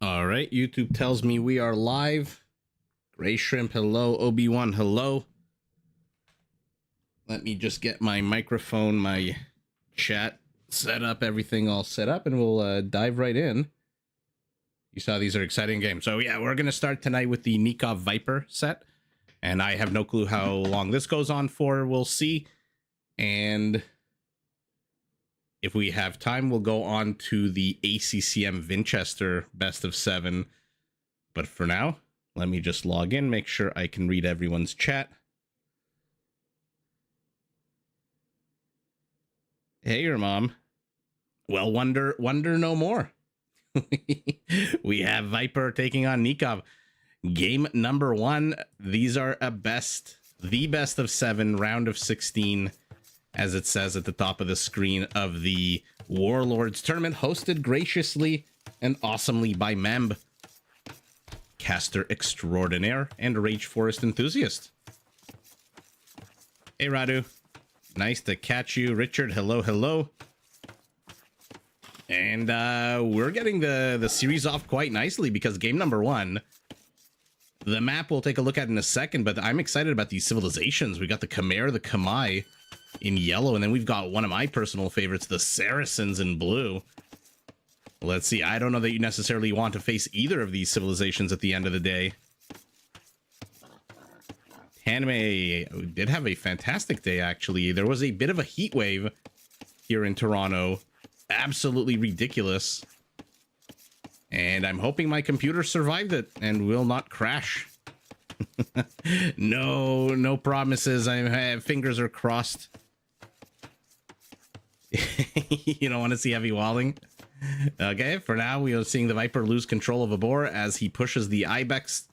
All right, YouTube tells me we are live. Gray Shrimp, hello. Obi-Wan, hello. Let me just get my microphone, my chat set up, everything all set up, and we'll dive right in. You saw these are exciting games. So yeah, we're going to start tonight with the Nikov Viper set. And I have no clue how long this goes on for. We'll see. And if we have time, we'll go on to the ACCM Vinchester best of 7. But for now, let me just log in, make sure I can read everyone's chat. Hey, your mom. Well, wonder no more. We have Viper taking on Nikov. Game number 1. These are the best of 7, round of 16. As it says at the top of the screen of the Warlords tournament, hosted graciously and awesomely by Memb, caster extraordinaire and Rage Forest enthusiast. Hey Radu, nice to catch you. Richard, hello, hello. And we're getting the series off quite nicely because game number 1, the map we'll take a look at in a second, but I'm excited about these civilizations. We got the Khmer, the Khmer in yellow, and then we've got one of my personal favorites, the Saracens in blue. Let's see. I don't know that you necessarily want to face either of these civilizations at the end of the day. Anime did have a fantastic day, actually. There was a bit of a heat wave here in Toronto. Absolutely ridiculous. And I'm hoping my computer survived it and will not crash. No promises. Fingers are crossed. You don't want to see heavy walling. Okay, for now we are seeing the Viper lose control of a boar as he pushes the Ibex,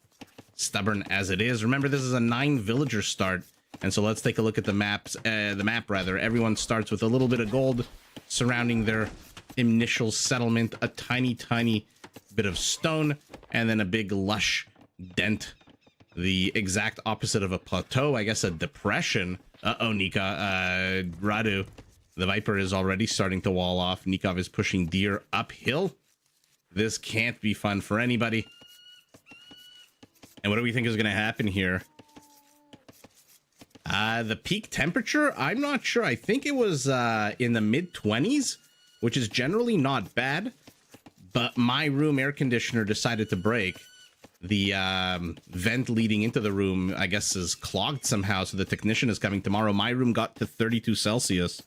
stubborn as it is. Remember, this is a 9 villager start, and so let's take a look at the maps. The map rather. Everyone starts with a little bit of gold surrounding their initial settlement, a tiny bit of stone, and then a big lush dent. The exact opposite of a plateau, I guess a depression. Uh-oh, Nika. Radu, the Viper is already starting to wall off. Nikov is pushing deer uphill. This can't be fun for anybody. And what do we think is going to happen here? The peak temperature, I'm not sure. I think it was in the mid-20s, which is generally not bad. But my room air conditioner decided to break. The vent leading into the room, I guess, is clogged somehow, so the technician is coming tomorrow. My room got to 32 Celsius.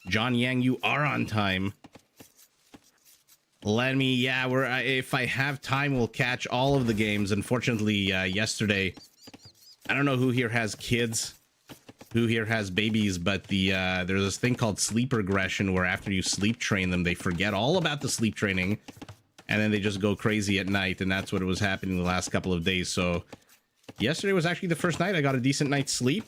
John Yang, you are on time. If I have time, we'll catch all of the games. Unfortunately, yesterday, I don't know who here has kids, who here has babies, but there's this thing called sleep regression, where after you sleep train them, they forget all about the sleep training. And then they just go crazy at night, and that's what was happening the last couple of days. So yesterday was actually the first night I got a decent night's sleep.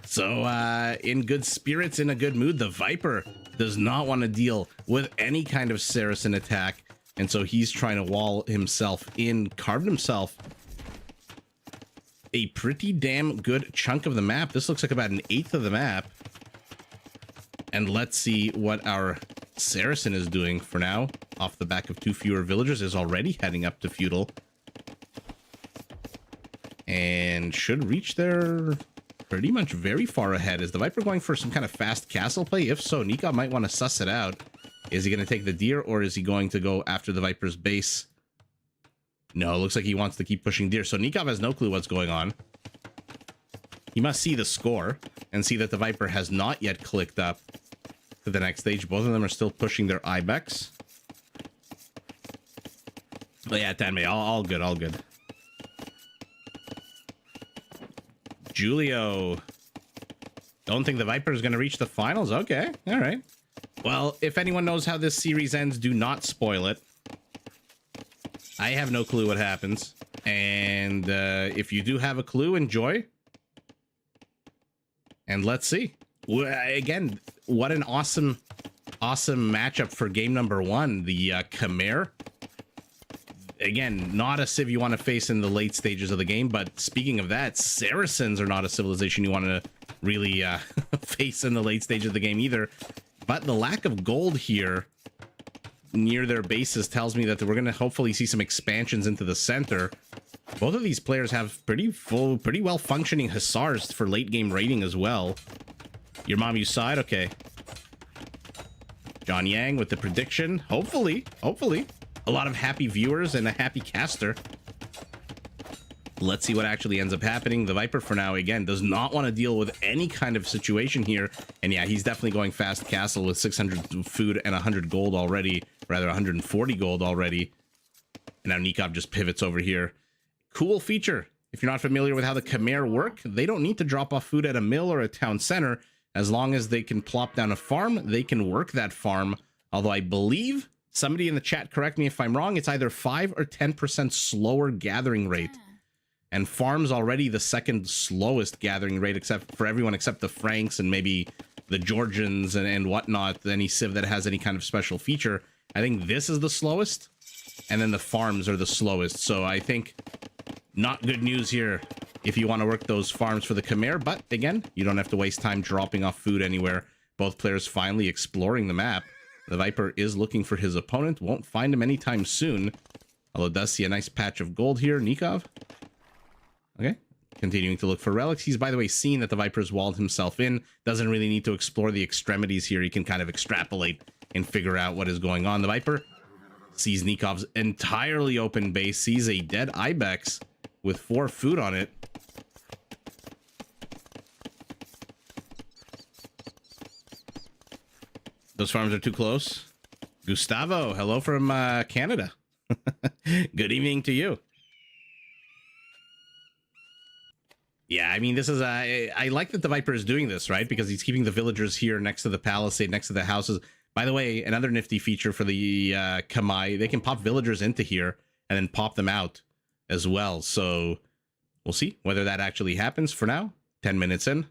So in good spirits, in a good mood, the Viper does not want to deal with any kind of Saracen attack. And so he's trying to wall himself in, carved himself a pretty damn good chunk of the map. This looks like about 1/8 of the map. And let's see what our Saracen is doing for now. Off the back of 2 fewer villagers, is already heading up to feudal. And should reach there pretty much very far ahead. Is the Viper going for some kind of fast castle play? If so, Nikov might want to suss it out. Is he going to take the deer, or is he going to go after the Viper's base? No, it looks like he wants to keep pushing deer. So Nikov has no clue what's going on. He must see the score and see that the Viper has not yet clicked up to the next stage. Both of them are still pushing their Ibex. But yeah, Tanmay, all good, all good. Julio. Don't think the Viper is going to reach the finals. Okay, all right. Well, if anyone knows how this series ends, do not spoil it. I have no clue what happens. And if you do have a clue, enjoy. And let's see. Again, what an awesome matchup for game number 1. The Khmer. Again, not a civ you want to face in the late stages of the game, but speaking of that, Saracens are not a civilization you want to really face in the late stage of the game either. But the lack of gold here near their bases tells me that we're going to hopefully see some expansions into the center. Both of these players have pretty well functioning hussars for late game raiding as well. Your mom, you saw it? Okay. John Yang with the prediction. Hopefully. A lot of happy viewers and a happy caster. Let's see what actually ends up happening. The Viper, for now, again, does not want to deal with any kind of situation here. And yeah, he's definitely going fast castle with 600 food and 100 gold already. Rather, 140 gold already. And now Nikov just pivots over here. Cool feature. If you're not familiar with how the Khmer work, they don't need to drop off food at a mill or a town center. As long as they can plop down a farm, they can work that farm. Although I believe, somebody in the chat, correct me if I'm wrong, it's either 5 or 10% slower gathering rate. And farm's already the second slowest gathering rate, except for everyone except the Franks and maybe the Georgians and whatnot, any civ that has any kind of special feature. I think this is the slowest, and then the farms are the slowest. So I think not good news here if you want to work those farms for the Khmer. But again, you don't have to waste time dropping off food anywhere. Both players finally exploring the map. The Viper is looking for his opponent. Won't find him anytime soon. Although does see a nice patch of gold here. Nikov. Okay, continuing to look for relics. He's, by the way, seen that the Viper's walled himself in. Doesn't really need to explore the extremities here. He can kind of extrapolate and figure out what is going on. The Viper sees Nikov's entirely open base, sees a dead Ibex with 4 food on it. Those farms are too close. Gustavo, hello from Canada. Good evening to you. Yeah, I mean, this is I like that the Viper is doing this, right? Because he's keeping the villagers here next to the palisade, next to the houses. By the way, another nifty feature for the Khmer, they can pop villagers into here and then pop them out as well. So we'll see whether that actually happens. For now, 10 minutes in.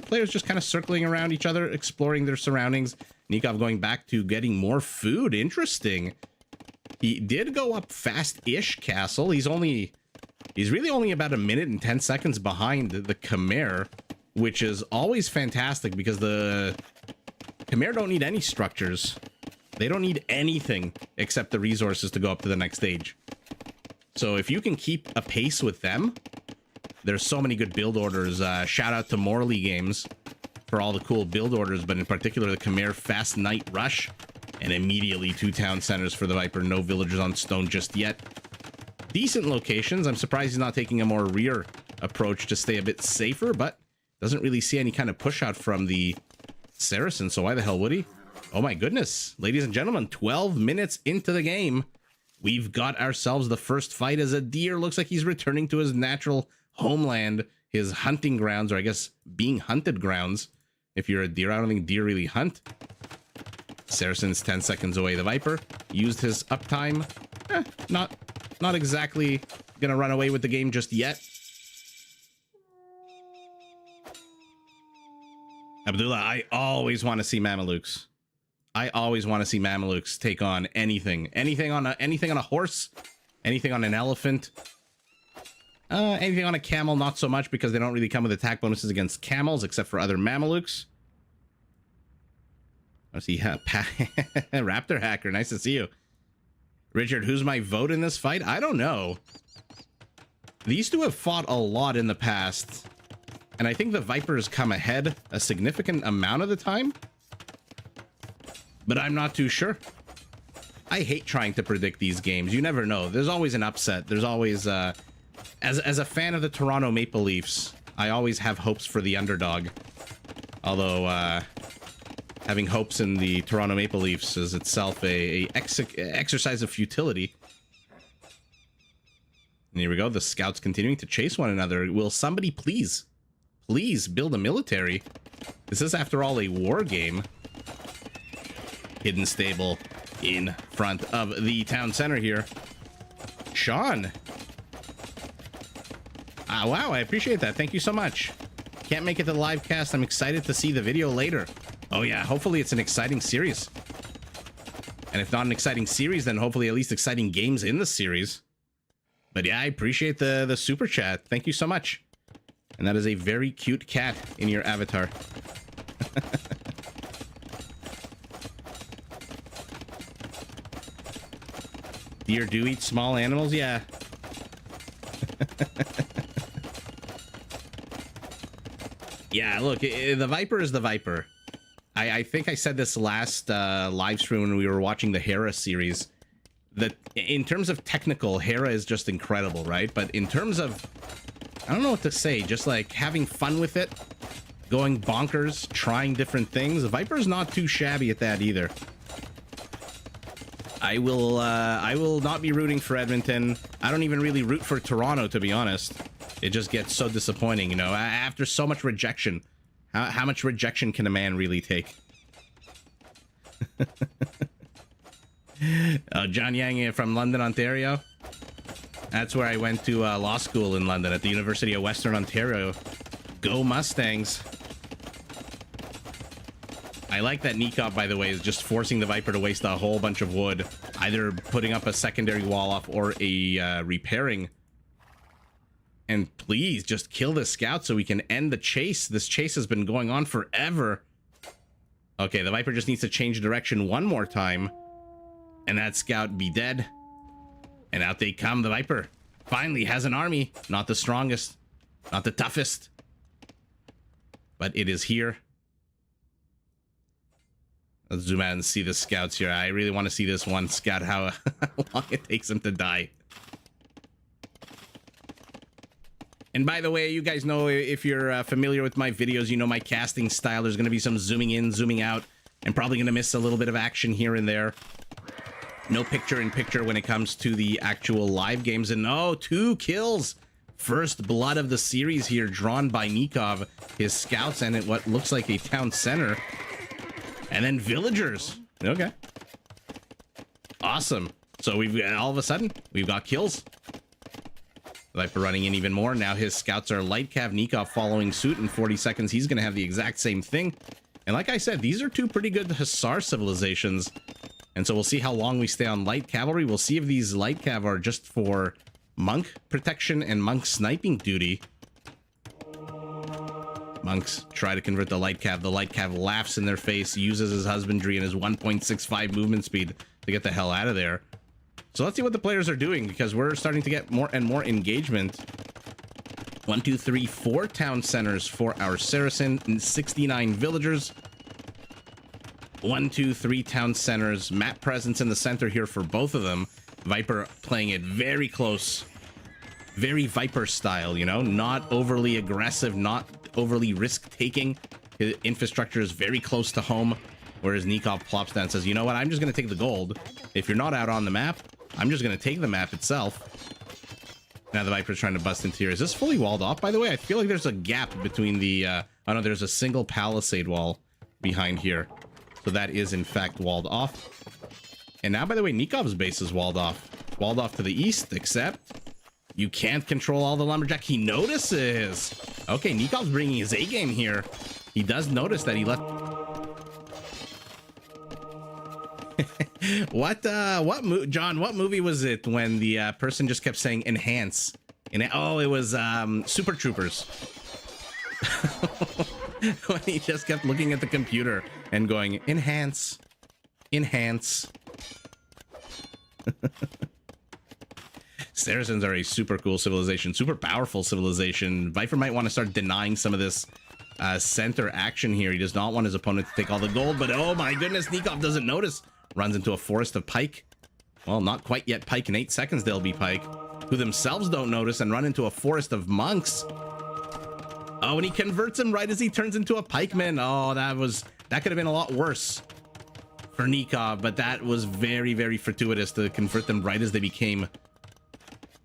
Players just kind of circling around each other, exploring their surroundings. Nikov going back to getting more food. Interesting. He did go up fast-ish castle. He's really only about 1 minute and 10 seconds behind the Khmer, which is always fantastic because the Khmer don't need any structures. They don't need anything except the resources to go up to the next stage. So if you can keep a pace with them, there's so many good build orders. Shout out to Morley Games for all the cool build orders, but in particular the Khmer Fast Night Rush, and immediately 2 town centers for the Viper. No villagers on stone just yet. Decent locations. I'm surprised he's not taking a more rear approach to stay a bit safer, but doesn't really see any kind of push out from the Saracen, so why the hell would he? Oh my goodness. Ladies and gentlemen, 12 minutes into the game, we've got ourselves the first fight as a deer. Looks like he's returning to his natural homeland, his hunting grounds, or I guess being hunted grounds. If you're a deer, I don't think deer really hunt. Saracen's 10 seconds away. The Viper used his uptime. Not exactly gonna run away with the game just yet. Abdullah, I always want to see Mamelukes. I always want to see Mamelukes take on anything. Anything on a horse, anything on an elephant. Anything on a camel, not so much because they don't really come with attack bonuses against camels, except for other Mamelukes. I see Raptor Hacker, nice to see you. Richard, who's my vote in this fight? I don't know. These two have fought a lot in the past, and I think the Vipers come ahead a significant amount of the time, but I'm not too sure. I hate trying to predict these games. You never know. There's always an upset. There's always, as a fan of the Toronto Maple Leafs, I always have hopes for the underdog. Although, having hopes in the Toronto Maple Leafs is itself a exercise of futility. And here we go. The scouts continuing to chase one another. Will somebody please build a military? This is, after all, a war game. Hidden stable in front of the town center here. Sean. Wow, I appreciate that. Thank you so much. Can't make it to the live cast. I'm excited to see the video later. Oh yeah, hopefully it's an exciting series. And if not an exciting series, then hopefully at least exciting games in the series. But yeah, I appreciate the super chat. Thank you so much. And that is a very cute cat in your avatar. Deer do eat small animals, yeah. Yeah, look, the Viper is the Viper. I think I said this last live stream when we were watching the Hera series. That in terms of technical, Hera is just incredible, right? But in terms of, I don't know what to say, just like having fun with it, going bonkers, trying different things, the Viper's not too shabby at that either. I will not be rooting for Edmonton. I don't even really root for Toronto, to be honest. It just gets so disappointing, you know, after so much rejection. How much rejection can a man really take? John Yang from London, Ontario. That's where I went to law school in London, at the University of Western Ontario. Go Mustangs. I like that Nikov, by the way, is just forcing the Viper to waste a whole bunch of wood, either putting up a secondary wall off or a repairing. And please just kill this scout so we can end the chase. This chase has been going on forever. Okay, the Viper just needs to change direction one more time, and that scout be dead. And out they come. The Viper finally has an army. Not the strongest, not the toughest, but it is here. Let's zoom out and see the scouts here. I really want to see this one scout, how long it takes him to die. And by the way, you guys know, if you're familiar with my videos, you know my casting style. There's going to be some zooming in, zooming out, and probably going to miss a little bit of action here and there. No picture-in-picture when it comes to the actual live games. And oh, 2 kills! First blood of the series here, drawn by Nikov. His scouts and at what looks like a town center. And then villagers. Okay. Awesome. So we've all of a sudden, we've got kills. Viper running in even more. Now his scouts are light cav. Nikov following suit. In 40 seconds, he's going to have the exact same thing. And like I said, these are 2 pretty good Hussar civilizations. And so we'll see how long we stay on light cavalry. We'll see if these light cav are just for monk protection and monk sniping duty. Monks try to convert the light cav. The light cav laughs in their face, uses his husbandry and his 1.65 movement speed to get the hell out of there. So let's see what the players are doing, because we're starting to get more and more engagement. 1, 2, 3, 4 town centers for our Saracen and 69 villagers. 1, 2, 3 town centers. Map presence in the center here for both of them. Viper playing it very close. Very Viper style, you know? Not overly aggressive, not overly risk-taking. His infrastructure is very close to home. Whereas Nikov plops down and says, you know what? I'm just going to take the gold. If you're not out on the map, I'm just going to take the map itself. Now the Viper's trying to bust into here. Is this fully walled off, by the way? I feel like there's a gap between the... oh, no, there's a single palisade wall behind here. So that is, in fact, walled off. And now, by the way, Nikov's base is walled off. Walled off to the east, except you can't control all the lumberjack. He notices. Okay, Nikov's bringing his A-game here. He does notice that he left... John, what movie was it when the person just kept saying enhance? Oh, it was Super Troopers. When he just kept looking at the computer and going enhance, enhance. Saracens are a super cool civilization, super powerful civilization. Viper might want to start denying some of this center action here. He does not want his opponent to take all the gold, but oh my goodness, Nikov doesn't notice. Runs into a forest of pike. Well, not quite yet pike. In 8 seconds they'll be pike, who themselves don't notice and run into a forest of monks. Oh, and he converts him right as he turns into a pikeman. Oh, that could have been a lot worse for Nikov, but that was very, very fortuitous to convert them right as they became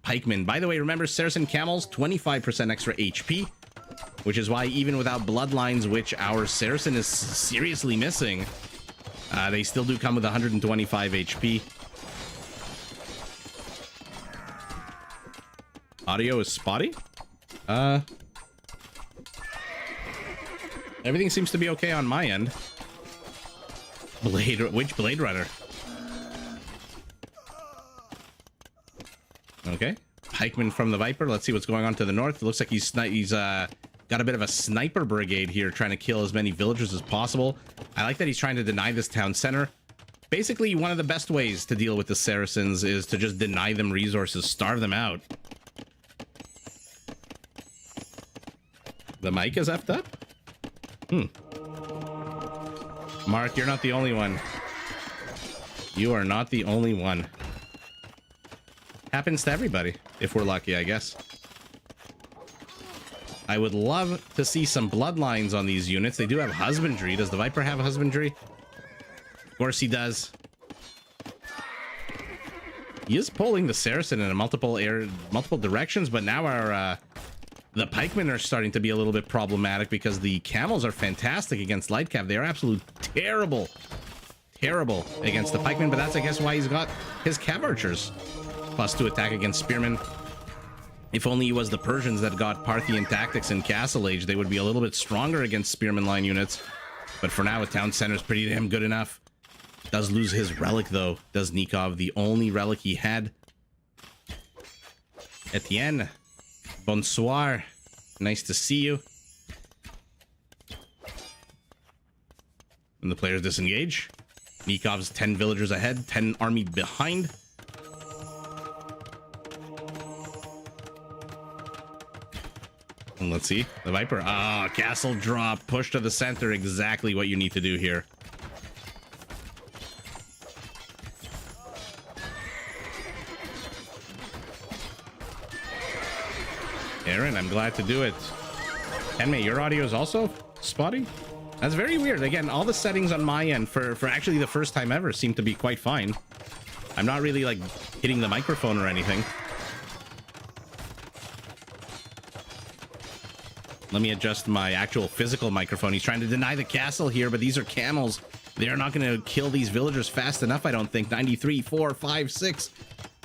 pikemen. By the way, remember Saracen camels, 25% extra HP, which is why even without bloodlines, which our Saracen is seriously missing, they still do come with 125 HP. Audio is spotty. Everything seems to be okay on my end. Which Blade Runner? Okay. Pikeman from the Viper. Let's see what's going on to the north. It looks like he's got a bit of a sniper brigade here, trying to kill as many villagers as possible. I like that he's trying to deny this town center. Basically, one of the best ways to deal with the Saracens is to just deny them resources, starve them out. The mic is effed up? Mark, you're not the only one. You are not the only one. Happens to everybody, if we're lucky, I guess. I would love to see some bloodlines on these units. They do have husbandry. Does the Viper have husbandry? Of course he does. He is pulling the Saracen in multiple directions, but now our the pikemen are starting to be a little bit problematic because the camels are fantastic against light cav. They are absolute terrible against the pikemen, but that's, I guess, why he's got his cav archers. +2 attack against spearmen. If only it was the Persians that got Parthian tactics in Castle Age, they would be a little bit stronger against spearman line units. But for now, a town center is pretty damn good enough. Does lose his relic, though, does Nikov, the only relic he had. Etienne, bonsoir. Nice to see you. And the players disengage. Nikov's 10 villagers ahead, 10 army behind. And let's see, the Viper. Ah, castle drop, push to the center, exactly what you need to do here. Aaron, I'm glad to do it. Henmei, your audio is also spotty? That's very weird. Again, all the settings on my end for actually the first time ever seem to be quite fine. I'm not really like hitting the microphone or anything. Let me adjust my actual physical microphone. He's trying to deny the castle here, but these are camels. They're not going to kill these villagers fast enough, I don't think. 93, 4, 5, 6,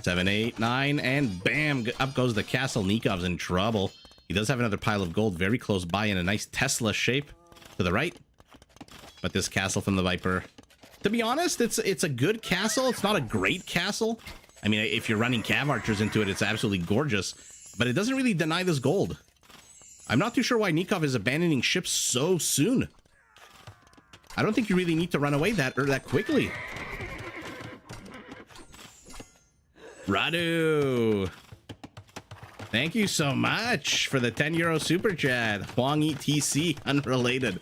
7, 8, 9, and bam, up goes the castle. Nikov's in trouble. He does have another pile of gold very close by in a nice Tesla shape to the right. But this castle from the Viper, to be honest, it's a good castle. It's not a great castle. I mean, if you're running cav archers into it, it's absolutely gorgeous, but it doesn't really deny this gold. I'm not too sure why Nikov is abandoning ships so soon. I don't think you really need to run away that quickly. Radu, thank you so much for the 10 euro super chat. Huang ETC, unrelated.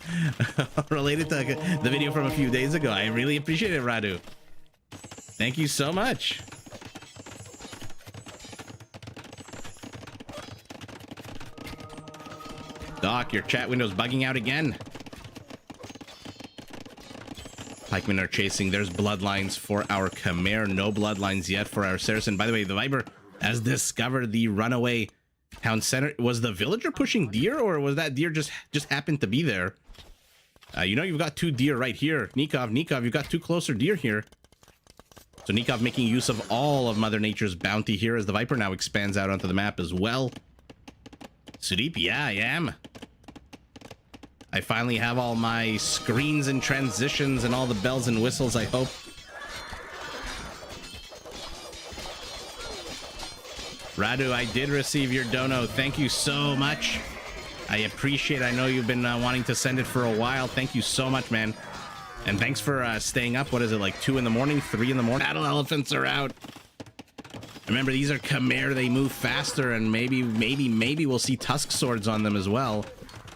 Related to the video from a few days ago. I really appreciate it, Radu. Thank you so much. Doc, your chat window's bugging out again. Pikemen are chasing. There's bloodlines for our Khmer. No bloodlines yet for our Saracen. By the way, the Viper has discovered the runaway town center. Was the villager pushing deer, or was that deer just happened to be there? You know, you've got 2 deer right here. Nikov, you've got 2 closer deer here. So Nikov making use of all of Mother Nature's bounty here as the Viper now expands out onto the map as well. Sudeep, yeah, I am. I finally have all my screens and transitions and all the bells and whistles, I hope. Radu, I did receive your dono. Thank you so much. I appreciate it. I know you've been wanting to send it for a while. Thank you so much, man. And thanks for staying up. What is it, like 2 in the morning, 3 in the morning? Battle elephants are out. Remember, these are Khmer. They move faster, and maybe we'll see tusk swords on them as well.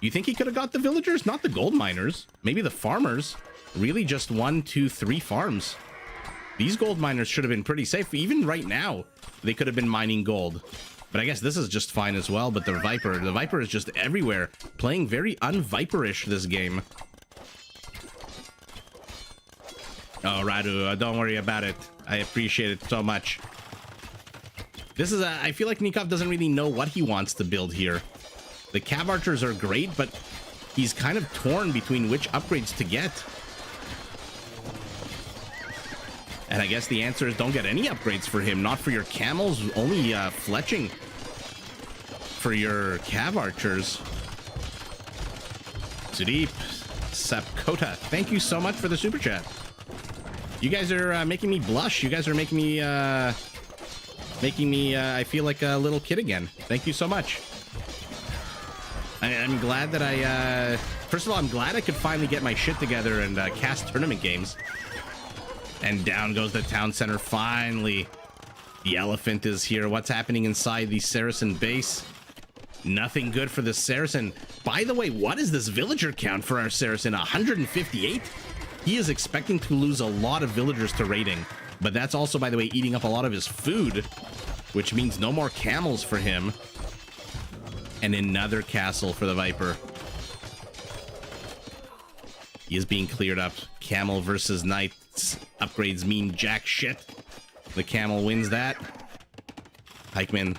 You think he could have got the villagers? Not the gold miners. Maybe the farmers. Really just 1, 2, 3 farms. These gold miners should have been pretty safe. Even right now, they could have been mining gold. But I guess this is just fine as well. But the Viper is just everywhere. Playing very un-Viperish this game. Oh, Radu, don't worry about it. I appreciate it so much. This is I feel like Nikov doesn't really know what he wants to build here. The cav archers are great, but he's kind of torn between which upgrades to get. And I guess the answer is don't get any upgrades for him. Not for your camels, only fletching for your cav archers. Sudeep, Sapkota, thank you so much for the super chat. You guys are making me blush. You guys are making me I feel like a little kid again. Thank you so much. I'm glad that first of all, I'm glad I could finally get my shit together and cast tournament games. And down goes the town center. Finally, the elephant is here. What's happening inside the Saracen base? Nothing good for the Saracen. By the way, what is this villager count for our Saracen? 158? He is expecting to lose a lot of villagers to raiding. But that's also, by the way, eating up a lot of his food, which means no more camels for him. And another castle for the Viper. He is being cleared up. Camel versus knights. Upgrades mean jack shit. The camel wins that. Pikeman.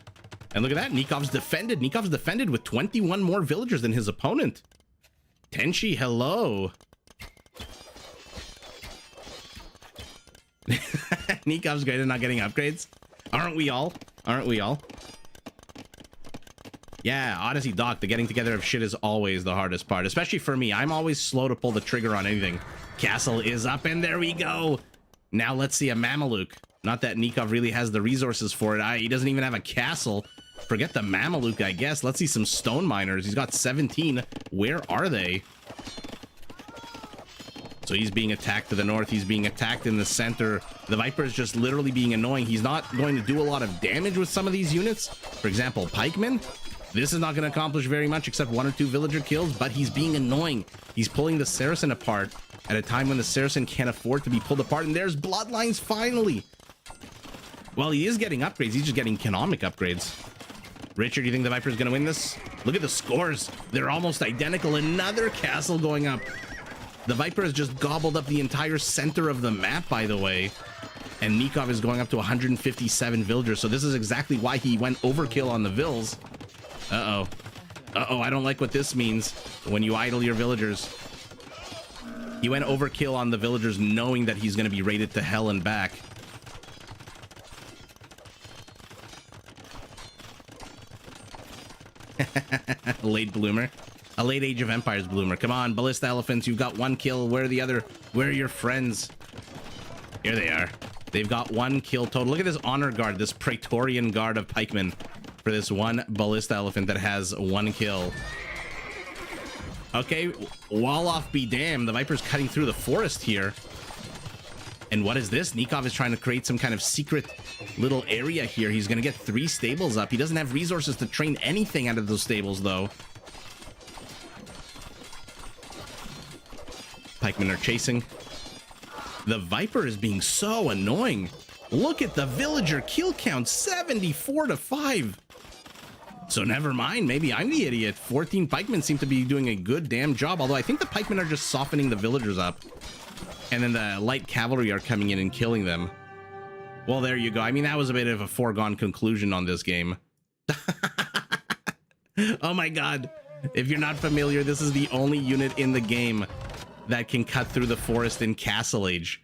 And look at that. Nikov's defended. Nikov's defended with 21 more villagers than his opponent. Tenchi, hello. Nikov's great at not getting upgrades. Aren't we all? Aren't we all? Yeah, Odyssey Doc, the getting together of shit is always the hardest part, especially for me. I'm always slow to pull the trigger on anything. Castle is up, and there we go. Now let's see a Mameluke. Not that Nikov really has the resources for it. He doesn't even have a castle. Forget the Mameluke, I guess. Let's see some stone miners. He's got 17. Where are they? So he's being attacked to the north. He's being attacked in the center. The Viper is just literally being annoying. He's not going to do a lot of damage with some of these units. For example, Pikemen. This is not going to accomplish very much except 1 or 2 villager kills, but he's being annoying. He's pulling the Saracen apart at a time when the Saracen can't afford to be pulled apart. And there's Bloodlines finally. Well, he is getting upgrades. He's just getting economic upgrades. Richard, do you think the Viper is going to win this? Look at the scores. They're almost identical. Another castle going up. The Viper has just gobbled up the entire center of the map, by the way. And Nikov is going up to 157 villagers. So this is exactly why he went overkill on the vills. Uh-oh. Uh-oh, I don't like what this means when you idle your villagers. He went overkill on the villagers knowing that he's going to be raided to hell and back. Late bloomer. A late Age of Empires bloomer. Come on, Ballista Elephants, you've got 1 kill. Where are the other? Where are your friends? Here they are. They've got 1 kill total. Look at this honor guard, this Praetorian guard of pikemen for this 1 Ballista Elephant that has 1 kill. Okay, wall off be damned. The Viper's cutting through the forest here. And what is this? Nikov is trying to create some kind of secret little area here. He's going to get 3 stables up. He doesn't have resources to train anything out of those stables, though. Pikemen are chasing. The Viper is being so annoying. Look at the villager kill count, 74 to 5. So never mind, maybe I'm the idiot. 14 pikemen seem to be doing a good damn job, although I think the pikemen are just softening the villagers up. And then the light cavalry are coming in and killing them. Well, there you go. I mean, that was a bit of a foregone conclusion on this game. Oh my god. If you're not familiar, this is the only unit in the game that can cut through the forest in Castle Age.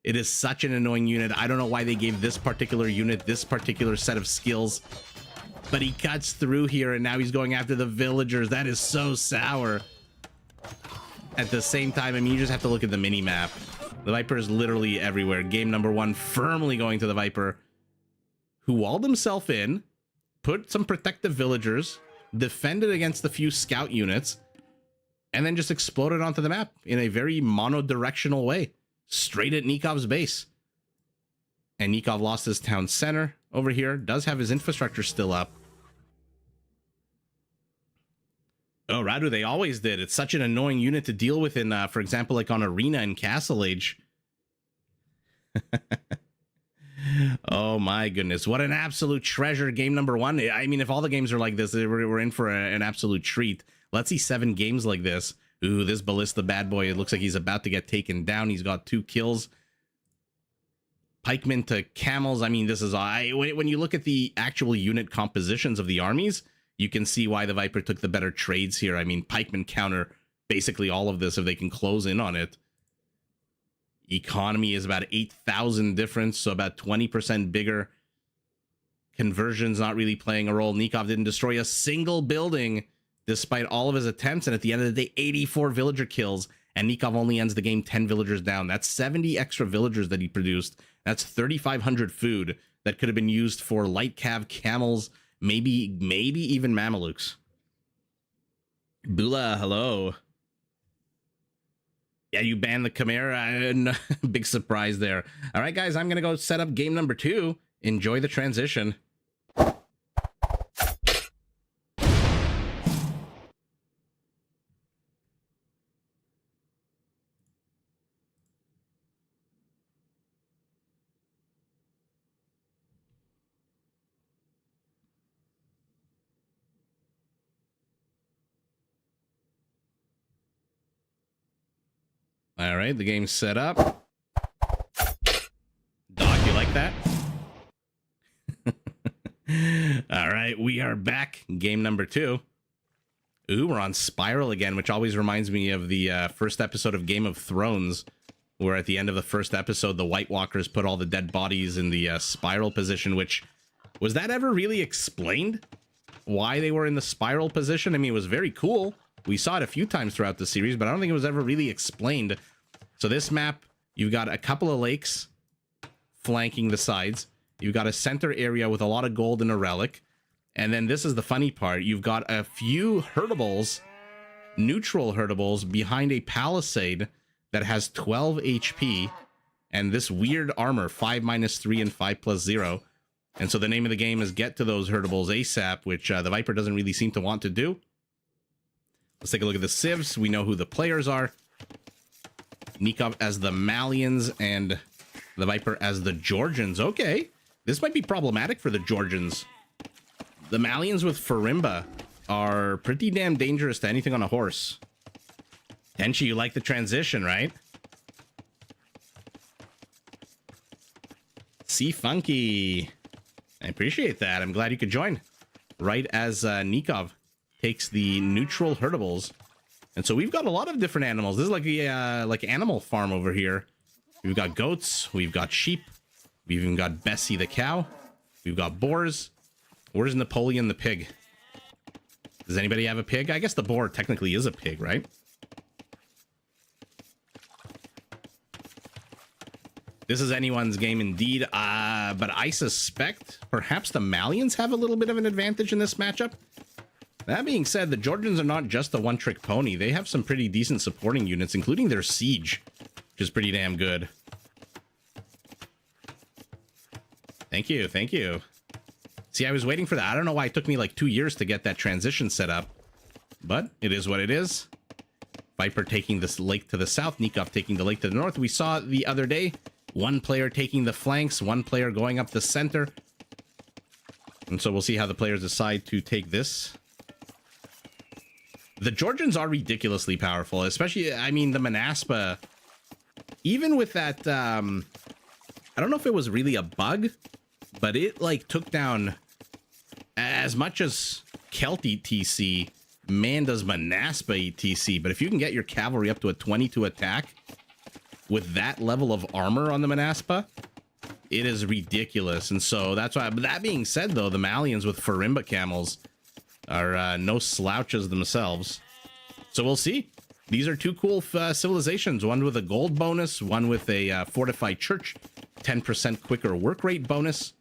It is such an annoying unit. I don't know why they gave this particular unit this particular set of skills. But he cuts through here, and now he's going after the villagers. That is so sour. At the same time, I mean, you just have to look at the mini-map. The Viper is literally everywhere. Game number 1 firmly going to the Viper, who walled himself in, put some protective villagers, defended against a few scout units, and then just exploded onto the map in a very monodirectional way, straight at Nikov's base. And Nikov lost his town center over here, does have his infrastructure still up. Oh, Radu, they always did. It's such an annoying unit to deal with in, for example, like on Arena and Castle Age. Oh my goodness, what an absolute treasure. Game number 1. I mean, if all the games are like this, we're in for an absolute treat. Let's see 7 games like this. Ooh, this Ballista bad boy, it looks like he's about to get taken down. He's got 2 kills. Pikemen to camels. I mean, this is... when you look at the actual unit compositions of the armies, you can see why the Viper took the better trades here. I mean, pikemen counter basically all of this if they can close in on it. Economy is about 8,000 difference, so about 20% bigger. Conversion's not really playing a role. Nikov didn't destroy a single building despite all of his attempts, and at the end of the day, 84 villager kills, and Nikov only ends the game 10 villagers down. That's 70 extra villagers that he produced. That's 3,500 food that could have been used for light cav, camels, maybe even Mamelukes. Bula, hello. Yeah, you banned the Chimera. Big surprise there. All right, guys, I'm going to go set up game number 2. Enjoy the transition. All right, the game's set up. Doc, you like that? All right, we are back. Game number 2. Ooh, we're on Spiral again, which always reminds me of the first episode of Game of Thrones, where at the end of the first episode, the White Walkers put all the dead bodies in the spiral position, which... Was that ever really explained? Why they were in the spiral position? I mean, it was very cool. We saw it a few times throughout the series, but I don't think it was ever really explained. So this map, you've got a couple of lakes flanking the sides. You've got a center area with a lot of gold and a relic. And then this is the funny part. You've got a few herdables, neutral herdables, behind a palisade that has 12 HP. And this weird armor, 5-3 and 5+0. And so the name of the game is get to those herdables ASAP, which the Viper doesn't really seem to want to do. Let's take a look at the civs. We know who the players are. Nikov as the Malians and the Viper as the Georgians. Okay, this might be problematic for the Georgians. The Malians with Farimba are pretty damn dangerous to anything on a horse. Tenchi, you like the transition, right? See Funky. I appreciate that. I'm glad you could join. Right as Nikov takes the neutral herdables. And so we've got a lot of different animals. This is like a like Animal Farm over here. We've got goats. We've got sheep. We've even got Bessie the cow. We've got boars. Where's Napoleon the pig? Does anybody have a pig? I guess the boar technically is a pig, right? This is anyone's game indeed, but I suspect perhaps the Malians have a little bit of an advantage in this matchup. That being said, the Georgians are not just a one-trick pony. They have some pretty decent supporting units, including their siege, which is pretty damn good. Thank you, thank you. See, I was waiting for that. I don't know why it took me like 2 years to get that transition set up, but it is what it is. Viper taking this lake to the south, Nikov taking the lake to the north. We saw the other day, one player taking the flanks, one player going up the center. And so we'll see how the players decide to take this. The Georgians are ridiculously powerful, especially, I mean, the Manaspa. Even with that, I don't know if it was really a bug, but it, like, took down as much as Celt ETC, man does Manaspa ETC. But if you can get your cavalry up to a 22 attack with that level of armor on the Manaspa, it is ridiculous. And so that's why, but that being said, though, the Malians with Farimba camels are no slouches themselves. So we'll see. These are two cool civilizations, one with a gold bonus, one with a fortified church, 10% quicker work rate bonus.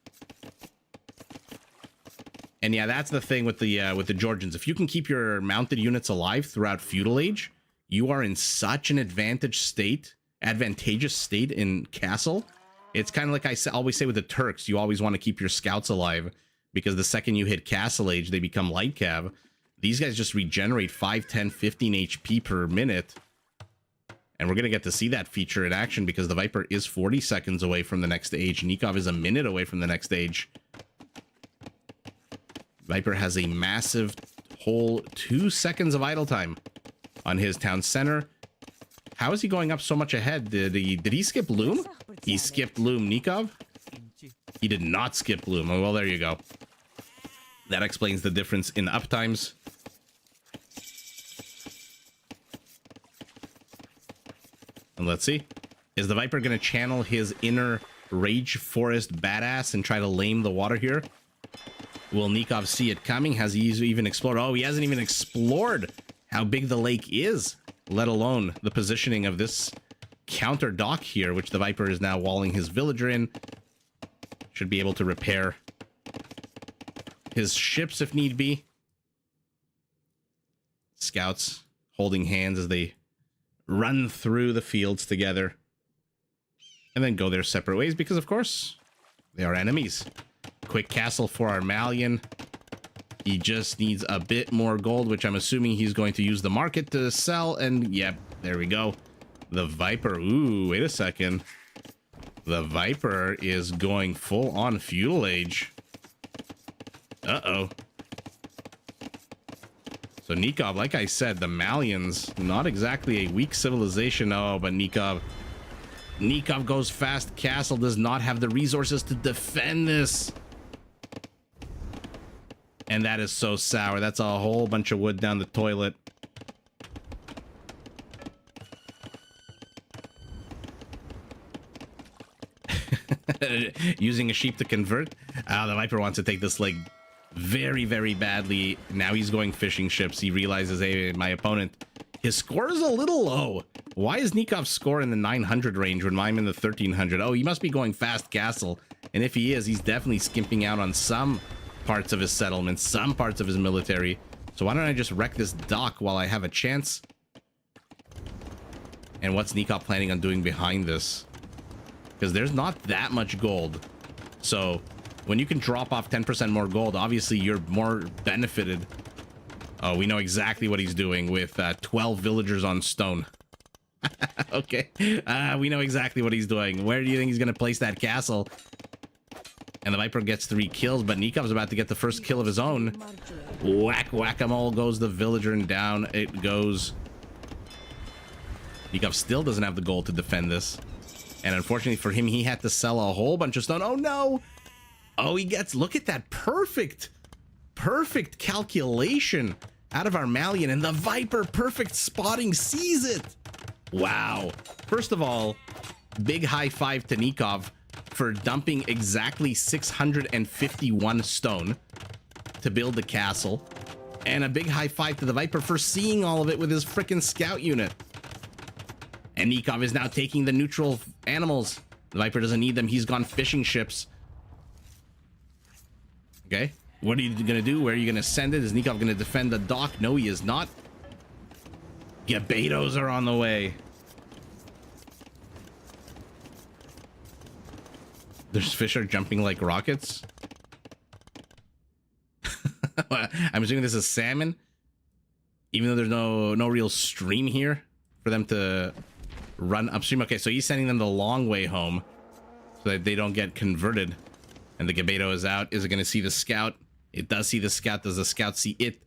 And yeah, that's the thing with the Georgians. If you can keep your mounted units alive throughout feudal age, you are in such an advantageous state in castle. It's kind of like I always say with the Turks, you always want to keep your scouts alive, because the second you hit castle age, they become light cav. These guys just regenerate 5, 10, 15 HP per minute. And we're going to get to see that feature in action because the Viper is 40 seconds away from the next age. Nikov is a minute away from the next age. Viper has a massive whole 2 seconds of idle time on his town center. How is he going up so much ahead? Did he skip Loom? He skipped Loom. Nikov? He did not skip Loom. Oh, well, there you go. That explains the difference in uptimes. And let's see. Is the Viper going to channel his inner Rage Forest badass and try to lame the water here? Will Nikov see it coming? Has he even explored? Oh, he hasn't even explored how big the lake is, let alone the positioning of this counter dock here, which the Viper is now walling his villager in. Should be able to repair his ships if need be. Scouts holding hands as they run through the fields together and then go their separate ways because, of course, they are enemies. Quick castle for our Malian. He just needs a bit more gold, which I'm assuming he's going to use the market to sell. And yep, there we go. The Viper. Ooh, wait a second. The Viper is going full on feudal age. Uh-oh. So Nikov, like I said, the Malians, not exactly a weak civilization. Oh, but Nikov goes fast. Castle does not have the resources to defend this. And that is so sour. That's a whole bunch of wood down the toilet. Using a sheep to convert. The Viper wants to take this like very, very badly. Now he's going fishing ships. He realizes, hey, my opponent, his score is a little low. Why is Nikov's score in the 900 range when I'm in the 1300? Oh, he must be going fast castle. And if he is, he's definitely skimping out on some parts of his settlement, some parts of his military. So why don't I just wreck this dock while I have a chance? And what's Nikov planning on doing behind this? Because there's not that much gold. So when you can drop off 10% more gold, obviously you're more benefited. Oh, we know exactly what he's doing with 12 villagers on stone. Okay, we know exactly what he's doing. Where do you think he's going to place that castle? And the Viper gets 3 kills, but Nikov's about to get the first kill of his own. Whack, whack-a-mole goes the villager, and down it goes. Nikov still doesn't have the gold to defend this. And unfortunately for him, he had to sell a whole bunch of stone. Oh, no! Oh, he gets, look at that, perfect calculation out of our Malian, and the Viper, perfect spotting, sees it. Wow. First of all, big high five to Nikov for dumping exactly 651 stone to build the castle. And a big high five to the Viper for seeing all of it with his frickin' scout unit. And Nikov is now taking the neutral animals. The Viper doesn't need them. He's gone fishing ships. Okay. What are you going to do? Where are you going to send it? Is Nikov going to defend the dock? No, he is not. Gabetos are on the way. There's fish are jumping like rockets. I'm assuming this is salmon. Even though there's no real stream here for them to run upstream. Okay, so he's sending them the long way home so that they don't get converted. And the Gabeto is out. Is it going to see the scout? It does see the scout. Does the scout see it?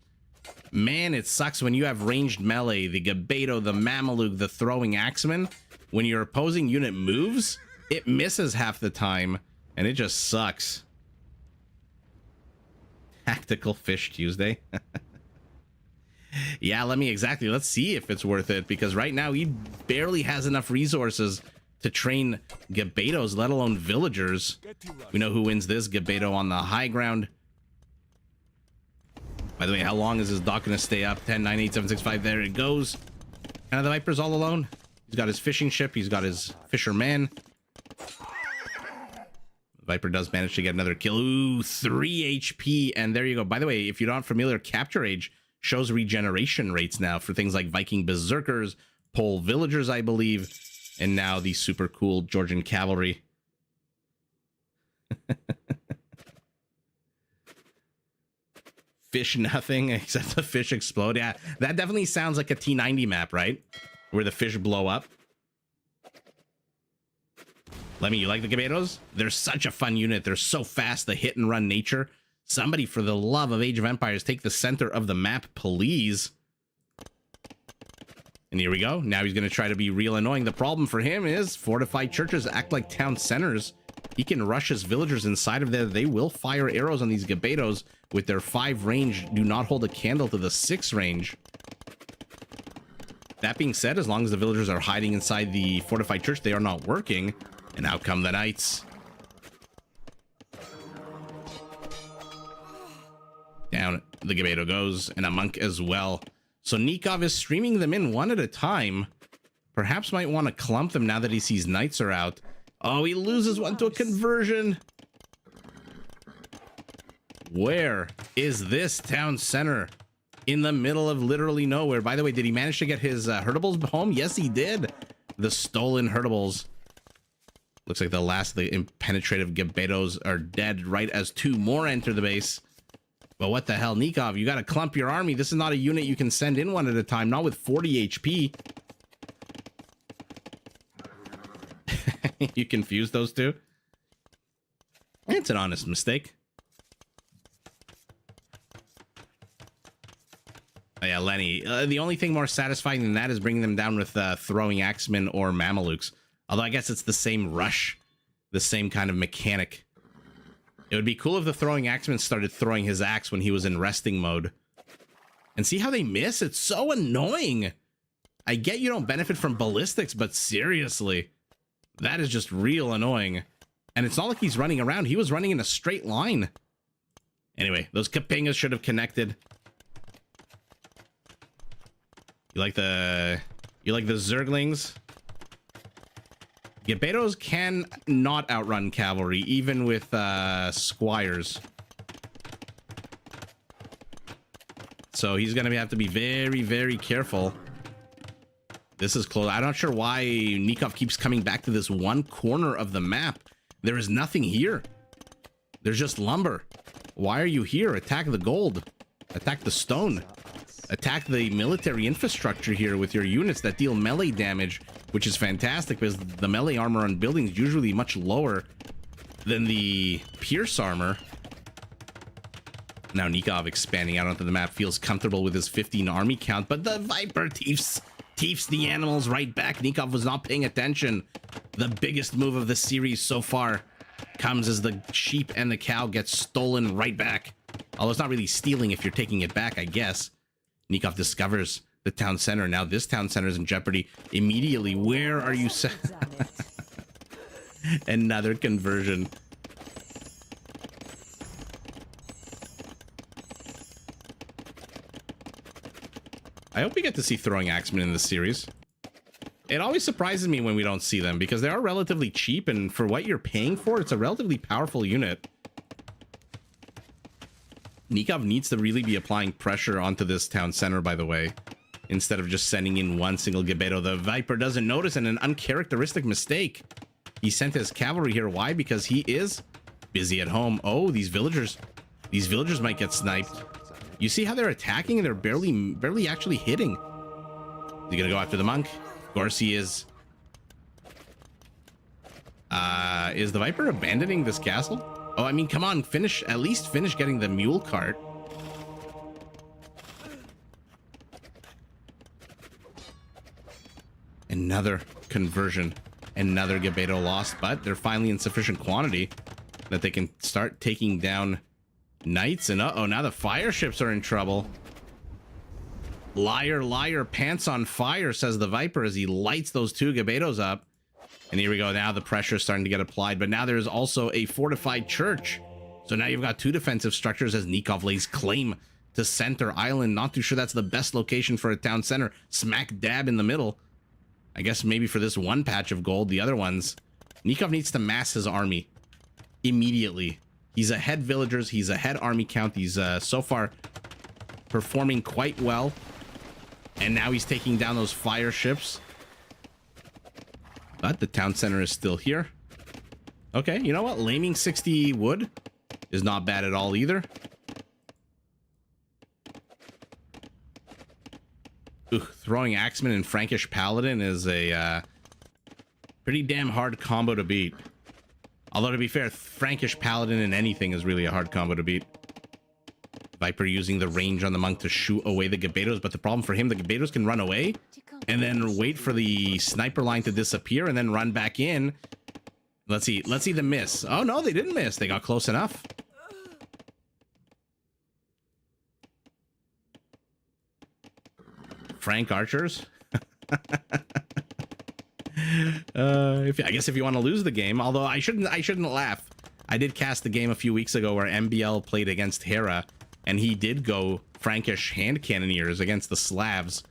Man, it sucks when you have ranged melee, the Gabeto, the Mameluke, the throwing axeman. When your opposing unit moves, it misses half the time, and it just sucks. Tactical Fish Tuesday. Yeah, let's see if it's worth it, because right now he barely has enough resources to train Gabetos, let alone villagers. We know who wins this. Gabeto on the high ground. By the way, how long is his dock going to stay up? 10, 9, 8, 7, 6, 5. There it goes. And the Viper's all alone. He's got his fishing ship. He's got his fisherman. Viper does manage to get another kill. Ooh, 3 HP. And there you go. By the way, if you're not familiar, Capture Age shows regeneration rates now for things like Viking Berserkers, Pole Villagers, I believe, and now the super cool Georgian Cavalry. Fish nothing except the fish explode. Yeah, that definitely sounds like a T90 map, right? Where the fish blow up. Lemmy, you like the Gabetos? They're such a fun unit. They're so fast, the hit and run nature. Somebody, for the love of Age of Empires, take the center of the map, please. And here we go. Now he's going to try to be real annoying. The problem for him is fortified churches act like town centers. He can rush his villagers inside of there. They will fire arrows on these Gabetos with their 5 range. Do not hold a candle to the 6 range. That being said, as long as the villagers are hiding inside the fortified church, they are not working. And out come the knights. Down the Gabeto goes, and a monk as well. So Nikov is streaming them in one at a time. Perhaps might want to clump them now that he sees knights are out. Oh, he loses one to a conversion. Where is this town center? in the middle of literally nowhere. By the way, did he manage to get his herdables home? Yes, he did. The stolen herdables. Looks like the last of the impenetrative Gebetos are dead right as 2 more enter the base. But what the hell, Nikov, you got to clump your army. This is not a unit you can send in one at a time, not with 40 HP. You confused those two? It's an honest mistake. Oh yeah, Lenny. The only thing more satisfying than that is bringing them down with throwing axemen or Mamelukes. Although I guess it's the same rush, the same kind of mechanic. It would be cool if the throwing axeman started throwing his axe when he was in resting mode. And see how they miss? It's so annoying. I get you don't benefit from ballistics, but seriously, that is just real annoying. And it's not like he's running around. He was running in a straight line. Anyway, those Kapingas should have connected. You like the Zerglings? Gebetos can not outrun cavalry, even with squires. So he's going to have to be very, very careful. This is close. I'm not sure why Nikov keeps coming back to this one corner of the map. There is nothing here. There's just lumber. Why are you here? Attack the gold. Attack the stone. Attack the military infrastructure here with your units that deal melee damage, which is fantastic because the melee armor on buildings is usually much lower than the pierce armor. Now Nikov expanding out onto the map feels comfortable with his 15 army count, but the Viper teefs the animals right back. Nikov was not paying attention. The biggest move of the series so far comes as the sheep and the cow get stolen right back. Although it's not really stealing if you're taking it back, I guess. Nikov discovers the town center. Now this town center is in jeopardy immediately. Where are you? Another conversion. I hope we get to see throwing axemen in this series. It always surprises me when we don't see them because they are relatively cheap, and for what you're paying for, it's a relatively powerful unit. Nikov needs to really be applying pressure onto this town center, by the way, instead of just sending in one single Gebeto. The Viper doesn't notice, and an uncharacteristic mistake. He sent his cavalry here. Why? Because he is busy at home. Oh, these villagers might get sniped. You see how they're attacking and they're barely actually hitting. Is he gonna go after the monk? Of course he is. Is the Viper abandoning this castle? Oh, I mean, come on, at least finish getting the mule cart. Another conversion, another Gebeto lost, but they're finally in sufficient quantity that they can start taking down knights. And uh-oh, now the fire ships are in trouble. Liar, liar, pants on fire, says the Viper as he lights those 2 Gebetos up. And here we go. Now the pressure is starting to get applied, but now there's also a fortified church. So now you've got 2 defensive structures as Nikov lays claim to Center Island. Not too sure that's the best location for a town center. Smack dab in the middle. I guess maybe for this one patch of gold. The other ones, Nikov needs to mass his army immediately. He's ahead villagers. He's ahead army count. He's so far performing quite well. And now he's taking down those fire ships. But the town center is still here. Okay, you know what? Laming 60 wood is not bad at all either. Ooh, throwing axeman and Frankish paladin is a pretty damn hard combo to beat. Although to be fair, Frankish paladin in anything is really a hard combo to beat. Viper using the range on the monk to shoot away the Gebetos, but the problem for him, the Gebetos can run away and then wait for the sniper line to disappear and then run back in. Let's see the miss. Oh no, they didn't miss. They got close enough. Frank archers. I guess if you want to lose the game, although I shouldn't laugh. I did cast the game a few weeks ago where MBL played against Hera, and he did go Frankish hand cannoneers against the Slavs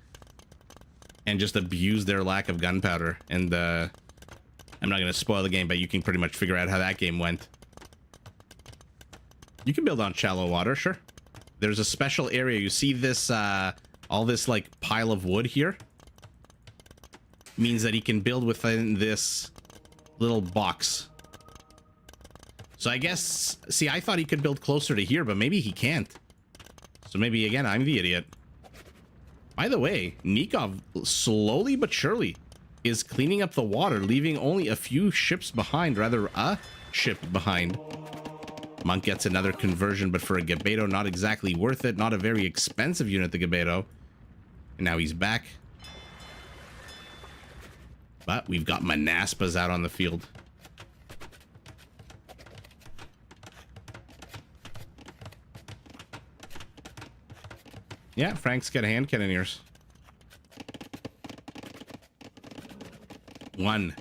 and just abuse their lack of gunpowder. And I'm not going to spoil the game, but you can pretty much figure out how that game went. You can build on shallow water, sure. There's a special area. You see this, all this like pile of wood here? Means that he can build within this little box. So I guess, see, I thought he could build closer to here, but maybe he can't. So maybe, again, I'm the idiot. By the way, Nikov, slowly but surely, is cleaning up the water, leaving only a few ships behind, rather a ship behind. Monk gets another conversion, but for a Gebeto, not exactly worth it. Not a very expensive unit, the Gebeto. And now he's back. But we've got Manaspas out on the field. Yeah, Frank's got hand cannoneers. One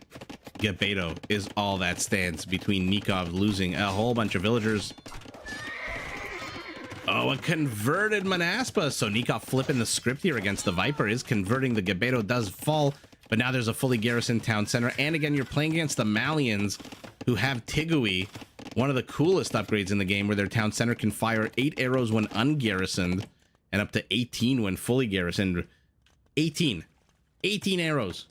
Gebeto is all that stands between Nikov losing a whole bunch of villagers. Oh, a converted Manaspa. So Nikov flipping the script here against the Viper is converting. The Gebeto does fall, but now there's a fully garrisoned town center. And again, you're playing against the Malians, who have Tigui, one of the coolest upgrades in the game, where their town center can fire 8 arrows when ungarrisoned and up to 18 when fully garrisoned. 18 arrows.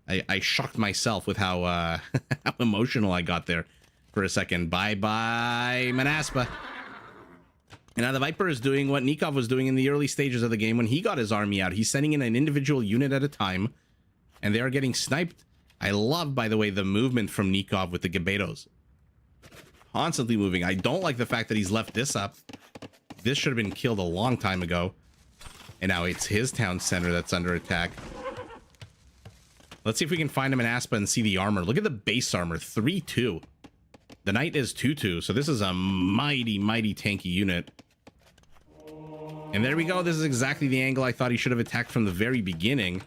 I shocked myself with how how emotional I got there for a second. Bye-bye, Manaspa. And now the Viper is doing what Nikov was doing in the early stages of the game when he got his army out. He's sending in an individual unit at a time, and they are getting sniped. I love, by the way, the movement from Nikov with the Gebetos. Constantly moving. I don't like the fact that he's left this up. This should have been killed a long time ago. And now it's his town center that's under attack. Let's see if we can find him in Aspa and see the armor. Look at the base armor, 3-2. The knight is 2-2, so this is a mighty, mighty tanky unit. And there we go. This is exactly the angle I thought he should have attacked from the very beginning.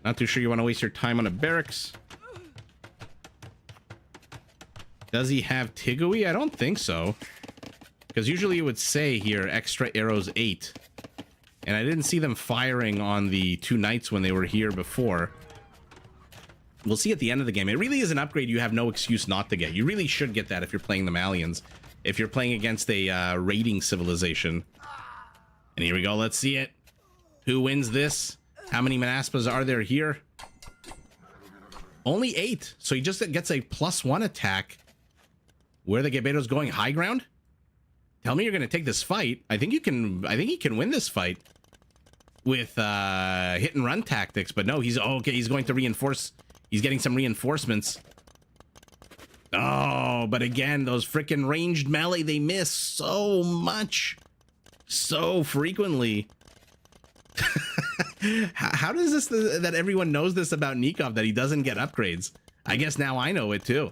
Not too sure you want to waste your time on a barracks. Does he have Tigui? I don't think so. Because usually it would say here, extra arrows 8. And I didn't see them firing on the 2 knights when they were here before. We'll see at the end of the game. It really is an upgrade you have no excuse not to get. You really should get that if you're playing the Malians. If you're playing against a raiding civilization. And here we go. Let's see it. Who wins this? How many Manaspas are there here? Only 8. So he just gets a +1 attack. Where the Gebeto's going high ground? Tell me you're going to take this fight. I think he can win this fight with hit and run tactics, but no, he's okay. He's going to reinforce. He's getting some reinforcements. Oh, but again, those freaking ranged melee, they miss so much, so frequently. How does this that everyone knows this about Nikov, that he doesn't get upgrades? I guess now I know it too.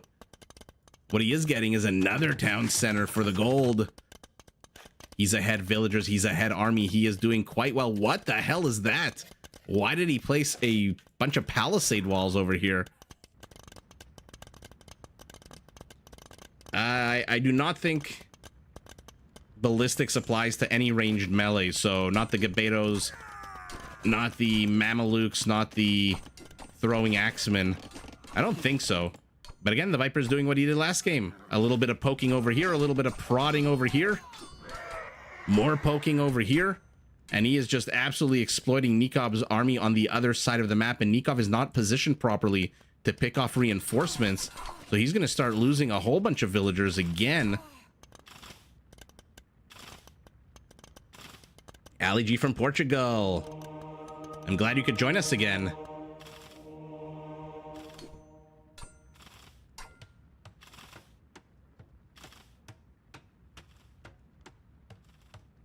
What he is getting is another town center for the gold. He's ahead villagers. He's ahead army. He is doing quite well. What the hell is that? Why did he place a bunch of palisade walls over here? I do not think ballistics applies to any ranged melee. So not the Gebetos, not the Mamelukes, not the throwing axemen. I don't think so. But again, the Viper's doing what he did last game. A little bit of poking over here, a little bit of prodding over here. More poking over here. And he is just absolutely exploiting Nikov's army on the other side of the map. And Nikov is not positioned properly to pick off reinforcements. So he's going to start losing a whole bunch of villagers again. Ali G from Portugal. I'm glad you could join us again.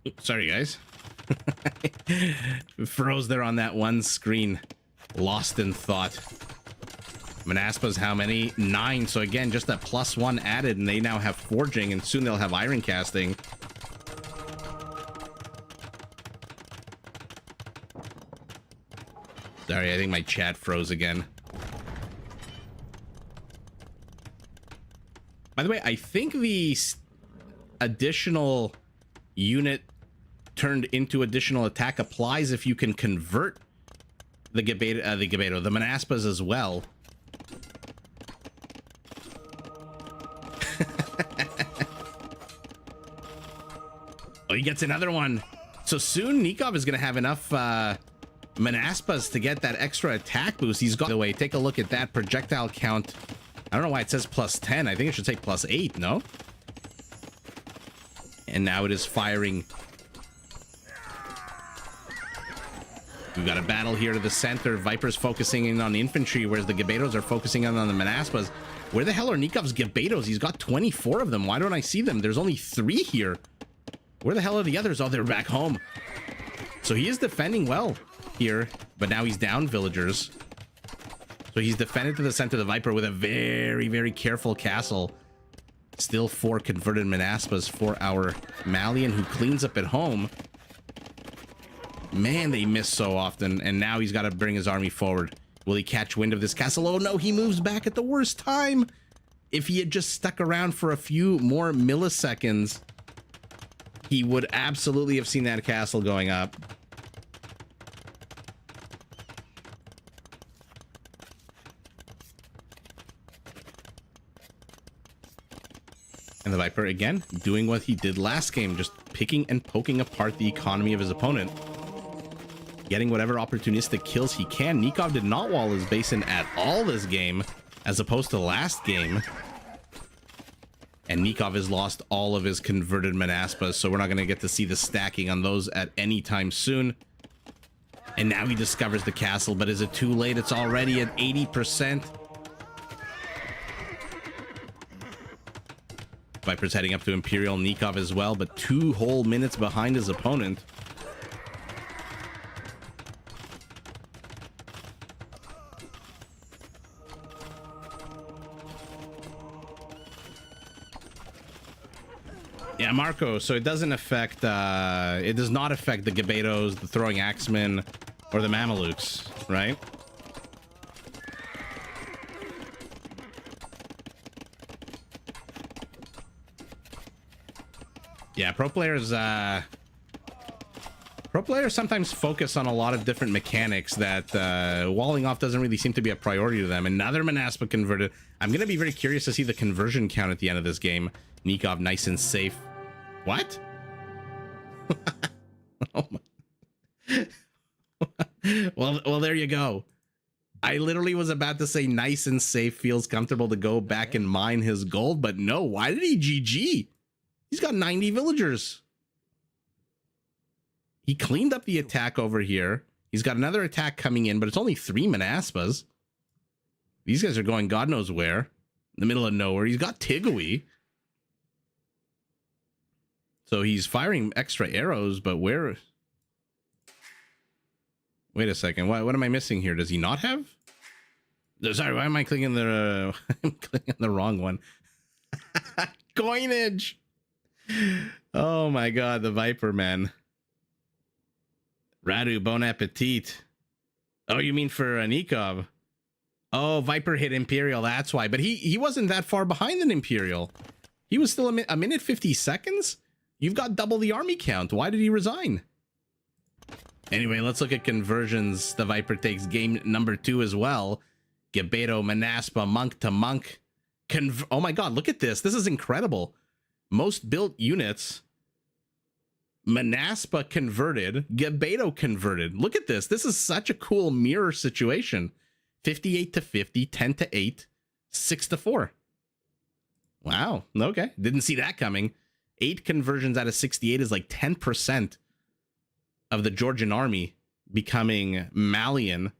Oops, sorry, guys. Froze there on that one screen. Lost in thought. Manaspa's how many? 9. So again, just that +1 added, and they now have forging, and soon they'll have iron casting. Sorry, I think my chat froze again. By the way, I think the additional unit turned into additional attack applies if you can convert the Gebeto, the Manaspas as well. he gets another one. So soon Nikov is going to have enough Manaspas to get that extra attack boost. He's got the way. Take a look at that projectile count. I don't know why it says plus 10. I think it should say plus 8, no? And now it is firing. We've got a battle here to the center. Viper's focusing in on the infantry, whereas the Gebetos are focusing on the Manaspas. Where the hell are Nikov's Gebetos? He's got 24 of them. Why don't I see them? There's only 3 here. Where the hell are the others? Oh, they're back home. So he is defending well here, but now he's down villagers. So he's defended to the center of the Viper with a very, very careful castle. Still 4 converted Manaspas for our Malian, who cleans up at home. Man, they miss so often, and now he's got to bring his army forward. Will he catch wind of this castle? Oh no, he moves back at the worst time. If he had just stuck around for a few more milliseconds, he would absolutely have seen that castle going up. And the Viper, again, doing what he did last game, just picking and poking apart the economy of his opponent. Getting whatever opportunistic kills he can. Nikov did not wall his base in at all this game, as opposed to last game. And Nikov has lost all of his converted Manaspas, so we're not going to get to see the stacking on those at any time soon. And now he discovers the castle, but is it too late? It's already at 80%. Viper's heading up to Imperial, Nikov as well, but 2 whole minutes behind his opponent. Yeah, Marco, so it doesn't affect, it does not affect the Gebetos, the throwing axemen, or the Mamelukes, right? Yeah, pro players sometimes focus on a lot of different mechanics that walling off doesn't really seem to be a priority to them. Another Manaspa converted. I'm going to be very curious to see the conversion count at the end of this game. Nikov nice and safe. What? Oh my. Well, there you go. I literally was about to say nice and safe, feels comfortable to go back and mine his gold, but no, why did he GG? He's got 90 villagers. He cleaned up the attack over here. He's got another attack coming in, but it's only 3 Manaspas. These guys are going God knows where. In the middle of nowhere. He's got Tigui. So he's firing extra arrows, but where? Wait a second. What am I missing here? Does he not have? Sorry, why am I clicking the I'm clicking the wrong one? Coinage. Oh my god, the Viper, man. Radu, bon appetit. Oh, you mean for Nikov? Oh, Viper hit Imperial, that's why. But he wasn't that far behind an Imperial. He was still a minute 50 seconds? You've got double the army count. Why did he resign? Anyway, let's look at conversions. The Viper takes game number 2 as well. Gebeto, Manaspa, monk to monk. Oh my god, look at this. This is incredible. Most built units. Manaspa converted. Gebeto converted. Look at this. This is such a cool mirror situation. 58 to 50, 10 to 8, 6 to 4. Wow. Okay. Didn't see that coming. 8 conversions out of 68 is like 10% of the Georgian army becoming Malian.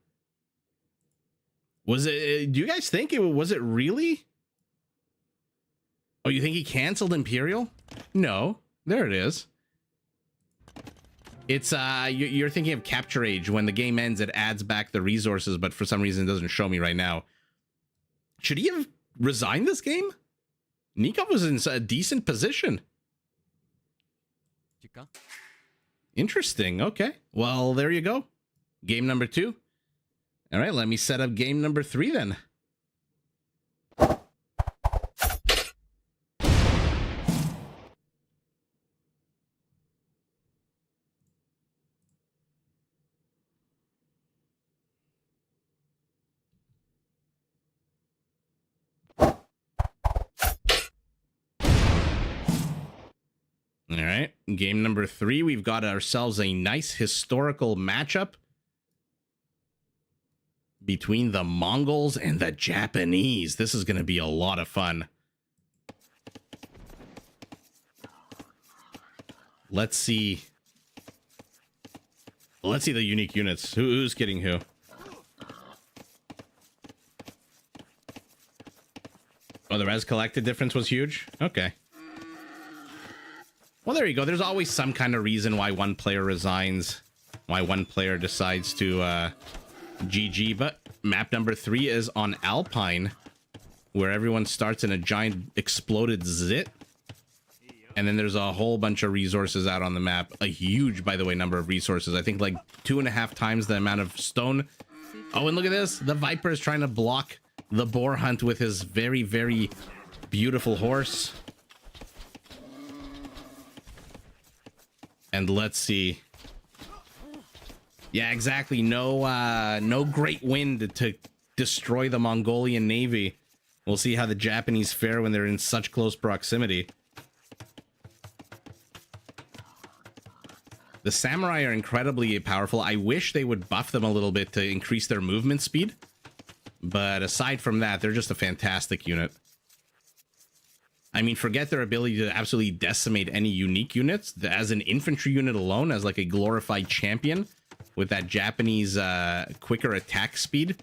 Was it, do you guys think was it really? Oh, you think he canceled Imperial? No, there it is. It's, you're thinking of Capture Age. When the game ends, it adds back the resources, but for some reason it doesn't show me right now. Should he have resigned this game? Nikov was in a decent position. Interesting. Okay. Well, there you go. Game number 2. All right, let me set up game number 3 then. All right. Game number 3, we've got ourselves a nice historical matchup between the Mongols and the Japanese. This is going to be a lot of fun. Let's see. Let's see the unique units. Who's getting who? Oh, the res collected difference was huge? Okay. Well, there you go. There's always some kind of reason why one player resigns, why one player decides to GG. But map number 3 is on Alpine, where everyone starts in a giant exploded zit. And then there's a whole bunch of resources out on the map. A huge, by the way, number of resources. I think like 2.5 times the amount of stone. Oh, and look at this. The Viper is trying to block the boar hunt with his very, very beautiful horse. And let's see. Yeah, exactly. No great wind to destroy the Mongolian navy. We'll see how the Japanese fare when they're in such close proximity. The samurai are incredibly powerful. I wish they would buff them a little bit to increase their movement speed. But aside from that, they're just a fantastic unit. I mean, forget their ability to absolutely decimate any unique units. As an infantry unit alone, as like a glorified champion with that Japanese quicker attack speed,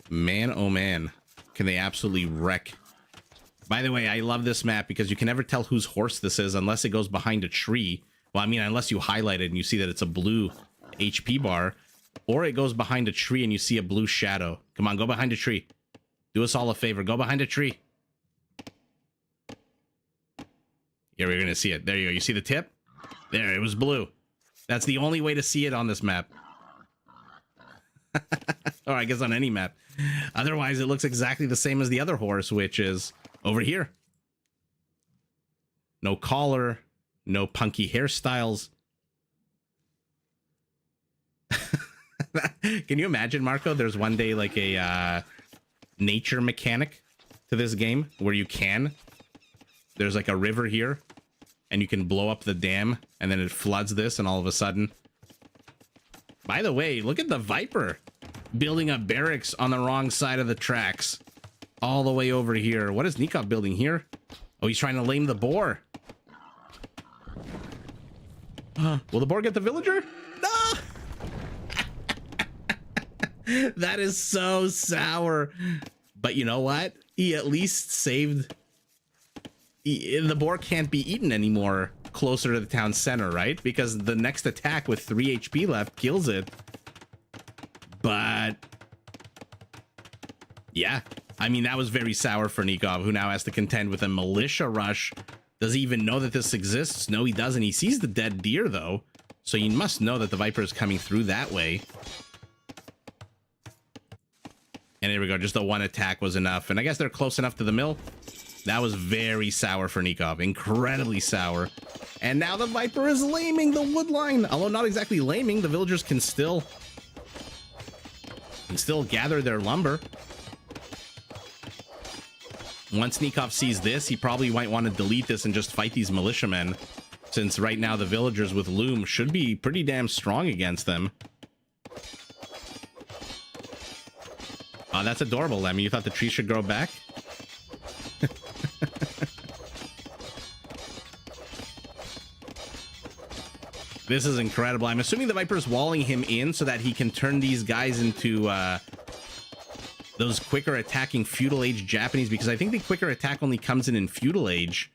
man, oh man, can they absolutely wreck. By the way, I love this map because you can never tell whose horse this is unless it goes behind a tree. Well, I mean, unless you highlight it and you see that it's a blue HP bar, or it goes behind a tree and you see a blue shadow. Come on, go behind a tree. Do us all a favor. Go behind a tree. Yeah, we're going to see it. There you go. You see the tip? There, it was blue. That's the only way to see it on this map. Or I guess on any map. Otherwise, it looks exactly the same as the other horse, which is over here. No collar, no punky hairstyles. Can you imagine, Marco? There's one day like a nature mechanic to this game where you can. There's like a river here, and you can blow up the dam, and then it floods this, and all of a sudden... By the way, look at the Viper building a barracks on the wrong side of the tracks. All the way over here. What is Nikov building here? Oh, he's trying to lame the boar. Will the boar get the villager? No! That is so sour. But you know what? He at least saved... The boar can't be eaten anymore closer to the town center, right? Because the next attack with 3 HP left kills it. But... yeah. I mean, that was very sour for Nikov, who now has to contend with a militia rush. Does he even know that this exists? No, he doesn't. He sees the dead deer, though. So you must know that the Viper is coming through that way. And here we go. Just the one attack was enough. And I guess they're close enough to the mill. That was very sour for Nikov. Incredibly sour. And now the Viper is laming the wood line. Although not exactly laming. The villagers can still gather their lumber. Once Nikov sees this, he probably might want to delete this and just fight these militiamen. Since right now the villagers with loom should be pretty damn strong against them. Oh, that's adorable, Lemmy. You thought the tree should grow back? This is incredible. I'm assuming the Viper's walling him in so that he can turn these guys into those quicker attacking feudal age Japanese, because I think the quicker attack only comes in feudal age.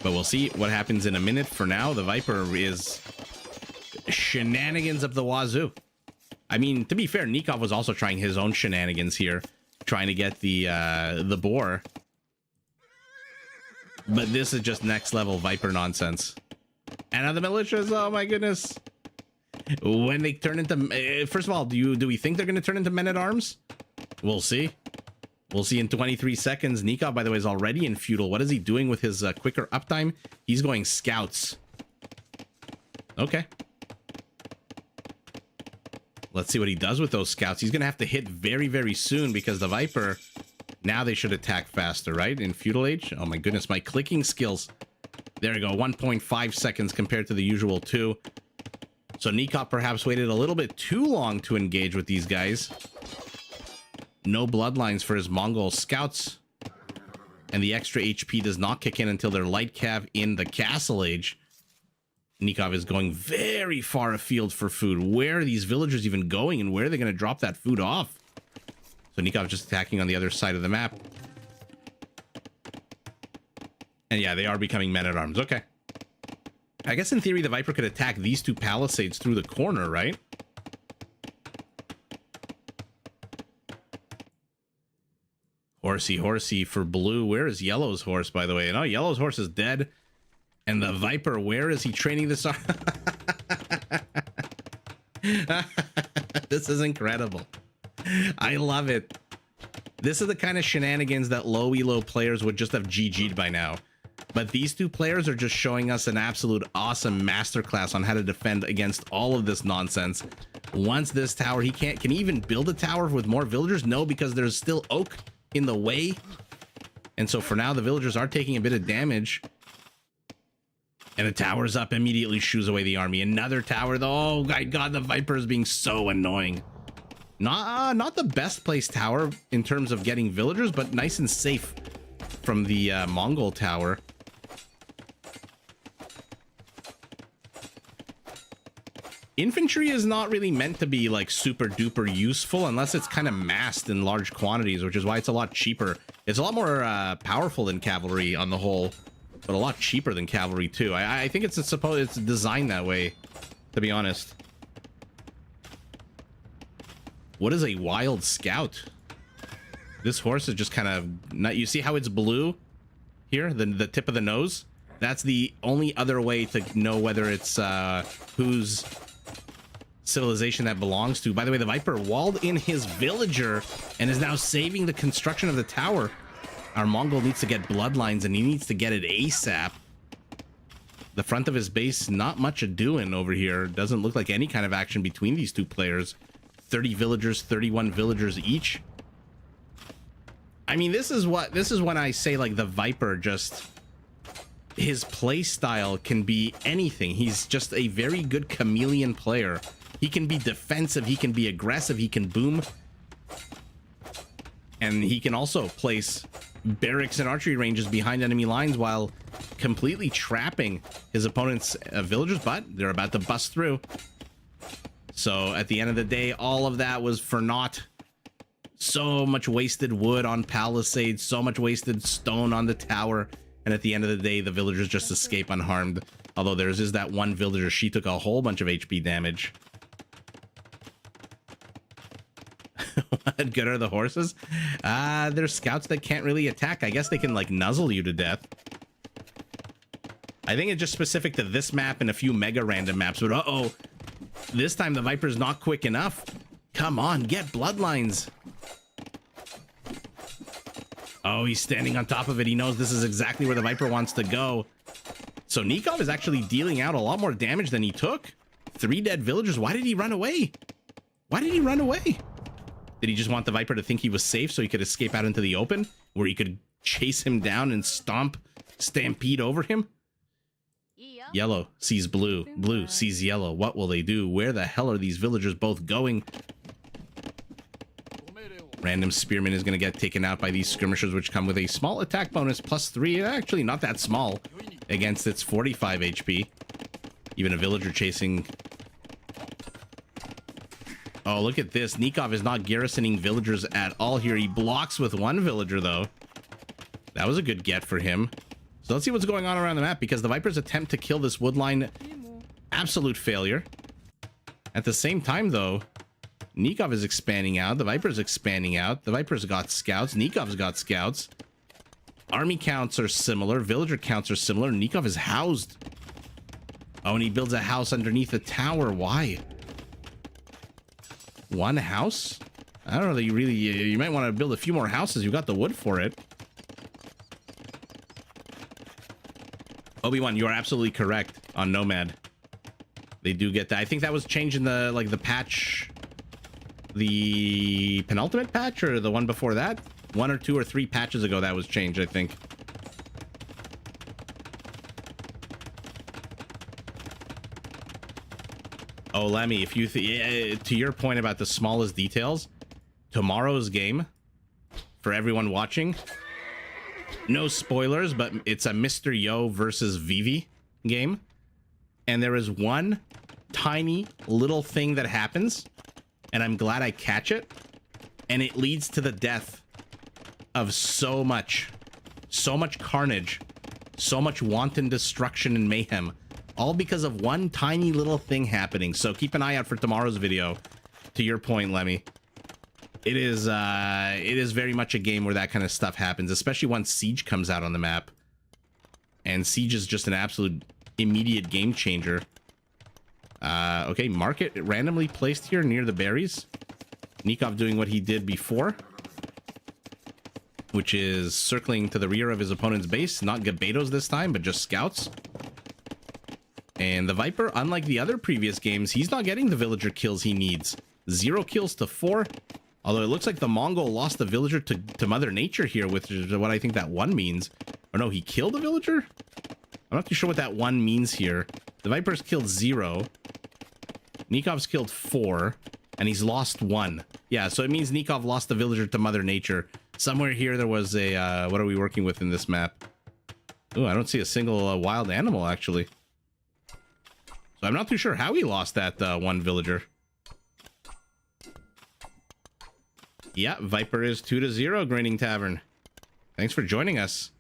But we'll see what happens in a minute. For now, the Viper is shenanigans up the wazoo. I mean, to be fair, Nikov was also trying his own shenanigans here, trying to get the boar. But this is just next level Viper nonsense. And now the militias, oh my goodness. When they turn into... first of all, do we think they're going to turn into men-at-arms? We'll see. We'll see in 23 seconds. Nikov, by the way, is already in feudal. What is he doing with his quicker uptime? He's going scouts. Okay. Let's see what he does with those scouts. He's going to have to hit very, very soon because the Viper Now they should attack faster, right? In Feudal Age? Oh my goodness, my clicking skills. There we go, 1.5 seconds compared to the usual 2. So Nikov perhaps waited a little bit too long to engage with these guys. No bloodlines for his Mongol scouts. And the extra HP does not kick in until their light cav in the Castle Age. Nikov is going very far afield for food. Where are these villagers even going, and where are they going to drop that food off? So Nikov just attacking on the other side of the map. And yeah, they are becoming men-at-arms. Okay. I guess in theory, the Viper could attack these two palisades through the corner, right? Horsey for blue. Where is Yellow's horse, by the way? No, Yellow's horse is dead. And the Viper, where is he training this? This is incredible. I love it. This is the kind of shenanigans that low elo players would just have GG'd by now. But these two players are just showing us an absolute awesome masterclass on how to defend against all of this nonsense. Once this tower, can he even build a tower with more villagers? No, because there's still oak in the way. And so for now, the villagers are taking a bit of damage. And the tower's up, immediately shoos away the army. Another tower, though. Oh my god, the Viper is being so annoying. Not the best placed tower in terms of getting villagers, but nice and safe from the Mongol tower. Infantry is not really meant to be like super duper useful unless it's kind of massed in large quantities, which is why it's a lot cheaper. It's a lot more powerful than cavalry on the whole, but a lot cheaper than cavalry too. I think it's designed that way, to be honest. What is a wild scout? This horse is just kind of not. You see how it's blue here, the tip of the nose? That's the only other way to know whether it's whose civilization that belongs to. By the way, the Viper walled in his villager and is now saving the construction of the tower. Our Mongol needs to get bloodlines, and he needs to get it ASAP. The front of his base, not much a-doing over here. Doesn't look like any kind of action between these two players. 30 villagers, 31 villagers each. I mean, this is when I say, like, the Viper just... his play style can be anything. He's just a very good chameleon player. He can be defensive, he can be aggressive, he can boom. And he can also place barracks and archery ranges behind enemy lines while completely trapping his opponent's villagers, but they're about to bust through. So at the end of the day, all of that was for naught. So much wasted wood on palisades, so much wasted stone on the tower, and at the end of the day, the villagers just escape unharmed. Although there's is that one villager, she took a whole bunch of HP damage. What good are the horses? They're scouts that can't really attack. I guess they can, like, nuzzle you to death. I think it's just specific to this map and a few mega random maps, but uh-oh. This time the Viper's not quick enough. Come on, get bloodlines. Oh, he's standing on top of it. He knows this is exactly where the Viper wants to go. So Nikov is actually dealing out a lot more damage than he took. 3 dead villagers. Why did he run away? Why did he run away? Did he just want the Viper to think he was safe so he could escape out into the open, where he could chase him down and stampede over him? Yellow sees blue. Blue sees yellow. What will they do? Where the hell are these villagers both going? Random spearman is going to get taken out by these skirmishers, which come with a small attack bonus +3. Actually, not that small against its 45 HP. Even a villager chasing. Oh, look at this. Nikov is not garrisoning villagers at all here. He blocks with one villager, though. That was a good get for him. So let's see what's going on around the map, because the Viper's attempt to kill this woodline, absolute failure. At the same time, though, Nikov is expanding out. The Viper's expanding out. The Viper's got scouts. Nikov's got scouts. Army counts are similar. Villager counts are similar. Nikov is housed. Oh, and he builds a house underneath the tower. Why? One house? I don't know that you really... You might want to build a few more houses. You've got the wood for it. Obi-Wan, you are absolutely correct on Nomad. They do get that. I think that was changed in the, like, the patch... The penultimate patch, or the one before that? 1 or 2 or 3 patches ago that was changed, I think. Oh, Lemmy, if you to your point about the smallest details, tomorrow's game, for everyone watching, no spoilers, but it's a Mr. Yo versus Vivi game, and there is one tiny little thing that happens, and I'm glad I catch it, and it leads to the death of so much carnage, so much wanton destruction and mayhem, all because of one tiny little thing happening. So keep an eye out for tomorrow's video. To your point, Lemmy, it is very much a game where that kind of stuff happens, especially once Siege comes out on the map. And Siege is just an absolute immediate game changer. Okay, market randomly placed here near the berries. Nikov doing what he did before, which is circling to the rear of his opponent's base. Not Gabetos this time, but just scouts. And the Viper, unlike the other previous games, he's not getting the villager kills he needs. 0 kills to 4. Although it looks like the Mongol lost the villager to Mother Nature here, which is what I think that 1 means. Or no, he killed the villager? I'm not too sure what that 1 means here. The Viper's killed 0. Nikov's killed 4. And he's lost 1. Yeah, so it means Nikov lost the villager to Mother Nature. Somewhere here there was a... what are we working with in this map? Oh, I don't see a single wild animal, actually. So I'm not too sure how he lost that 1 villager. Yeah, Viper is 2-0, Graining Tavern. Thanks for joining us.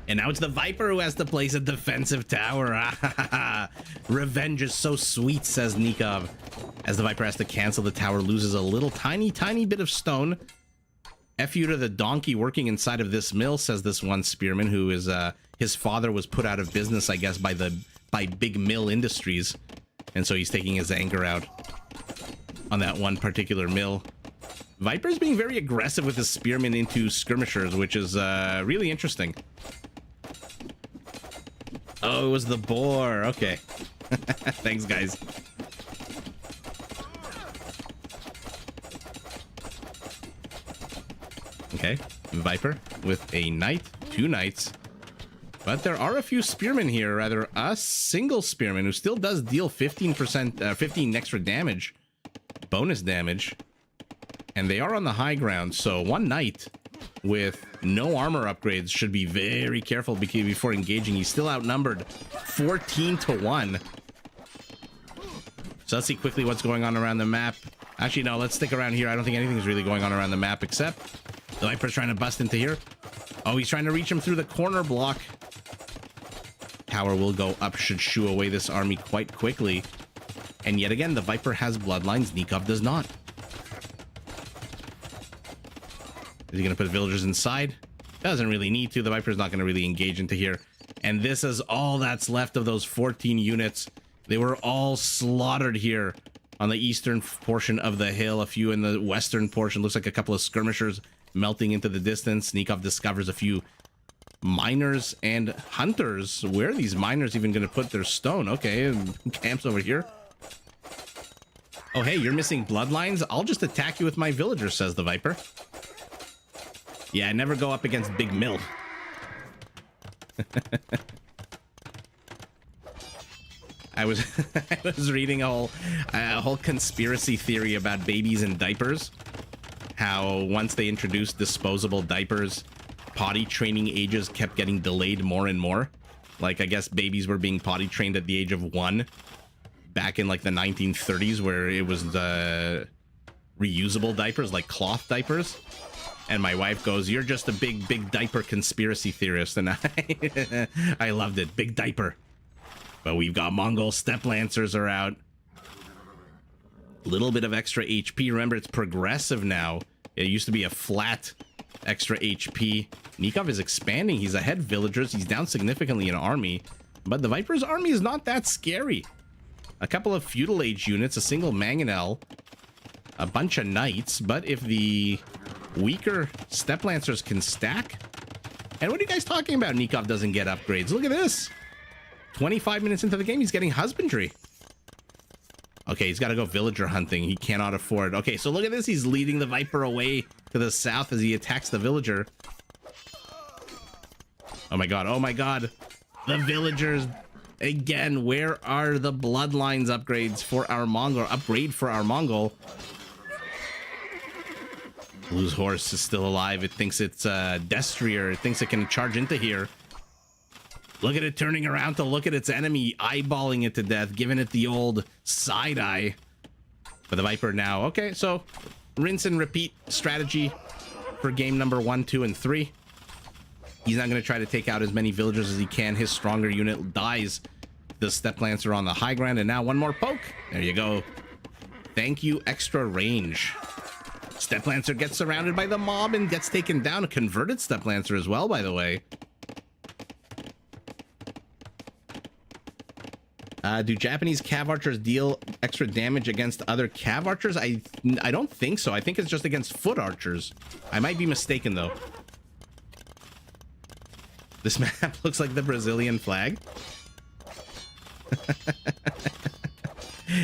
And now it's the Viper who has to place a defensive tower. Revenge is so sweet, says Nikov. As the Viper has to cancel the tower, loses a little tiny bit of stone. F you to the donkey working inside of this mill, says this one spearman who is his father was put out of business, I guess, by Big Mill Industries, and so he's taking his anger out on that one particular mill. Viper's being very aggressive with his spearmen into skirmishers, which is really interesting. Oh, it was the boar. Okay. Thanks, guys. Okay, Viper with a knight, 2 knights. But there are a few spearmen here, rather a single spearman who still does deal 15%, 15 extra damage, bonus damage. And they are on the high ground, so 1 knight with no armor upgrades should be very careful before engaging. He's still outnumbered 14-1. So let's see quickly what's going on around the map. Actually, no, let's stick around here. I don't think anything's really going on around the map except the Viper's trying to bust into here. Oh, he's trying to reach him through the corner block. Tower will go up, should shoo away this army quite quickly. And yet again, the Viper has bloodlines, Nikov does not. Is he going to put villagers inside? Doesn't really need to. The Viper's not going to really engage into here. And this is all that's left of those 14 units. They were all slaughtered here on the eastern portion of the hill. A few in the western portion. Looks like a couple of skirmishers melting into the distance. Nikov discovers a few miners and hunters. Where are these miners even going to put their stone? Okay, camps over here. Oh, hey, you're missing bloodlines? I'll just attack you with my villagers, says the Viper. Yeah, never go up against Big Mill. I was reading a whole conspiracy theory about babies and diapers. How once they introduced disposable diapers, potty training ages kept getting delayed more and more. Like, I guess babies were being potty trained at the age of 1 back in like the 1930s, where it was reusable diapers, like cloth diapers. And my wife goes, "You're just a big diaper conspiracy theorist." And I loved it. Big diaper. But we've got Mongol step lancers are out. Little bit of extra HP. Remember, it's progressive now. It used to be a flat extra HP. Nikov is expanding. He's ahead villagers. He's down significantly in army. But the Viper's army is not that scary. A couple of feudal age units, a single mangonel, a bunch of knights. But if the weaker step lancers can stack... And what are you guys talking about? Nikov doesn't get upgrades. Look at this. 25 minutes into the game, he's getting husbandry. Okay, he's got to go villager hunting. He cannot afford. Okay, so look at this. He's leading the Viper away to the south as he attacks the villager. Oh my god. Oh my god. The villagers. Again, where are the bloodlines upgrades for our Mongol? Upgrade for our Mongol. Blue's horse is still alive. It thinks it's Destrier. It thinks it can charge into here. Look at it turning around to look at its enemy, eyeballing it to death, giving it the old side eye. For the Viper now. Okay, so rinse and repeat strategy for game number 1, 2, and 3. He's not going to try to take out as many villagers as he can. His stronger unit dies. The Step Lancer on the high ground, and now one more poke. There you go. Thank you, extra range. Step Lancer gets surrounded by the mob and gets taken down. A converted Step Lancer as well, by the way. Do Japanese cav archers deal extra damage against other cav archers? I don't think so. I think it's just against foot archers. I might be mistaken, though. This map looks like the Brazilian flag.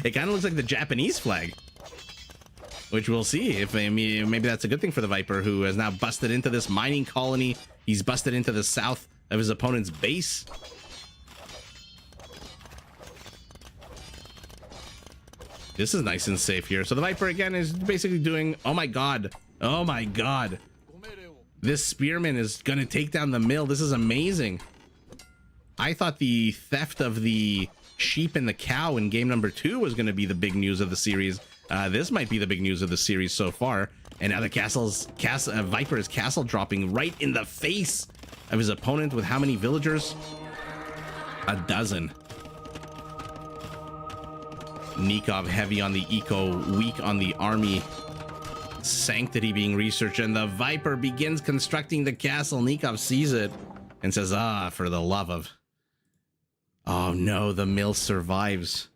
It kind of looks like the Japanese flag. Which we'll see. If maybe that's a good thing for the Viper, who has now busted into this mining colony. He's busted into the south of his opponent's base. This is nice and safe here. So the Viper again is basically doing, oh my god. Oh my god. This spearman is gonna take down the mill. This is amazing. I thought the theft of the sheep and the cow in game number 2 was gonna be the big news of the series. This might be the big news of the series so far. And now the Viper is castle dropping right in the face of his opponent with how many villagers? A dozen. Nikov heavy on the eco, weak on the army. Sanctity being researched, and the Viper begins constructing the castle. Nikov sees it and says, ah, for the love of... Oh no, the mill survives.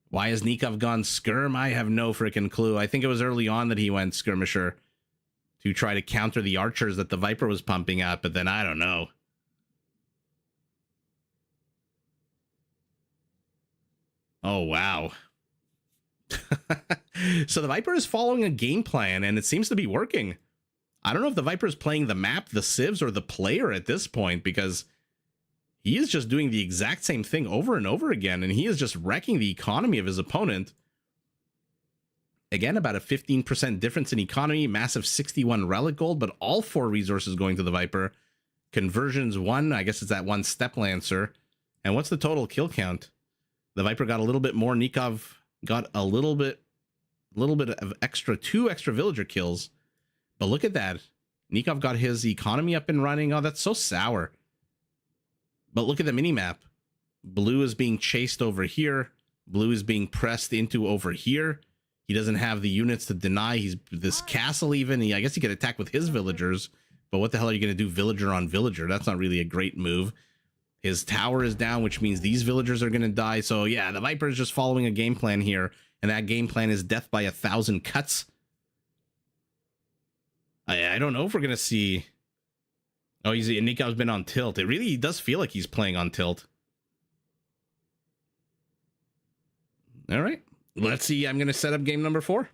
Why has Nikov gone skirm? I have no freaking clue. I think it was early on that he went skirmisher to try to counter the archers that the Viper was pumping out, but then I don't know. Oh, wow. So the Viper is following a game plan, and it seems to be working. I don't know if the Viper is playing the map, the civs, or the player at this point, because he is just doing the exact same thing over and over again, and he is just wrecking the economy of his opponent. Again, about a 15% difference in economy, massive 61 relic gold, but all 4 resources going to the Viper. Conversions 1, I guess it's that 1 Step Lancer. And what's the total kill count? The Viper got a little bit more. Nikov got a little bit of extra, 2 extra villager kills. But look at that. Nikov got his economy up and running. Oh, that's so sour. But look at the minimap. Blue is being chased over here. Blue is being pressed into over here. He doesn't have the units to deny. He's this castle even. I guess he could attack with his villagers. But what the hell are you going to do villager on villager? That's not really a great move. His tower is down, which means these villagers are going to die. So yeah, the Viper is just following a game plan here. And that game plan is death by 1,000 cuts. I don't know if we're going to see... Oh, Nikov's been on tilt. It really does feel like he's playing on tilt. All right. Let's see. I'm going to set up game number 4.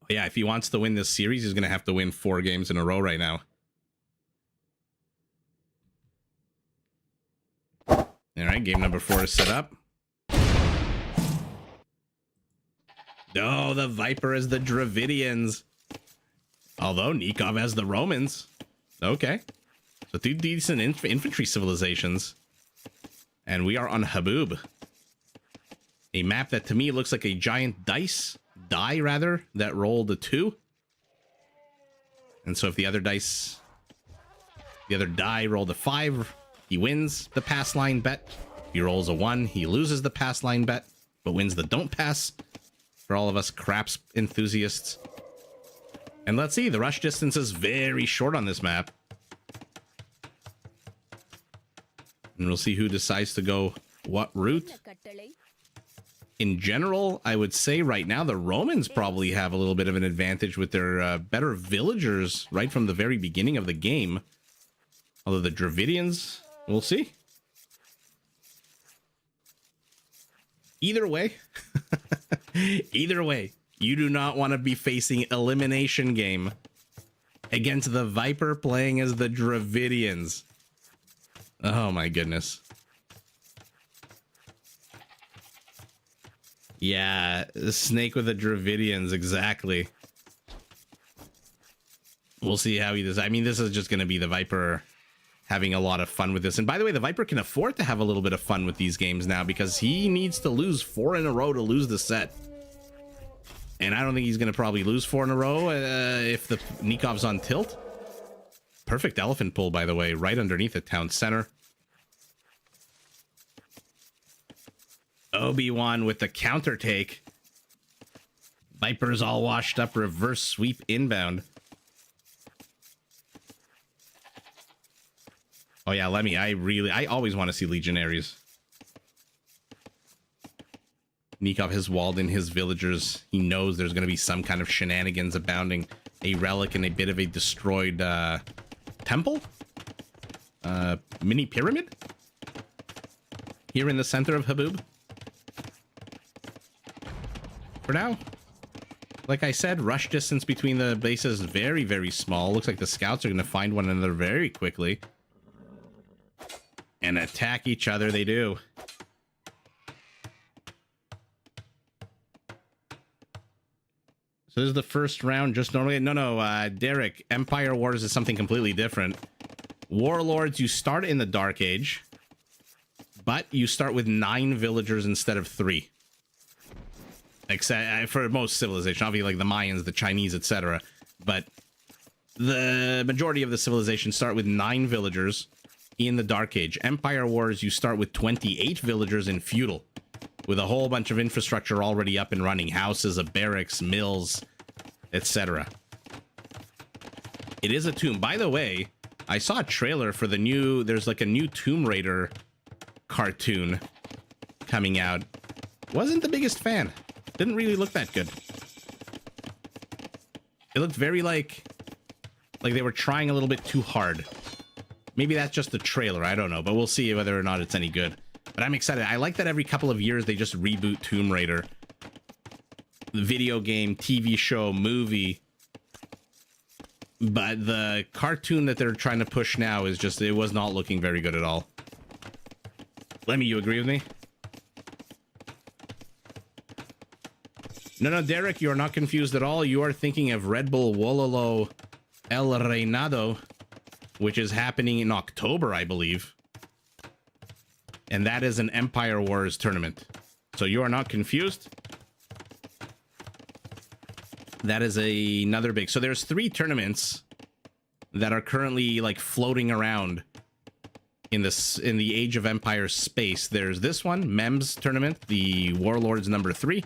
Yeah, if he wants to win this series, he's going to have to win 4 games in a row right now. All right, game number 4 is set up. Oh, the Viper is the Dravidians. Although Nikov has the Romans. Okay. So 2 decent infantry civilizations. And we are on Habub. A map that to me looks like a giant die rather, that rolled a 2. And so if the other die rolled a 5, he wins the pass line bet. If he rolls a 1, he loses the pass line bet, but wins the don't pass for all of us craps enthusiasts. And let's see, the rush distance is very short on this map. And we'll see who decides to go what route. In general, I would say right now the Romans probably have a little bit of an advantage with their better villagers right from the very beginning of the game. Although the Dravidians We'll see. Either way, either way, you do not want to be facing elimination game against the Viper playing as the Dravidians. Oh my goodness. Yeah, the snake with the Dravidians, exactly. We'll see how he does. I mean, this is just going to be the Viper having a lot of fun with this. And by the way, the Viper can afford to have a little bit of fun with these games now because he needs to lose 4 in a row to lose the set. And I don't think he's going to probably lose 4 in a row if the Nikov's on tilt. Perfect elephant pull, by the way, right underneath the town center. Obi-Wan with the counter take. Viper's all washed up, reverse sweep inbound. Oh yeah, let me. I always want to see Legionaries. Nikov has walled in his villagers. He knows there's going to be some kind of shenanigans abounding. A relic and a bit of a destroyed temple? Mini pyramid? Here in the center of Haboob. For now, like I said, rush distance between the bases is very, very small. Looks like the scouts are going to find one another very quickly. And attack each other, they do. So this is the first round, just normally. No, Derek, Empire Wars is something completely different. Warlords, you start in the Dark Age, but you start with 9 villagers instead of 3. Except for most civilization, obviously like the Mayans, the Chinese, etc. But the majority of the civilizations start with 9 villagers in the Dark Age. Empire Wars, you start with 28 villagers in feudal, with a whole bunch of infrastructure already up and running, houses, barracks, mills, etc. It is a tomb. By the way, I saw a trailer for the new, there's like a new Tomb Raider cartoon coming out. Wasn't the biggest fan. Didn't really look that good. It looked very like they were trying a little bit too hard. Maybe that's just the trailer, I don't know, but we'll see whether or not it's any good. But I'm excited. I like that every couple of years they just reboot Tomb Raider. The video game, TV show, movie. But the cartoon that they're trying to push now is just, it was not looking very good at all. Lemmy, you agree with me? No, Derek, you are not confused at all. You are thinking of Red Bull Wololo El Reinado, which is happening in October, I believe. And that is an Empire Wars tournament. So you are not confused. That is another big... So there's 3 tournaments that are currently like floating around in the Age of Empires space. There's this one, MEMS tournament, the Warlords number 3.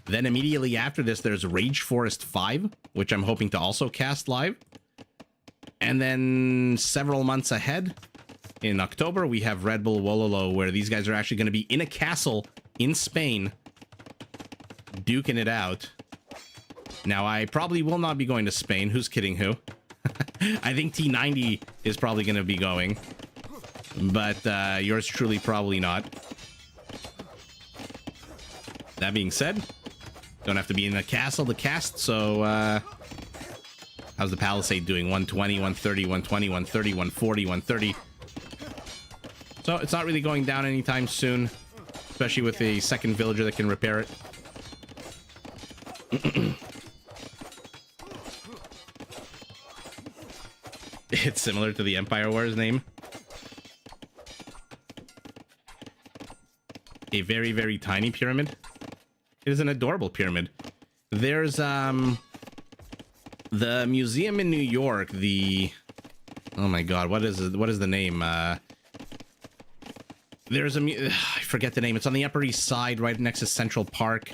Then immediately after this, there's Rage Forest 5, which I'm hoping to also cast live. And then several months ahead, in October, we have Red Bull Wololo, where these guys are actually going to be in a castle in Spain, duking it out. Now, I probably will not be going to Spain. Who's kidding who? I think T90 is probably going to be going. But yours truly probably not. That being said, don't have to be in the castle to cast, so... how's the Palisade doing? 120, 130, 120, 130, 140, 130. So it's not really going down anytime soon, especially with a second villager that can repair it. It's similar to the Empire Wars name. A very, very tiny pyramid. It is an adorable pyramid. There's the museum in New York, the... Oh my god, what is the name? There's a... I forget the name. It's on the Upper East Side, right next to Central Park.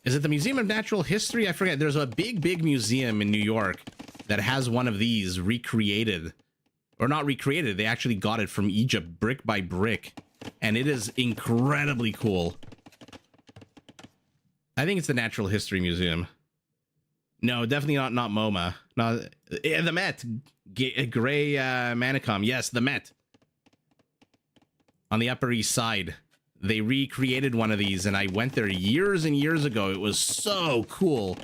Is it the Museum of Natural History? I forget. There's a big museum in New York that has one of these recreated. Or not recreated, they actually got it from Egypt, brick by brick. And it is incredibly cool. I think it's the Natural History Museum. No, definitely not MoMA. No, the Met. Gray Manicom. Yes, the Met. on the Upper East Side. They recreated one of these, and I went there years and years ago. It was so cool.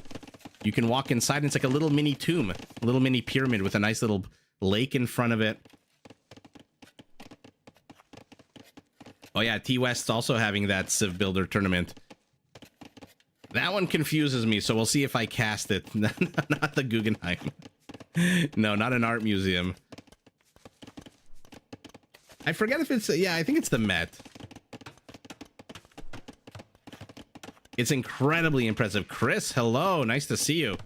You can walk inside, and it's like a little mini tomb, a little mini pyramid with a nice little lake in front of it. Oh yeah, T-West's also having that Civ Builder tournament. That one confuses me, so we'll see if I cast it. Not the Guggenheim. No, not an art museum. I forget if it's... Yeah, I think it's the Met. It's incredibly impressive. Chris, hello. Nice to see you.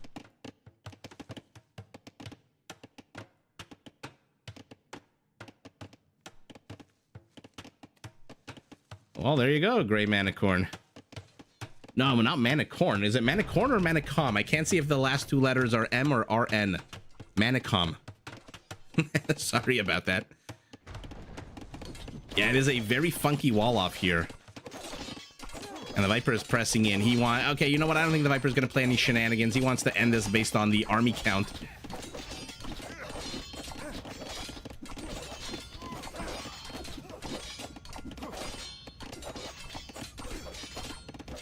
Well, there you go, Gray Manicorn. No, not Manicorn. Is it Manicorn or Manicom? I can't see if the last two letters are M or RN. Manicom. Sorry about that. Yeah, it is a very funky wall off here. And the Viper is pressing in. He wants... Okay, you know what? I don't think the Viper is going to play any shenanigans. He wants to end this based on the army count.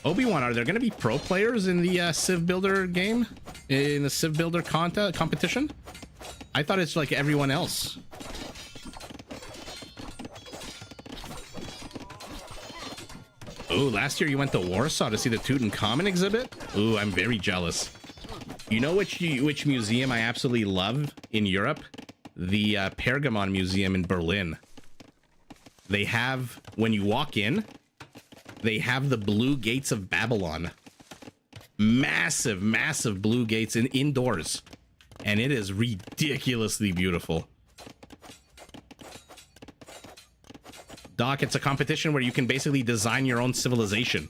Obi-Wan, are there going to be pro players in the Civ Builder game? In the Civ Builder competition? I thought it's like everyone else. Oh, last year you went to Warsaw to see the Tutankhamun exhibit? Ooh, I'm very jealous. You know which museum I absolutely love in Europe? The Pergamon Museum in Berlin. They have, when you walk in, they have the blue gates of Babylon. Massive, massive blue gates indoors. And it is ridiculously beautiful. Doc, it's a competition where you can basically design your own civilization.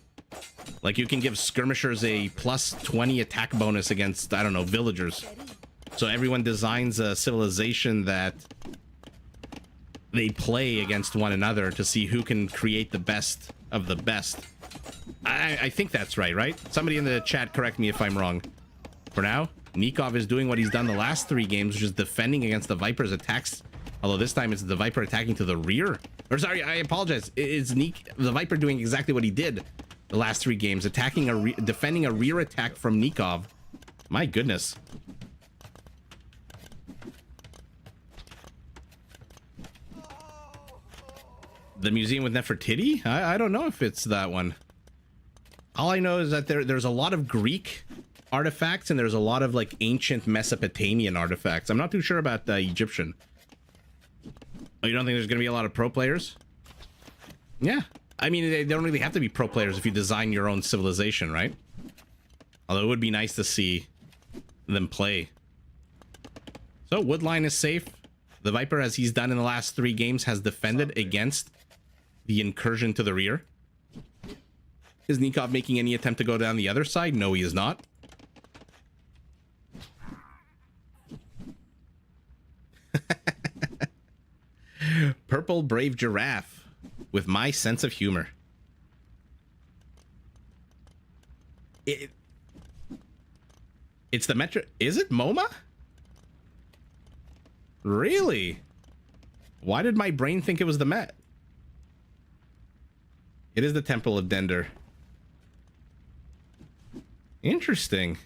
Like, you can give skirmishers a +20 attack bonus against, I don't know, villagers. So everyone designs a civilization that they play against one another to see who can create the best of the best. I think that's right? Somebody in the chat correct me if I'm wrong. For now, Nikov is doing what he's done the last 3 games, which is defending against the Viper's attacks. Although this time it's the Viper attacking to the rear. Or sorry, I apologize. It's the Viper doing exactly what he did the last 3 games, attacking defending a rear attack from Nikov. My goodness. The museum with Nefertiti? I don't know if it's that one. All I know is that there's a lot of Greek artifacts and there's a lot of like ancient Mesopotamian artifacts. I'm not too sure about the Egyptian. Oh, you don't think there's going to be a lot of pro players? Yeah. I mean, they don't really have to be pro players if you design your own civilization, right? Although it would be nice to see them play. So Woodline is safe. The Viper, as he's done in the last 3 games, has defended against the incursion to the rear. Is Nikov making any attempt to go down the other side? No, he is not. Purple Brave Giraffe with my sense of humor. It's the Metro. Is it MoMA? Really? Why did my brain think it was the Met? It is the Temple of Dender. Interesting.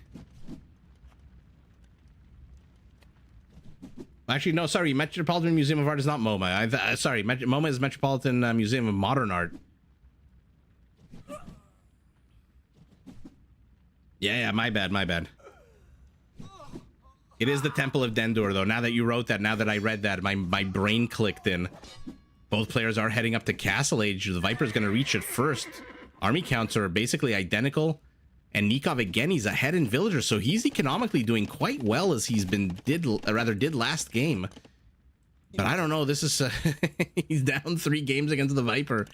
Actually, no, sorry. Metropolitan Museum of Art is not MoMA. Sorry, MoMA is Metropolitan Museum of Modern Art. Yeah, my bad. It is the Temple of Dendur, though. Now that you wrote that, now that I read that, my brain clicked in. Both players are heading up to Castle Age. The Viper's going to reach it first. Army counts are basically identical. And Nikov, again, he's ahead in villagers, so he's economically doing quite well as he's did last game. But I don't know, this is... he's down 3 games against the Viper.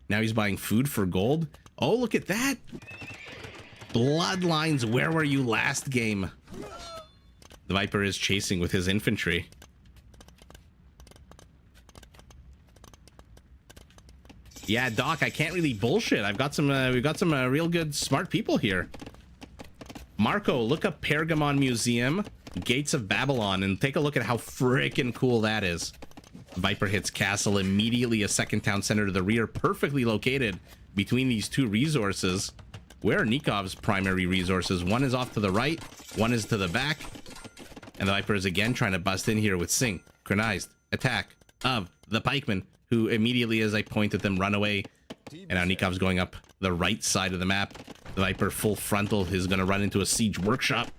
Now he's buying food for gold. Oh, look at that! Bloodlines, where were you last game? The Viper is chasing with his infantry. Yeah, Doc, I can't really bullshit. I've got some, we've got some real good smart people here. Marco, look up Pergamon Museum, Gates of Babylon, and take a look at how freaking cool that is. Viper hits castle, immediately a second town center to the rear, perfectly located between these two resources. Where are Nikov's primary resources? One is off to the right, one is to the back. And the Viper is again trying to bust in here with synchronized attack of the pikemen, who immediately, as I point at them, run away. And now Nikov's going up the right side of the map. The Viper full frontal is going to run into a siege workshop.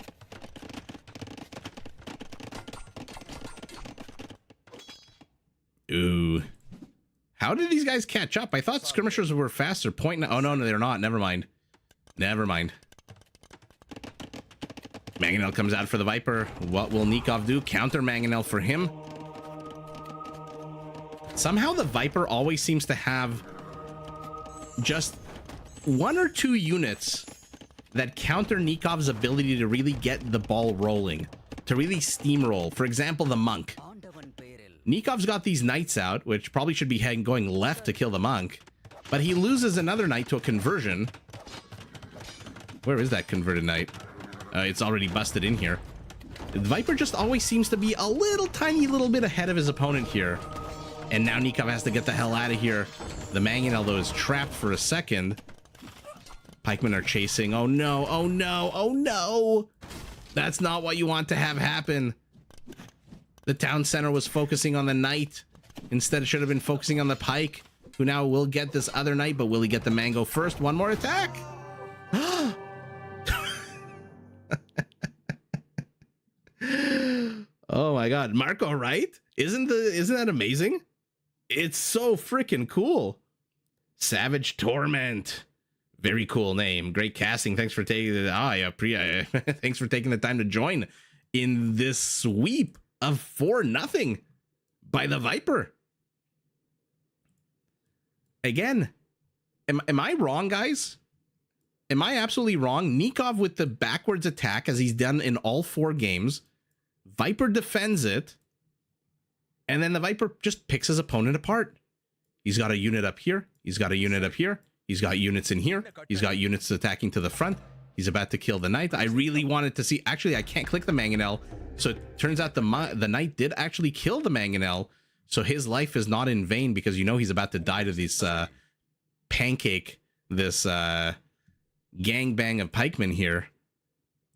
Ooh. How did these guys catch up? I thought skirmishers were faster. Oh, no, they're not. Never mind. Never mind. Mangonel comes out for the Viper. What will Nikov do? Counter Mangonel for him. Somehow the Viper always seems to have just one or two units that counter Nikov's ability to really get the ball rolling, to really steamroll. For example, the Monk. Nikov's got these knights out, which probably should be going left to kill the Monk, but he loses another knight to a conversion. Where is that converted knight? It's already busted in here. The Viper just always seems to be a tiny little bit ahead of his opponent here. And now Nikov has to get the hell out of here. The Mangonel, though, is trapped for a second. Pikemen are chasing. Oh no, oh no, oh no! That's not what you want to have happen. The town center was focusing on the knight. Instead, it should have been focusing on the pike, who now will get this other knight, but will he get the mango first? One more attack! Oh my god, Marco, right? Isn't that amazing? It's so freaking cool. Savage Torment. Very cool name. Great casting. Thanks for taking thanks for taking the time to join in this sweep of 4-0 by the Viper. Again, am I wrong, guys? Am I absolutely wrong? Nikov with the backwards attack, as he's done in all 4 games. Viper defends it. And then the Viper just picks his opponent apart. He's got a unit up here. He's got a unit up here. He's got units in here. He's got units attacking to the front. He's about to kill the knight. I really wanted to see... Actually, I can't click the Mangonel. So it turns out the knight did actually kill the Mangonel. So his life is not in vain, because you know he's about to die to this pancake, this gangbang of pikemen here.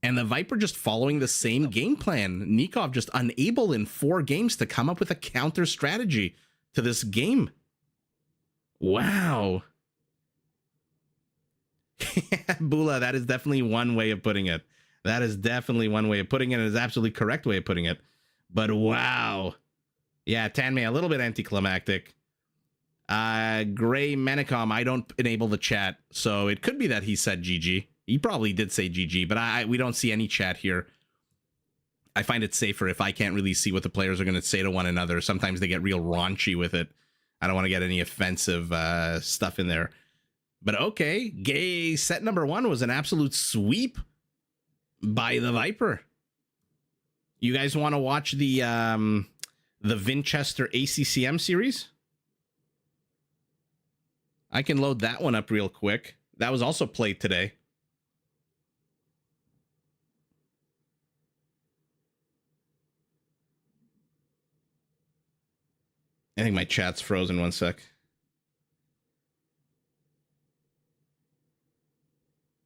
And the Viper just following the same game plan. Nikov just unable in 4 games to come up with a counter strategy to this game. Wow. Bula, that is definitely one way of putting it. That is definitely one way of putting it. It is absolutely correct way of putting it. But wow. Yeah, Tanmay, a little bit anticlimactic. Gray Manicom, I don't enable the chat, so it could be that he said GG. He probably did say GG, but we don't see any chat here. I find it safer if I can't really see what the players are going to say to one another. Sometimes they get real raunchy with it. I don't want to get any offensive stuff in there. But okay, gay set number 1 was an absolute sweep by the Viper. You guys want to watch the Vinchester ACCM series? I can load that one up real quick. That was also played today. I think my chat's frozen. One sec.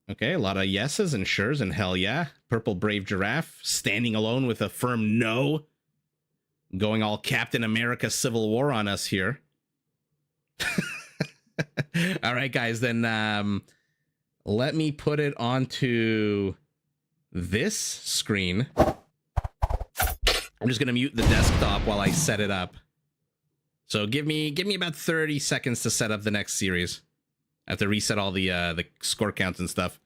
Okay, a lot of yeses and sures and hell yeah. Purple Brave Giraffe standing alone with a firm no. Going all Captain America Civil War on us here. All right, guys, then let me put it onto this screen. I'm just going to mute the desktop while I set it up. So give me about 30 seconds to set up the next series. I have to reset all the score counts and stuff.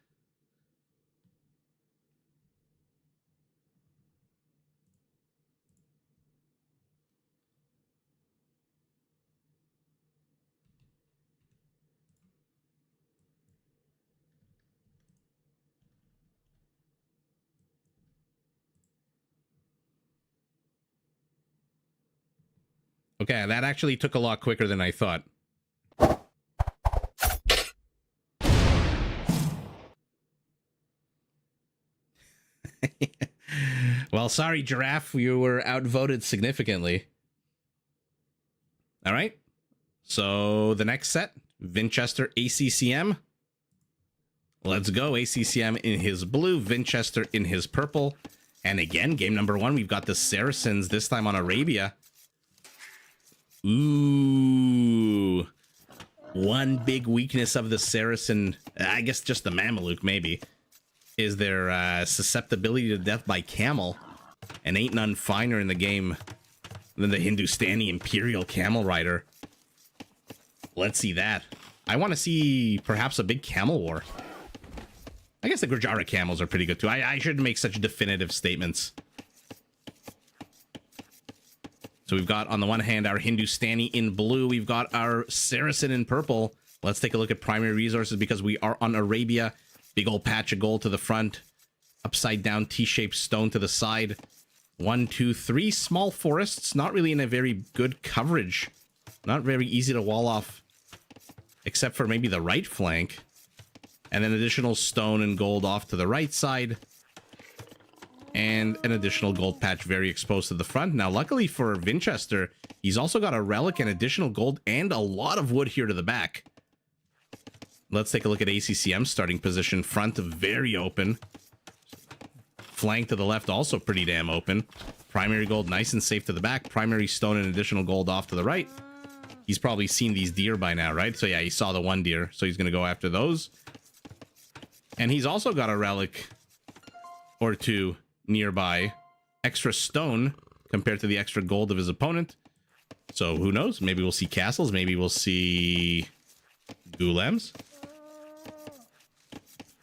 Okay, that actually took a lot quicker than I thought. Well, sorry, Giraffe, you were outvoted significantly. All right. So the next set, Vinchester ACCM. Let's go. ACCM in his blue, Vinchester in his purple. And again, game number 1, we've got the Saracens, this time on Arabia. Ooh. One big weakness of the Saracen, I guess just the Mameluke maybe, is their susceptibility to death by camel. And ain't none finer in the game than the Hindustani Imperial Camel Rider. Let's see that. I want to see perhaps a big camel war. I guess the Gurjara camels are pretty good too. I shouldn't make such definitive statements. So we've got on the one hand our Hindustani in blue. We've got our Saracen in purple. Let's take a look at primary resources because we are on Arabia. Big old patch of gold to the front. Upside down T-shaped stone to the side. 1, 2, 3 small forests. Not really in a very good coverage. Not very easy to wall off. Except for maybe the right flank. And then additional stone and gold off to the right side. And an additional gold patch very exposed to the front. Now, luckily for Vinchester, he's also got a relic and additional gold and a lot of wood here to the back. Let's take a look at ACCM's starting position. Front very open. Flank to the left also pretty damn open. Primary gold nice and safe to the back. Primary stone and additional gold off to the right. He's probably seen these deer by now, right? So yeah, he saw the one deer. So he's going to go after those. And he's also got a relic or two nearby. Extra stone compared to the extra gold of his opponent. So who knows? Maybe we'll see castles. Maybe we'll see Gulams.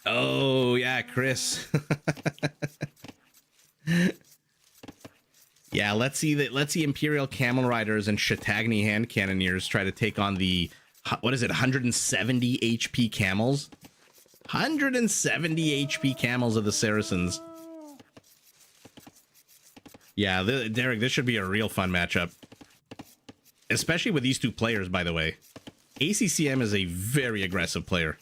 Oh, yeah, Chris. Yeah, let's see Imperial Camel Riders and Chattagny Hand Cannoneers try to take on the, what is it, 170 HP camels? 170 HP camels of the Saracens. Yeah, Derek, this should be a real fun matchup. Especially with these two players, by the way. ACCM is a very aggressive player.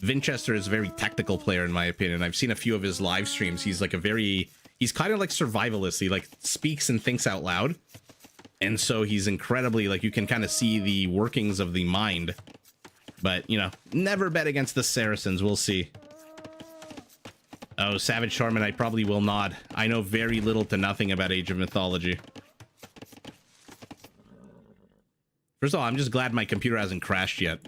Vinchester is a very tactical player, in my opinion. I've seen a few of his live streams. He's like he's kind of like survivalist. He like speaks and thinks out loud. And so he's incredibly, like, you can kind of see the workings of the mind. But, you know, never bet against the Saracens. We'll see. Oh, Savage Torment, I probably will not. I know very little to nothing about Age of Mythology. First of all, I'm just glad my computer hasn't crashed yet.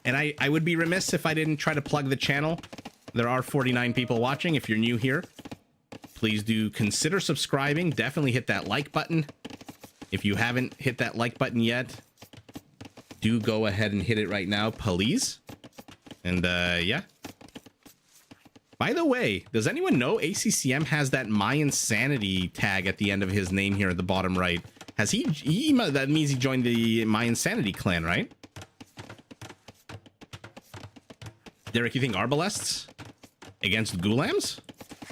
And I would be remiss if I didn't try to plug the channel. There are 49 people watching. If you're new here, please do consider subscribing. Definitely hit that like button. If you haven't hit that like button yet, do go ahead and hit it right now, please. And yeah. By the way, does anyone know ACCM has that My Insanity tag at the end of his name here at the bottom right? Has he that means he joined the My Insanity clan, right? Derek, you think Arbalests against Gulams?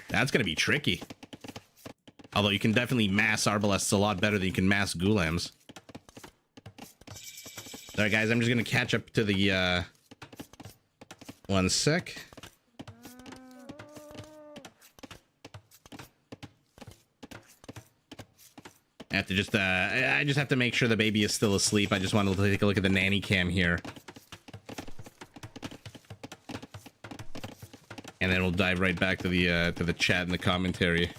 That's going to be tricky. Although you can definitely mass Arbalests a lot better than you can mass Gulams. Alright, guys, I'm just going to catch up to the, one sec. I have to just, I just have to make sure the baby is still asleep. I just wanted to take a look at the nanny cam here. And then we'll dive right back to the chat and the commentary.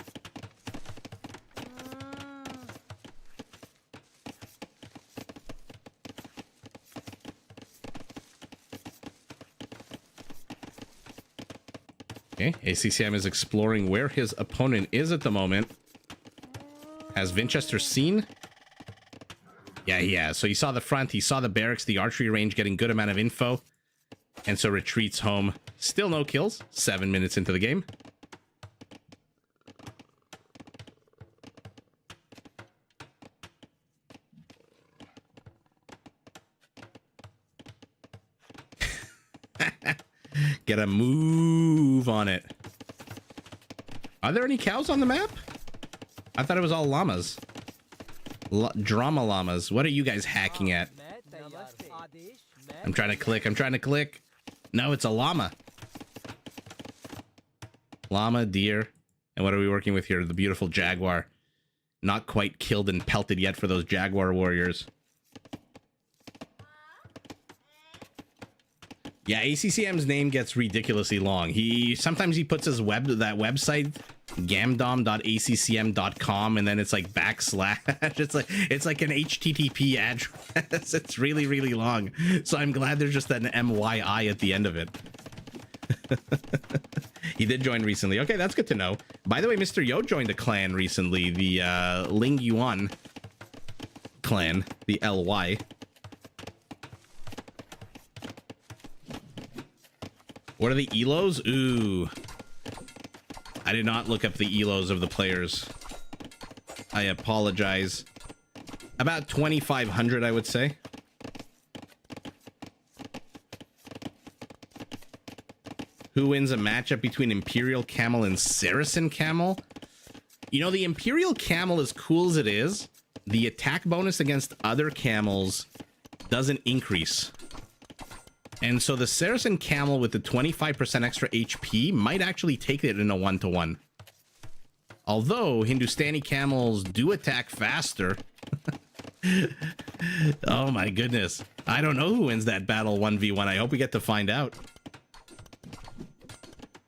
Okay, ACCM is exploring where his opponent is at the moment. Has Vinchester seen? Yeah, he has. So he saw the front, he saw the barracks, the archery range, getting good amount of info. And so retreats home. Still no kills. 7 minutes into the game. Get a move on it. Are there any cows on the map? I thought it was all llamas. Drama llamas. What are you guys hacking at? I'm trying to click. I'm trying to click. No, it's a llama. Llama, deer. And what are we working with here? The beautiful Jaguar. Not quite killed and pelted yet for those Jaguar warriors. Yeah, ACCM's name gets ridiculously long. Sometimes he puts his website gamdom.accm.com and then it's like /. It's like an HTTP address. It's really, really long. So I'm glad there's just an MYI at the end of it. He did join recently. Okay, that's good to know. By the way, Mr. Yo joined a clan recently, the Ling Yuan clan, the LY. What are the Elos? Ooh. I did not look up the Elos of the players. I apologize. About 2,500, I would say. Who wins a matchup between Imperial Camel and Saracen Camel? You know, the Imperial Camel, as cool as it is, the attack bonus against other camels doesn't increase. And so the Saracen Camel with the 25% extra HP might actually take it in a 1-to-1. Although Hindustani camels do attack faster. Oh my goodness. I don't know who wins that battle 1v1. I hope we get to find out.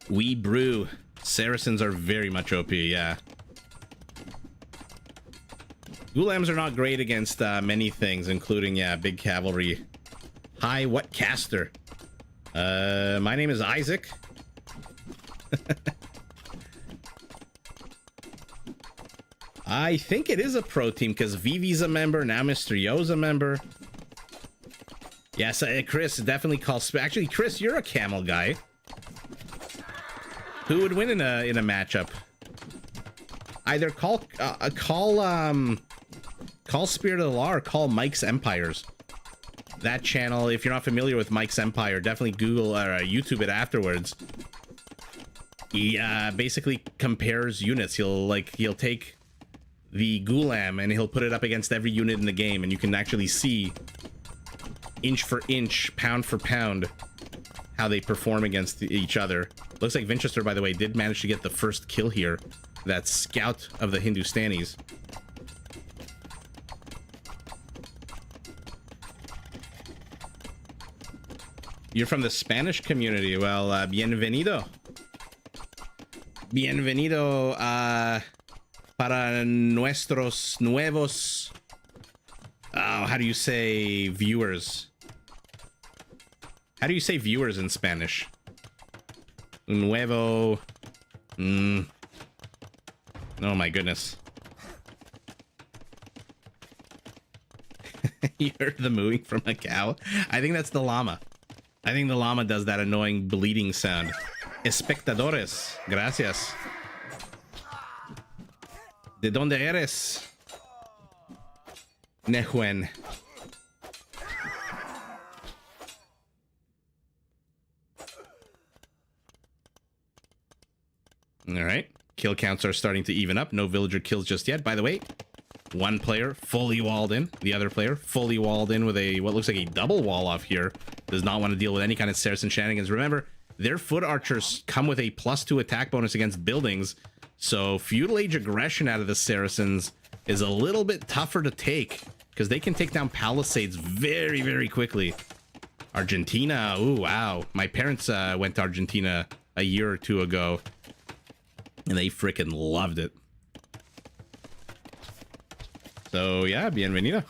We brew. Saracens are very much OP, yeah. Ghulams are not great against many things, including, yeah, big cavalry. Hi, what caster? My name is Isaac. I think it is a pro team because Vivi's a member, now Mr. Yo's a member. Yes, Chris definitely calls. Actually, Chris, you're a camel guy. Who would win in a matchup? Either call Spirit of the Law or call Mike's Empires. That channel, if you're not familiar with Mike's Empire, definitely Google or YouTube it afterwards. He basically compares units. He'll take the Ghulam and he'll put it up against every unit in the game, and you can actually see inch for inch, pound for pound, how they perform against each other. Looks like Vinchester, by the way, did manage to get the first kill here. That scout of the Hindustanis. You're from the Spanish community. Well, bienvenido. Bienvenido para nuestros nuevos... how do you say viewers? How do you say viewers in Spanish? Nuevo... Oh my goodness. You heard the mooing from a cow? I think that's the llama. I think the llama does that annoying bleeding sound. Espectadores, gracias. ¿De dónde eres? Nehuen. All right. Kill counts are starting to even up. No villager kills just yet. By the way, one player fully walled in. The other player fully walled in with a what looks like a double wall off here. Does not want to deal with any kind of Saracen shenanigans. Remember, their foot archers come with a +2 attack bonus against buildings. So feudal age aggression out of the Saracens is a little bit tougher to take because they can take down palisades very, very quickly. Argentina. Ooh, wow. My parents went to Argentina a year or two ago, and they freaking loved it. So, yeah, bienvenido.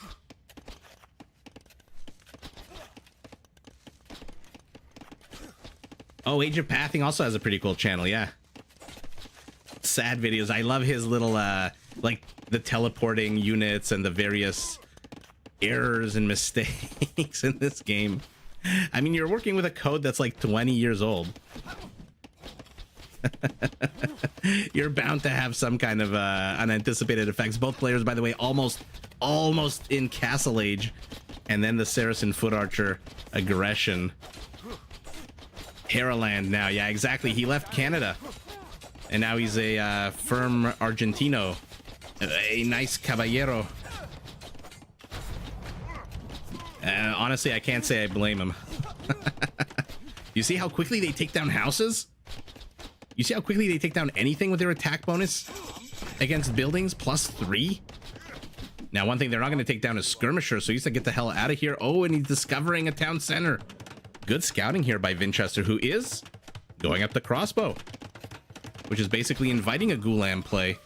Oh, Age of Pathing also has a pretty cool channel, yeah. Sad videos. I love his little, like, the teleporting units and the various errors and mistakes in this game. I mean, you're working with a code that's like 20 years old. You're bound to have some kind of unanticipated effects. Both players, by the way, almost in castle age, and then the Saracen foot archer aggression. Heraland now, yeah, exactly. He left Canada, and now he's a firm Argentino, a nice caballero. Honestly, I can't say I blame him. You see how quickly they take down houses? You see how quickly they take down anything with their attack bonus against buildings? +3. Now, one thing they're not going to take down is skirmishers, so he needs to get the hell out of here. Oh, and he's discovering a town center. Good scouting here by Vinchester, who is going up the crossbow, which is basically inviting a Gulam play.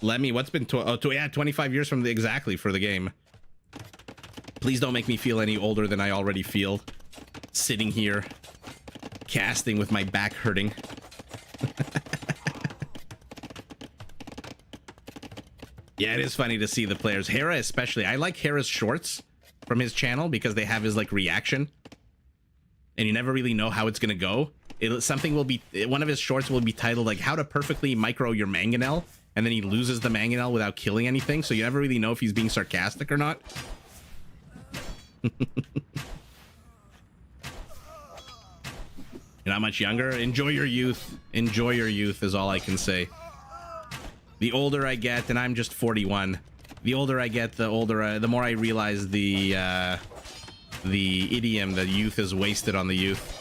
Lemmy, what's been 25 years from the exactly for the game. Please don't make me feel any older than I already feel. Sitting here, casting with my back hurting. Yeah, it is funny to see the players. Hera especially. I like Hera's shorts from his channel because they have his like reaction. And you never really know how it's gonna go. One of his shorts will be titled like how to perfectly micro your mangonel. And then he loses the mangonel without killing anything, so you never really know if he's being sarcastic or not. You're not much younger. Enjoy your youth. Enjoy your youth is all I can say. The older I get, and I'm just 41. The older I get, the more I realize the idiom that youth is wasted on the youth.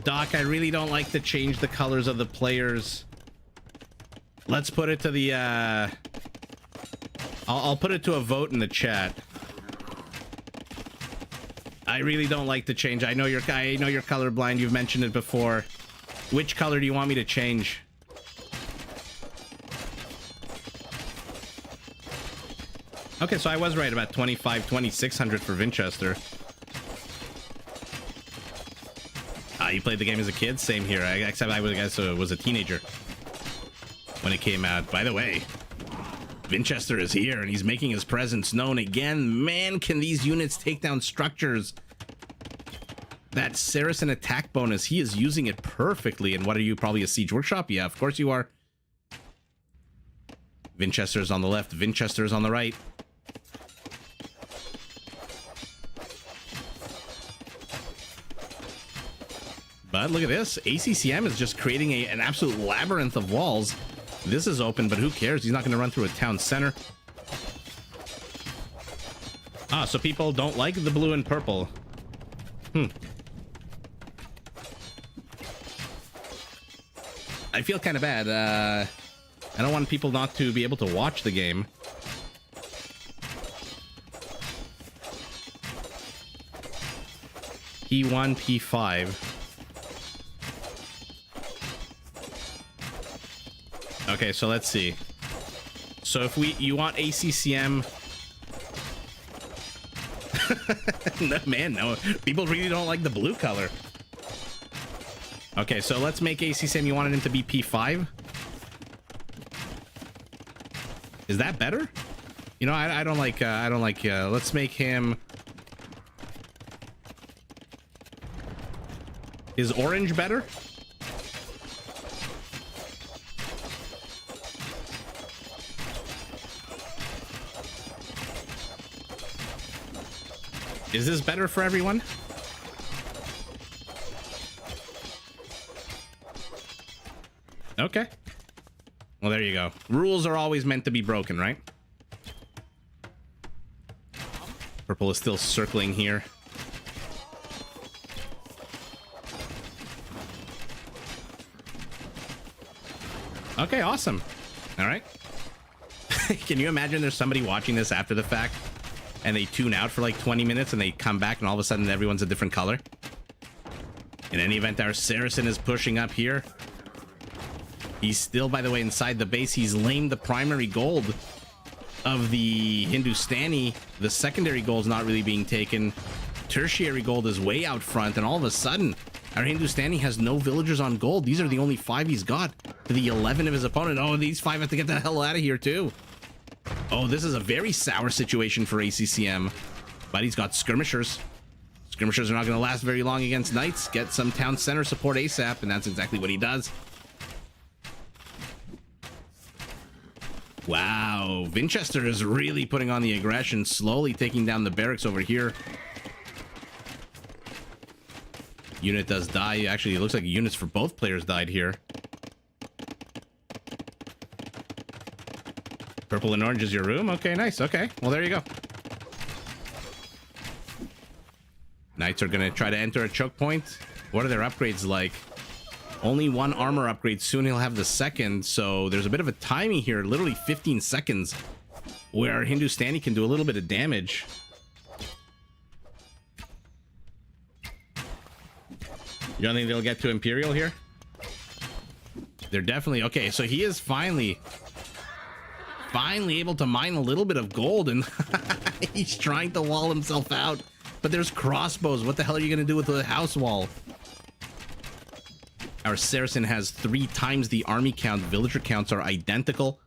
Doc, I really don't like to change the colors of the players. Let's put it to the, I'll put it to a vote in the chat. I really don't like to change. I know you're colorblind. You've mentioned it before. Which color do you want me to change? Okay, so I was right about 2600 for Vinchester. You played the game as a kid? Same here, except I was a teenager when it came out. By the way, Vinchester is here and he's making his presence known again. Man, can these units take down structures? That Saracen attack bonus, he is using it perfectly. And what are you, probably a siege workshop? Yeah, of course you are. Vinchester is on the left, Vinchester is on the right. But look at this. ACCM is just creating an absolute labyrinth of walls. This is open, but who cares? He's not going to run through a town center. Ah, so people don't like the blue and purple. I feel kind of bad. I don't want people not to be able to watch the game. P1, P5. Okay, so let's see. So if you want ACCM... No, man, no. People really don't like the blue color. Okay, so let's make ACCM. You wanted him to be P5? Is that better? You know, I don't like, let's make him... Is orange better? Is this better for everyone? Okay. Well, there you go. Rules are always meant to be broken, right? Purple is still circling here. Okay, awesome. All right. Can you imagine there's somebody watching this after the fact and they tune out for like 20 minutes and they come back and all of a sudden everyone's a different color? In any event, our Saracen is pushing up here. He's still, by the way, inside the base. He's lamed the primary gold of the Hindustani. The secondary gold's not really being taken. Tertiary gold is way out front, and all of a sudden, our Hindustani has no villagers on gold. These are the only 5 he's got to the 11 of his opponent. Oh, these 5 have to get the hell out of here, too. Oh, this is a very sour situation for ACCM. But he's got skirmishers. Skirmishers are not going to last very long against knights. Get some town center support ASAP, and that's exactly what he does. Wow, Vinchester is really putting on the aggression, slowly taking down the barracks over here. Unit does die. Actually, it looks like units for both players died here. Purple and orange is your room? Okay, nice. Okay, well, there you go. Knights are gonna try to enter a choke point. What are their upgrades like? Only one armor upgrade. Soon he'll have the second, so there's a bit of a timing here. Literally 15 seconds where Hindustani can do a little bit of damage. You don't think they'll get to Imperial here? They're definitely... Okay, so he is finally able to mine a little bit of gold, and he's trying to wall himself out. But there's crossbows. What the hell are you going to do with the house wall? Our Saracen has 3 times the army count. Villager counts are identical.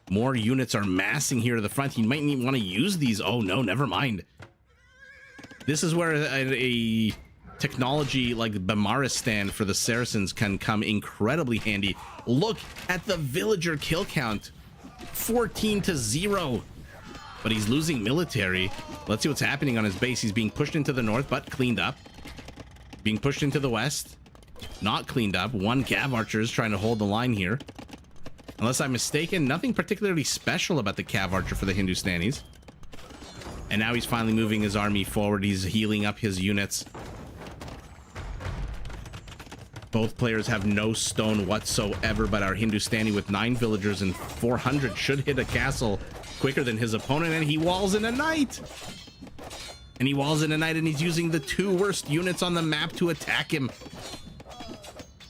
More units are massing here to the front. He might need want to use these. Oh, no, never mind. This is where a technology like Bamaristan for the Saracens can come incredibly handy. Look at the villager kill count. 14-0. But he's losing military. Let's see what's happening on his base. He's being pushed into the north, but cleaned up. Being pushed into the west. Not cleaned up. 1 Cav Archer is trying to hold the line here. Unless I'm mistaken, nothing particularly special about the Cav Archer for the Hindustanis. And now he's finally moving his army forward. He's healing up his units. Both players have no stone whatsoever, but our Hindustani with 9 villagers and 400 should hit a castle quicker than his opponent, and he walls in a knight. And he walls in a knight, and he's using the 2 worst units on the map to attack him.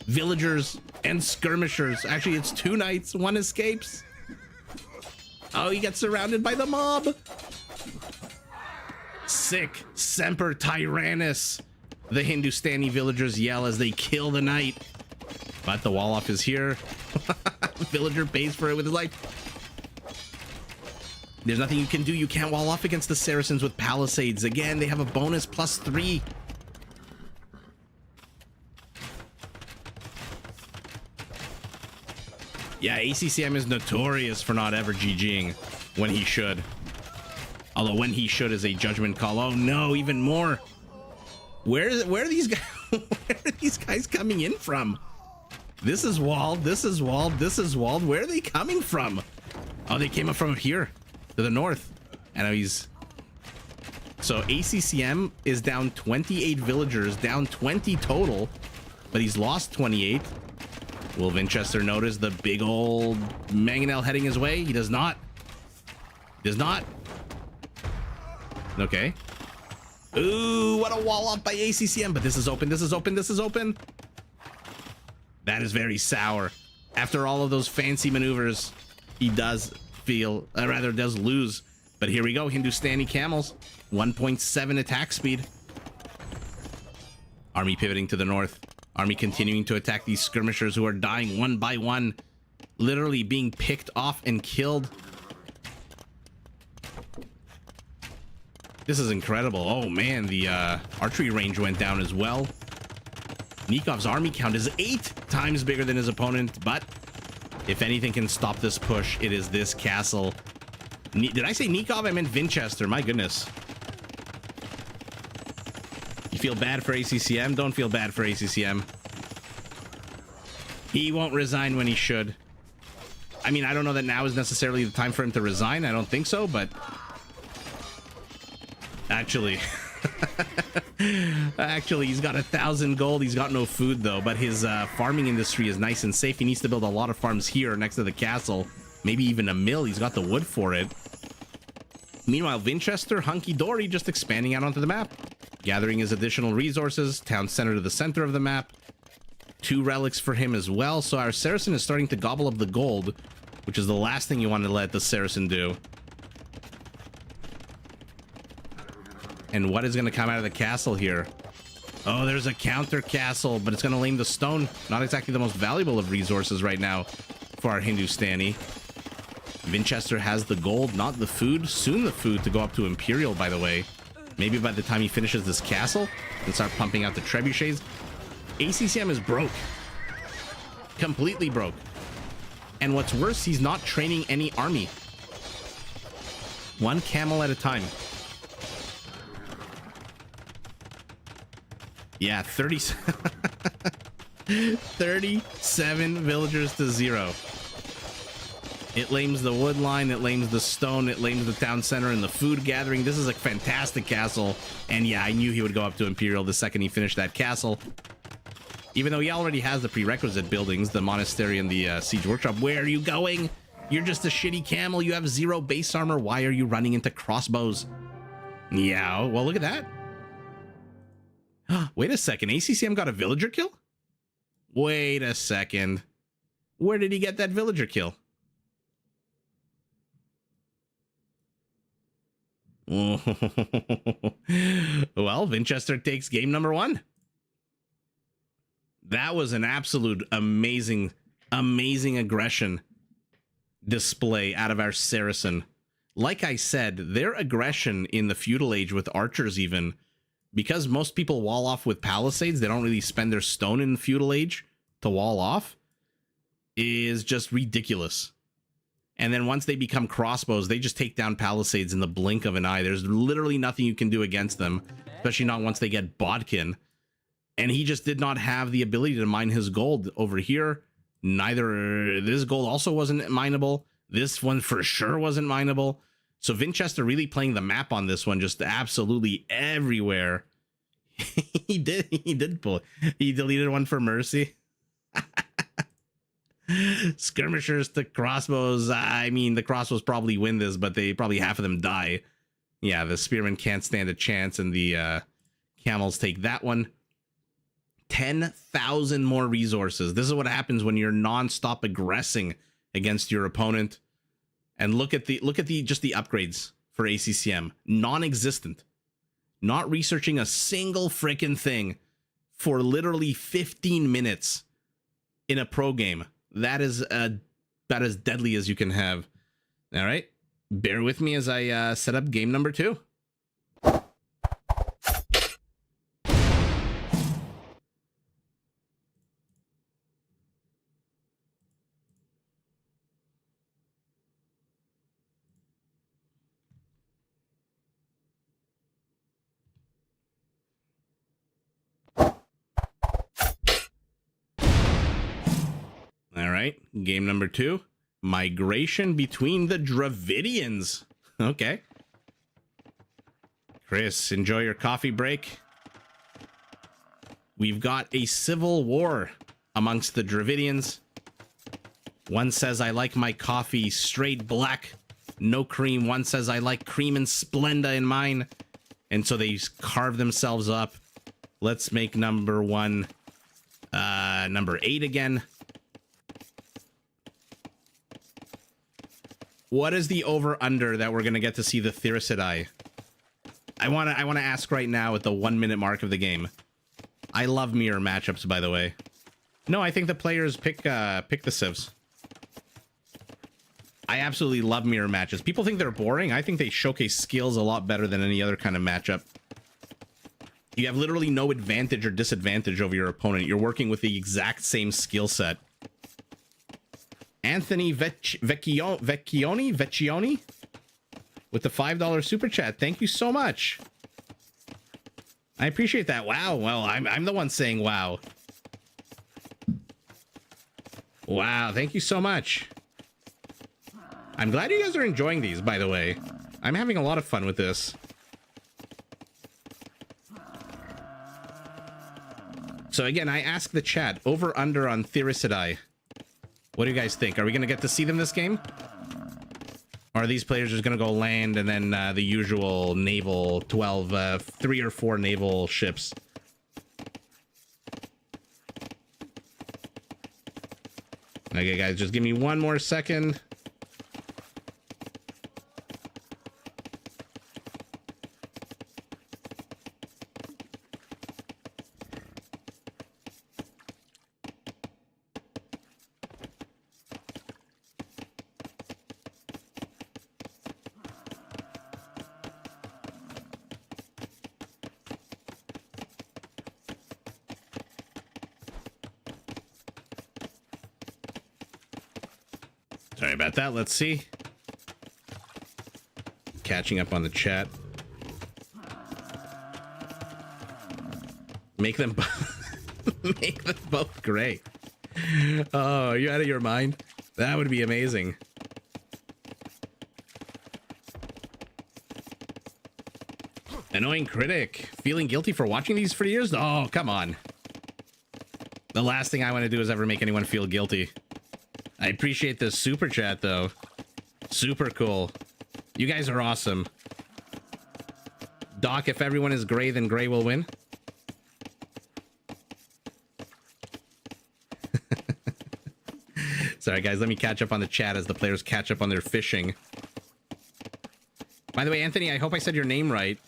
Villagers and skirmishers. Actually, it's 2 knights. 1 escapes. Oh, he gets surrounded by the mob. Sick. Semper Tyrannus. The Hindustani villagers yell as they kill the knight. But the wall off is here. Villager pays for it with his life. There's nothing you can do. You can't wall off against the Saracens with palisades. Again, they have a bonus +3. Yeah, ACCM is notorious for not ever GGing when he should. Although when he should is a judgment call. Oh no, even more. Where are these guys? Where are these guys coming in from? This is walled. This is walled. This is walled. Where are they coming from? Oh, they came up from here to the north. And he's... So ACCM is down 28 villagers, down 20 total, but he's lost 28. Will Vinchester notice the big old mangonel heading his way? He does not. Does not. Okay. Ooh, what a wall up by ACCM. But this is open. This is open. This is open. That is very sour. After all of those fancy maneuvers, he does feel, rather does lose. But here we go. Hindustani camels. 1.7 attack speed. Army pivoting to the north. Army continuing to attack these skirmishers who are dying 1 by 1. Literally being picked off and killed. This is incredible. Oh man, the archery range went down as well. Nikov's army count is 8 times bigger than his opponent, but if anything can stop this push, it is this castle. Did I say Nikov? I meant Vinchester. My goodness. You feel bad for ACCM? Don't feel bad for ACCM. He won't resign when he should. I mean, I don't know that now is necessarily the time for him to resign. I don't think so, but... Actually... Actually, he's got 1,000 gold. He's got no food, though. But his farming industry is nice and safe. He needs to build a lot of farms here next to the castle. Maybe even a mill. He's got the wood for it. Meanwhile, Vinchester, hunky-dory, just expanding out onto the map. Gathering his additional resources. Town center to the center of the map. 2 relics for him as well. So our Saracen is starting to gobble up the gold, which is the last thing you want to let the Saracen do. And what is going to come out of the castle here? Oh, there's a counter castle, but it's going to lame the stone. Not exactly the most valuable of resources right now for our Hindustani. Vinchester has the gold, not the food. Soon the food to go up to Imperial, by the way. Maybe by the time he finishes this castle, and start pumping out the trebuchets. ACCM is broke. Completely broke. And what's worse, he's not training any army. 1 camel at a time. Yeah, 37 villagers to 0. It lames the wood line, it lames the stone, it lames the town center and the food gathering. This is a fantastic castle. And yeah, I knew he would go up to Imperial the second he finished that castle. Even though he already has the prerequisite buildings, the monastery and the siege workshop. Where are you going? You're just a shitty camel. You have 0 base armor. Why are you running into crossbows? Yeah, well, look at that. Wait a second. ACCM got a villager kill? Wait a second. Where did he get that villager kill? Well, Vinchester takes game number 1. That was an absolute amazing aggression display out of our Saracen. Like I said, their aggression in the feudal age with archers, even because most people wall off with palisades, they don't really spend their stone in the feudal age to wall off, is just ridiculous. And then once they become crossbows, they just take down palisades in the blink of an eye. There's literally nothing you can do against them, especially not once they get bodkin. And he just did not have the ability to mine his gold over here. Neither this gold also wasn't mineable. This one for sure wasn't mineable. So Vinchester really playing the map on this one, just absolutely everywhere. He did pull. He deleted one for mercy. Skirmishers to crossbows. I mean, the crossbows probably win this, but they probably half of them die. Yeah, the spearmen can't stand a chance, and the camels take that one. 10,000 more resources. This is what happens when you're non-stop aggressing against your opponent. And look at the just the upgrades for ACCM. Non-existent. Not researching a single freaking thing for literally 15 minutes in a pro game. That is about as deadly as you can have. All right, bear with me as I set up game number 2. All right, game number 2. Migration between the Dravidians. Okay. Chris, enjoy your coffee break. We've got a civil war amongst the Dravidians. One says, I like my coffee straight black, no cream. One says, I like cream and Splenda in mine. And so they carve themselves up. Let's make number 1, number 8 again. What is the over-under that we're going to get to see the Thyrsidae? I want to ask right now at the 1 minute mark of the game. I love mirror matchups, by the way. No, I think the players pick the civs. I absolutely love mirror matches. People think they're boring. I think they showcase skills a lot better than any other kind of matchup. You have literally no advantage or disadvantage over your opponent. You're working with the exact same skill set. Anthony Vecchioni with the $5 super chat. Thank you so much. I appreciate that. Wow. Well, I'm the one saying wow. Wow. Thank you so much. I'm glad you guys are enjoying these, by the way. I'm having a lot of fun with this. So again, I ask the chat, over under on Thyrsidae. What do you guys think? Are we going to get to see them this game? Or are these players just going to go land and then the usual naval 12, 3 or 4 naval ships? Okay, guys, just give me 1 more second. Sorry about that. Let's see. Catching up on the chat. Make them make them both gray. Oh, are you out of your mind? That would be amazing. Annoying critic. Feeling guilty for watching these for years? Oh, come on. The last thing I want to do is ever make anyone feel guilty. I appreciate the super chat, though. Super cool. You guys are awesome. Doc, if everyone is gray, then gray will win. Sorry, guys. Let me catch up on the chat as the players catch up on their fishing. By the way, Anthony, I hope I said your name right.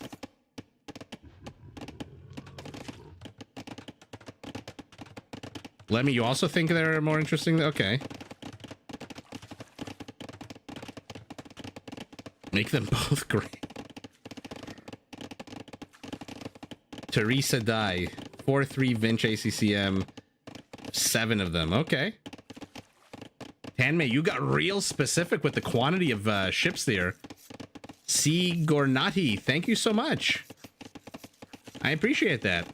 Lemmy, you also think they're more interesting? Okay. Make them both great. Teresa die. 4-3 Vinch ACCM. 7 of them. Okay. Tanmay, you got real specific with the quantity of ships there. C. Gornati, thank you so much. I appreciate that.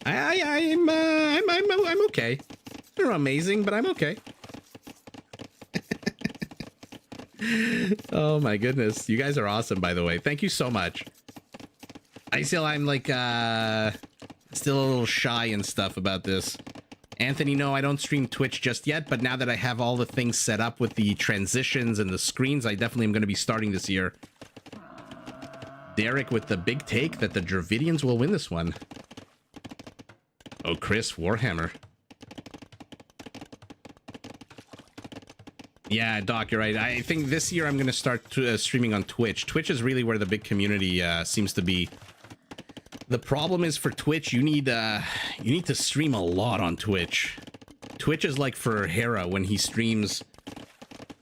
I'm okay. They're amazing, but I'm okay. Oh my goodness, you guys are awesome. By the way, thank you so much. I'm like still a little shy and stuff about this. Anthony, no, I don't stream Twitch just yet, but now that I have all the things set up with the transitions and the screens, I definitely am going to be starting this year. Derek with the big take that the Dravidians will win this one. Oh, Chris, Warhammer. Yeah, Doc, you're right. I think this year I'm going to start streaming on Twitch. Twitch is really where the big community seems to be. The problem is for Twitch, you need to stream a lot on Twitch. Twitch is like for Hera when he streams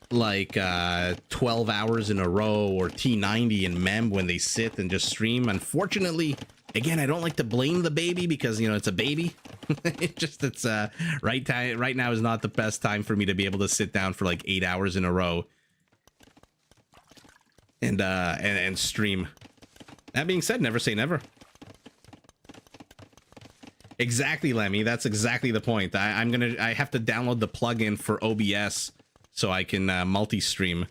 like 12 hours in a row, or T90 and Mem when they sit and just stream. Unfortunately, again, I don't like to blame the baby because, you know, it's a baby. It's right now is not the best time for me to be able to sit down for like 8 hours in a row and stream. That being said, never say never. Exactly, Lemmy. That's exactly the point. I have to download the plugin for OBS so I can multi-stream.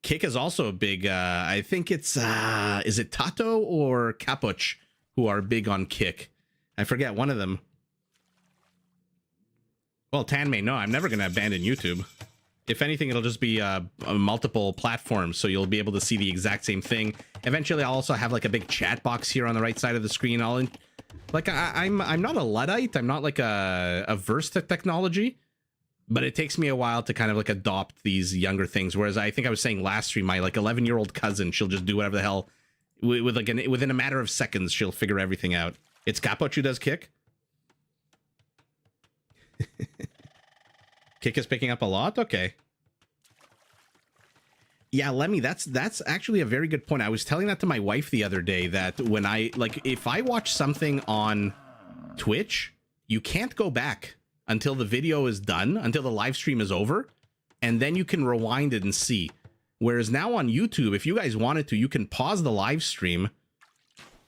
Kick is also a big, I think it's, is it Tato or Capuch who are big on Kick? I forget, one of them. Well, Tanmay, no, I'm never going to abandon YouTube. If anything, it'll just be multiple platforms, so you'll be able to see the exact same thing. Eventually, I'll also have like a big chat box here on the right side of the screen. I'm not a Luddite. I'm not like averse to technology, but it takes me a while to kind of like adopt these younger things. Whereas I think I was saying last stream, my like 11-year-old cousin, she'll just do whatever the hell within a matter of seconds. She'll figure everything out. It's Capuch who does Kick. Kick is picking up a lot. Okay. Yeah, Lemmy, that's actually a very good point. I was telling that to my wife the other day, that when if I watch something on Twitch, you can't go back until the video is done, until the live stream is over, and then you can rewind it and see. Whereas now on YouTube, if you guys wanted to, you can pause the live stream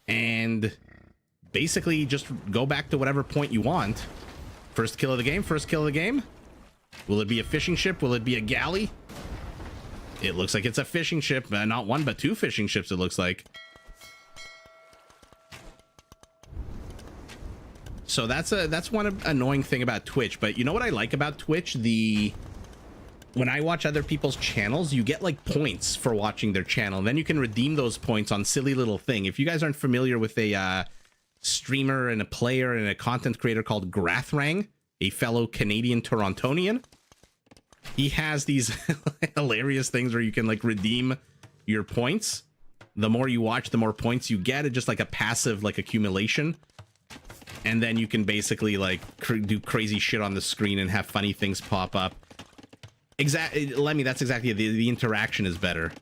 and basically just go back to whatever point you want. First kill of the game, first kill of the game. Will it be a fishing ship? Will it be a galley? It looks like it's a fishing ship. Not one, but 2 fishing ships, it looks like. So that's one annoying thing about Twitch. But you know what I like about Twitch? When I watch other people's channels, you get like points for watching their channel. And then you can redeem those points on silly little thing. If you guys aren't familiar with a streamer and a player and a content creator called Grathrang, a fellow Canadian Torontonian, he has these hilarious things where you can like redeem your points. The more you watch, the more points you get. It's just like a passive like accumulation. And then you can basically like do crazy shit on the screen and have funny things pop up. Lemmy, that's exactly it. The interaction is better.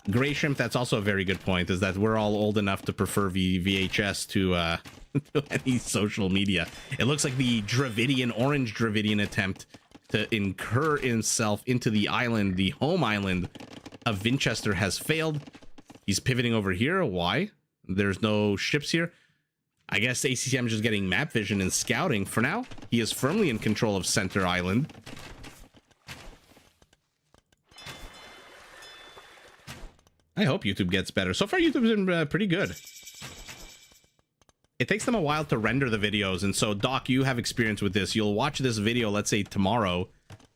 Gray Shrimp, that's also a very good point, is that we're all old enough to prefer VHS to any social media. It looks like the orange Dravidian attempt to incur himself into the island, the home island of Vinchester, has failed. He's pivoting over here. Why? There's no ships here. I guess ACCM is just getting map vision and scouting. For now, he is firmly in control of Center Island. I hope YouTube gets better. So far, YouTube's been pretty good. It takes them a while to render the videos, and so, Doc, you have experience with this. You'll watch this video, let's say tomorrow,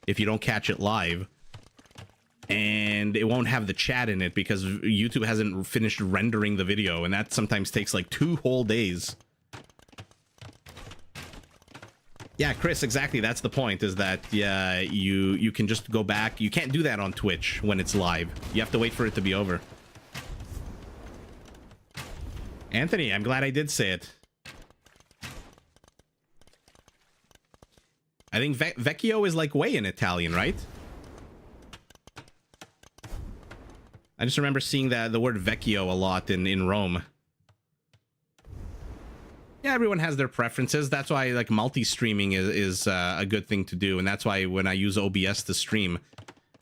if you don't catch it live, and it won't have the chat in it because YouTube hasn't finished rendering the video, and that sometimes takes like 2 whole days. Yeah, Chris, exactly. That's the point, is that you can just go back. You can't do that on Twitch when it's live. You have to wait for it to be over. Anthony, I'm glad I did say it. I think Vecchio is like way in Italian, right? I just remember seeing the word Vecchio a lot in Rome. Yeah, everyone has their preferences. That's why like multi-streaming is a good thing to do, and that's why when I use OBS to stream,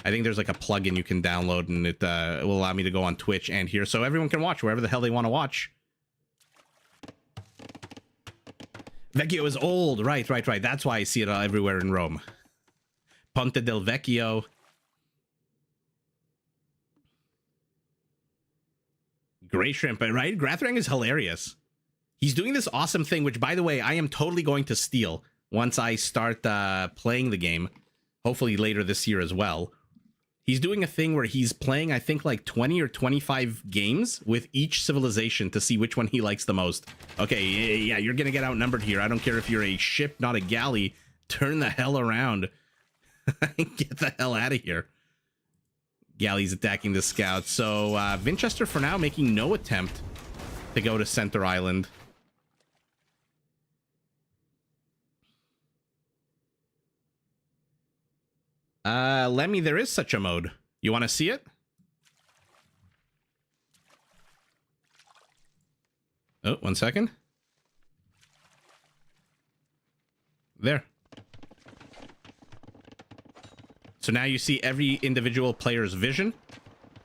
I think there's like a plugin you can download, and it will allow me to go on Twitch and here, so everyone can watch wherever the hell they want to watch. Vecchio is old, right. That's why I see it everywhere in Rome. Ponte del Vecchio. Gray Shrimp, right? Grathrang is hilarious. He's doing this awesome thing, which, by the way, I am totally going to steal once I start playing the game. Hopefully later this year as well. He's doing a thing where he's playing, I think, like 20 or 25 games with each civilization to see which one he likes the most. Okay, yeah, you're gonna get outnumbered here. I don't care if you're a ship, not a galley. Turn the hell around. Get the hell out of here. Galley's attacking the scouts. So, Vinchester, for now, making no attempt to go to Center Island. Lemmy, there is such a mode. You want to see it? Oh, 1 second. There. So now you see every individual player's vision,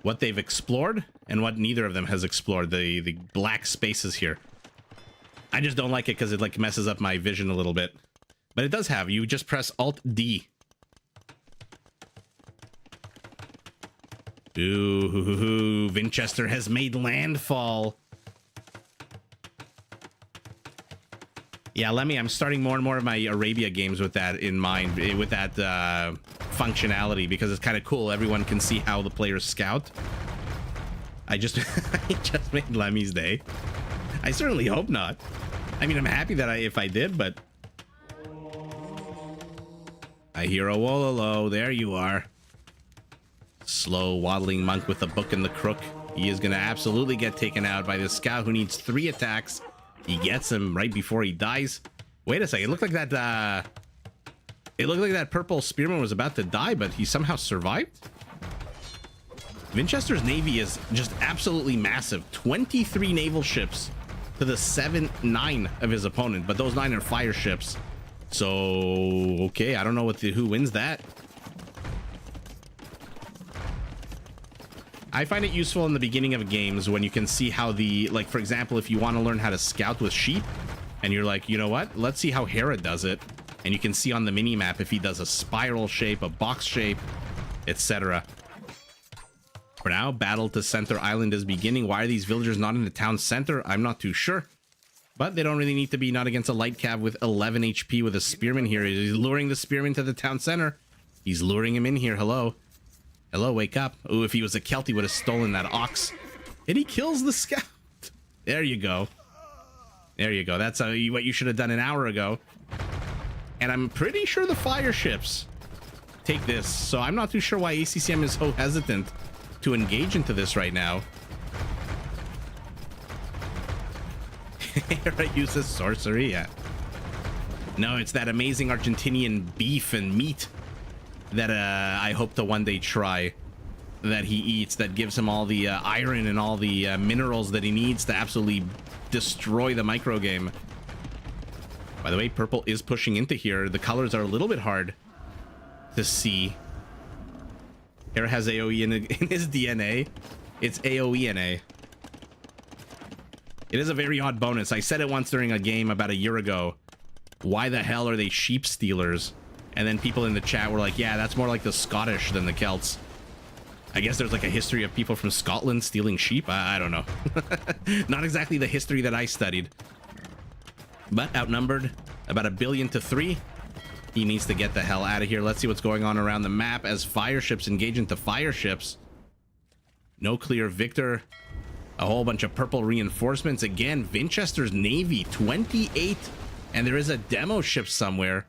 what they've explored, and what neither of them has explored. The black spaces here. I just don't like it because it like messes up my vision a little bit. But it does have. You just press Alt-D. Ooh, Vinchester has made landfall. Yeah, Lemmy, I'm starting more and more of my Arabia games with that in mind, with that functionality, because it's kind of cool. Everyone can see how the players scout. I just made Lemmy's day. I certainly hope not. I mean, I'm happy that if I did, but I hear a Wololo. There you are. Slow waddling monk with the book and the crook. He is going to absolutely get taken out by this scout who needs 3 attacks. He gets him right before he dies. Wait a second. It looked like that purple spearman was about to die, but he somehow survived. Vinchester's navy is just absolutely massive. 23 naval ships to the 9 of his opponent, but those 9 are fire ships. So, okay, I don't know who wins that. I find it useful in the beginning of games when you can see how like, for example, if you want to learn how to scout with sheep, and you're like, you know what? Let's see how Hera does it. And you can see on the mini-map if he does a spiral shape, a box shape, etc. For now, battle to Center Island is beginning. Why are these villagers not in the town center? I'm not too sure. But they don't really need to be, not against a light cav with 11 HP with a spearman here. He's luring the spearman to the town center. He's luring him in here. Hello. Hello, wake up. Ooh, if he was a Celt, he would have stolen that ox. And he kills the scout. There you go. There you go. That's what you should have done an hour ago. And I'm pretty sure the fire ships take this. So I'm not too sure why ACCM is so hesitant to engage into this right now. Hera uses sorcery, yeah. No, it's that amazing Argentinian beef and meat that I hope to one day try, that he eats, that gives him all the iron and all the minerals that he needs to absolutely destroy the micro game. By the way, purple is pushing into here. The colors are a little bit hard to see. Hera has AoE in his DNA. It's AoE-NA. It is a very odd bonus. I said it once during a game about a year ago. Why the hell are they sheep stealers? And then people in the chat were like, yeah, that's more like the Scottish than the Celts. I guess there's like a history of people from Scotland stealing sheep. I don't know. Not exactly the history that I studied. But outnumbered about 1 billion to 3. He needs to get the hell out of here. Let's see what's going on around the map as fire ships engage into fire ships. No clear victor. A whole bunch of purple reinforcements. Again, Vinchester's Navy, 28. And there is a demo ship somewhere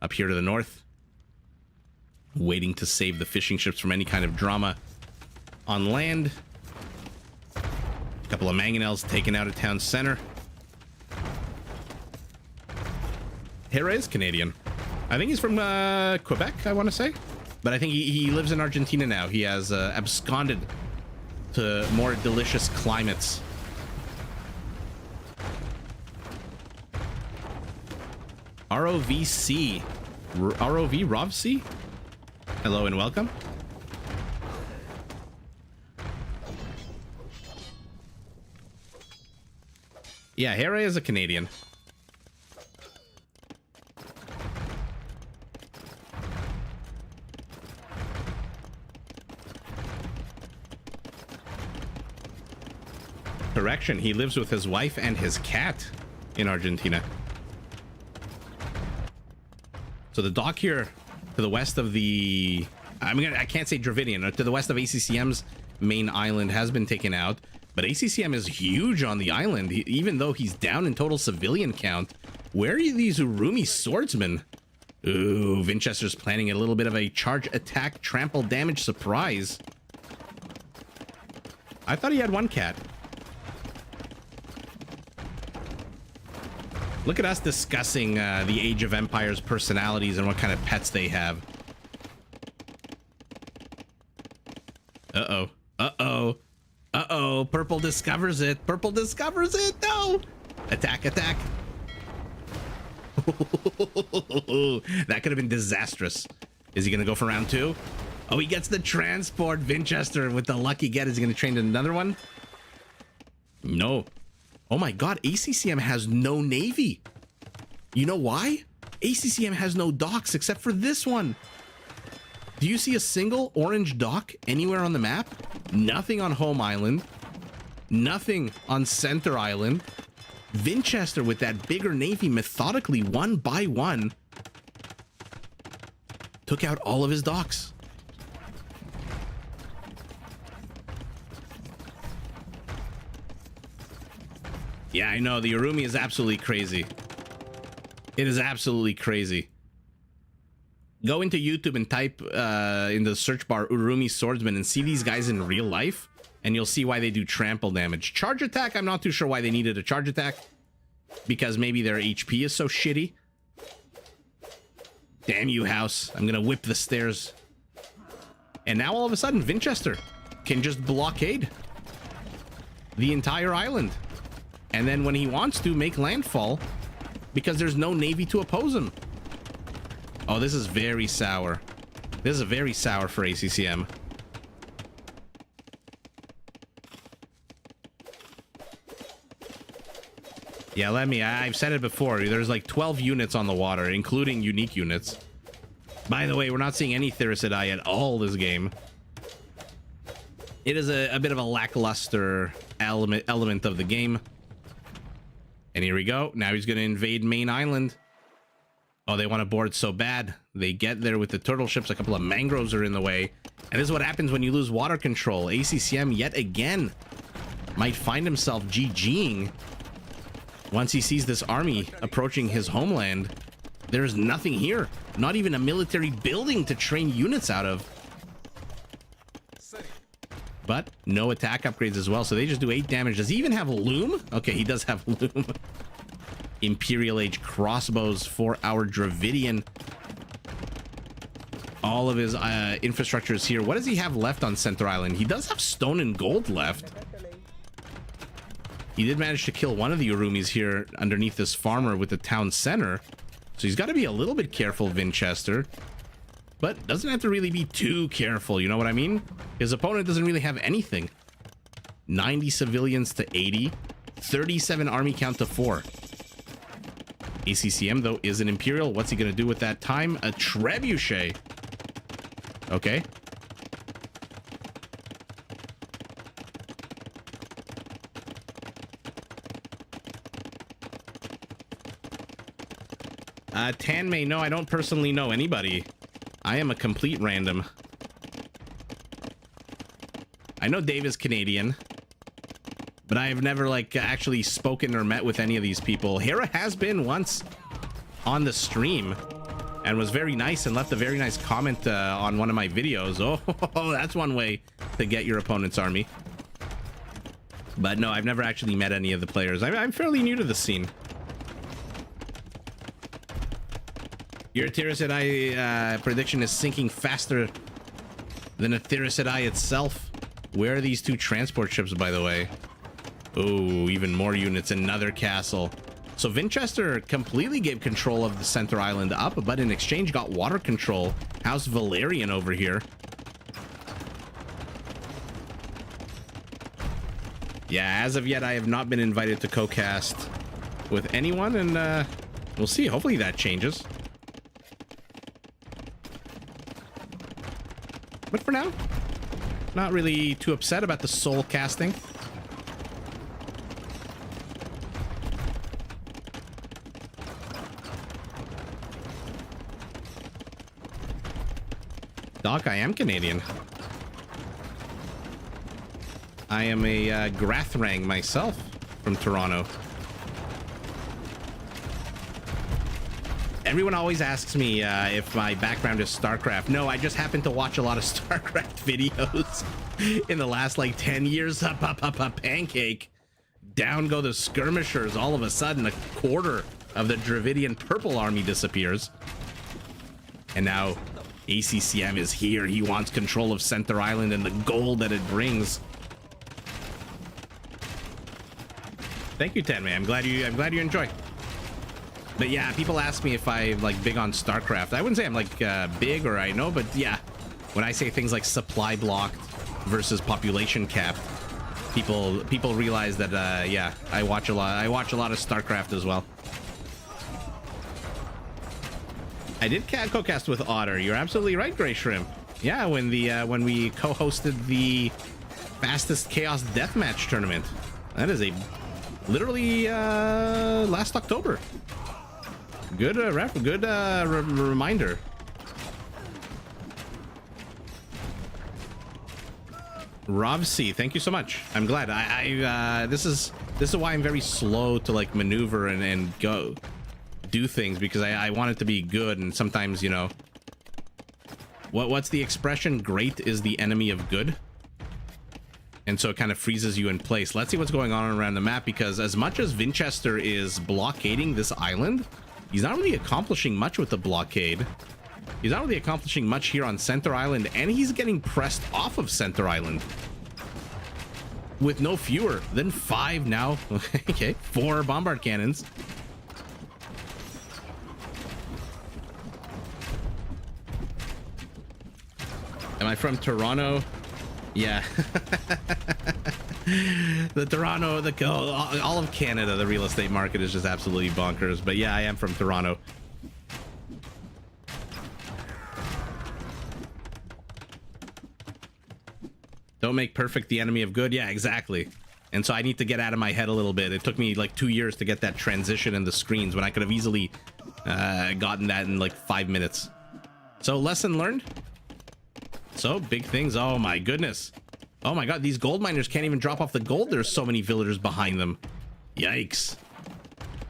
up here to the north, waiting to save the fishing ships from any kind of drama on land. A couple of mangonels taken out of town center. Hera is Canadian. I think he's from Quebec, I want to say. But I think he lives in Argentina now. He has absconded to more delicious climates. ROVC. ROV? Hello and welcome. Yeah, Hera is a Canadian. Correction, he lives with his wife and his cat in Argentina. So the dock here to the west of the... I can't say Dravidian. To the west of ACCM's main island has been taken out. But ACCM is huge on the island, even though he's down in total civilian count. Where are these Urumi swordsmen? Ooh, Vinchester's planning a little bit of a charge attack, trample damage surprise. I thought he had one cat. Look at us discussing the Age of Empires personalities and what kind of pets they have. Uh-oh. Uh-oh. Uh-oh. Purple discovers it. Purple discovers it. No. Attack, attack. That could have been disastrous. Is he going to go for round 2? Oh, he gets the transport. Vinchester with the lucky get. Is he going to train another one? No. Oh my god, ACCM has no navy. You know why? ACCM has no docks except for this one. Do you see a single orange dock anywhere on the map? Nothing on Home Island. Nothing on Center Island. Vinchester with that bigger navy methodically, one by one, took out all of his docks. Yeah, I know. The Urumi is absolutely crazy. It is absolutely crazy. Go into YouTube and type in the search bar Urumi swordsman and see these guys in real life, and you'll see why they do trample damage. Charge attack, I'm not too sure why they needed a charge attack. Because maybe their HP is so shitty. Damn you, house. I'm gonna whip the stairs. And now all of a sudden, Vinchester can just blockade the entire island. And then when he wants to, make landfall because there's no navy to oppose him. Oh, this is very sour. This is very sour for ACCM. Yeah, I've said it before. There's like 12 units on the water, including unique units. By the way, we're not seeing any Thericidai at all this game. It is a bit of a lackluster element of the game. And here we go. Now he's going to invade main island. Oh, they want to board so bad. They get there with the turtle ships. A couple of mangroves are in the way. And this is what happens when you lose water control. ACCM yet again might find himself GGing once he sees this army approaching his homeland. There's nothing here. Not even a military building to train units out of. But no attack upgrades as well, so they just do 8 damage. Does he even have loom? Okay, he does have loom. Imperial Age crossbows for our Dravidian. All of his infrastructure is here. What does he have left on Center Island? He does have stone and gold left. He did manage to kill one of the Urumis here underneath this farmer with the town center. So he's got to be a little bit careful, Vinchester. But doesn't have to really be too careful, you know what I mean? His opponent doesn't really have anything. 90 civilians to 80. 37 army count to 4. ACCM, though, is an Imperial. What's he going to do with that time? A trebuchet. Okay. Tanmay, no, I don't personally know anybody. I am a complete random. I know Dave is Canadian, but I have never, like, actually spoken or met with any of these people. Hera has been once on the stream and was very nice and left a very nice comment on one of my videos. Oh, that's one way to get your opponent's army. But no, I've never actually met any of the players. I'm fairly new to the scene. Your Tiracid prediction is sinking faster than a Tiracid itself. Where are these two transport ships, by the way? Oh, even more units. Another castle. So Vinchester completely gave control of the center island up, but in exchange got water control. House Valerian over here. Yeah, as of yet, I have not been invited to co-cast with anyone, and we'll see. Hopefully that changes. But for now, not really too upset about the soul casting. Doc, I am Canadian. I am a Grathrang myself from Toronto. Everyone always asks me if my background is StarCraft. No, I just happen to watch a lot of StarCraft videos in the last like 10 years. Up, pancake. Down go the skirmishers. All of a sudden, a quarter of the Dravidian Purple Army disappears. And now ACCM is here. He wants control of Center Island and the gold that it brings. Thank you, Tenmay. I'm glad you enjoy. But yeah, people ask me if I'm like big on StarCraft. I wouldn't say I'm like big or I know, but yeah, when I say things like supply blocked versus population capped, people realize that yeah, I watch a lot of StarCraft as well. I did co-cast with Otter. You're absolutely right, Grey Shrimp. Yeah, when we co-hosted the fastest Chaos Deathmatch tournament. That is literally last October. Good reminder. Rovc, thank you so much. I'm glad. This is why I'm very slow to like maneuver and do things, because I want it to be good, and sometimes, you know, what's the expression? Great is the enemy of good. And so it kind of freezes you in place. Let's see what's going on around the map, because as much as Vinchester is blockading this island, he's not really accomplishing much with the blockade. He's not really accomplishing much here on Center Island, and he's getting pressed off of Center Island with no fewer than 5 now. Okay, 4 bombard cannons. Am I from Toronto? Yeah. The Toronto, all of Canada, the real estate market is just absolutely bonkers. But yeah, I am from Toronto. Don't make perfect the enemy of good. Yeah, exactly. And so I need to get out of my head a little bit. It took me like 2 years to get that transition in the screens when I could have easily gotten that in like 5 minutes. So lesson learned. So big things. Oh my goodness. Oh my god, these gold miners can't even drop off the gold. There's so many villagers behind them. Yikes.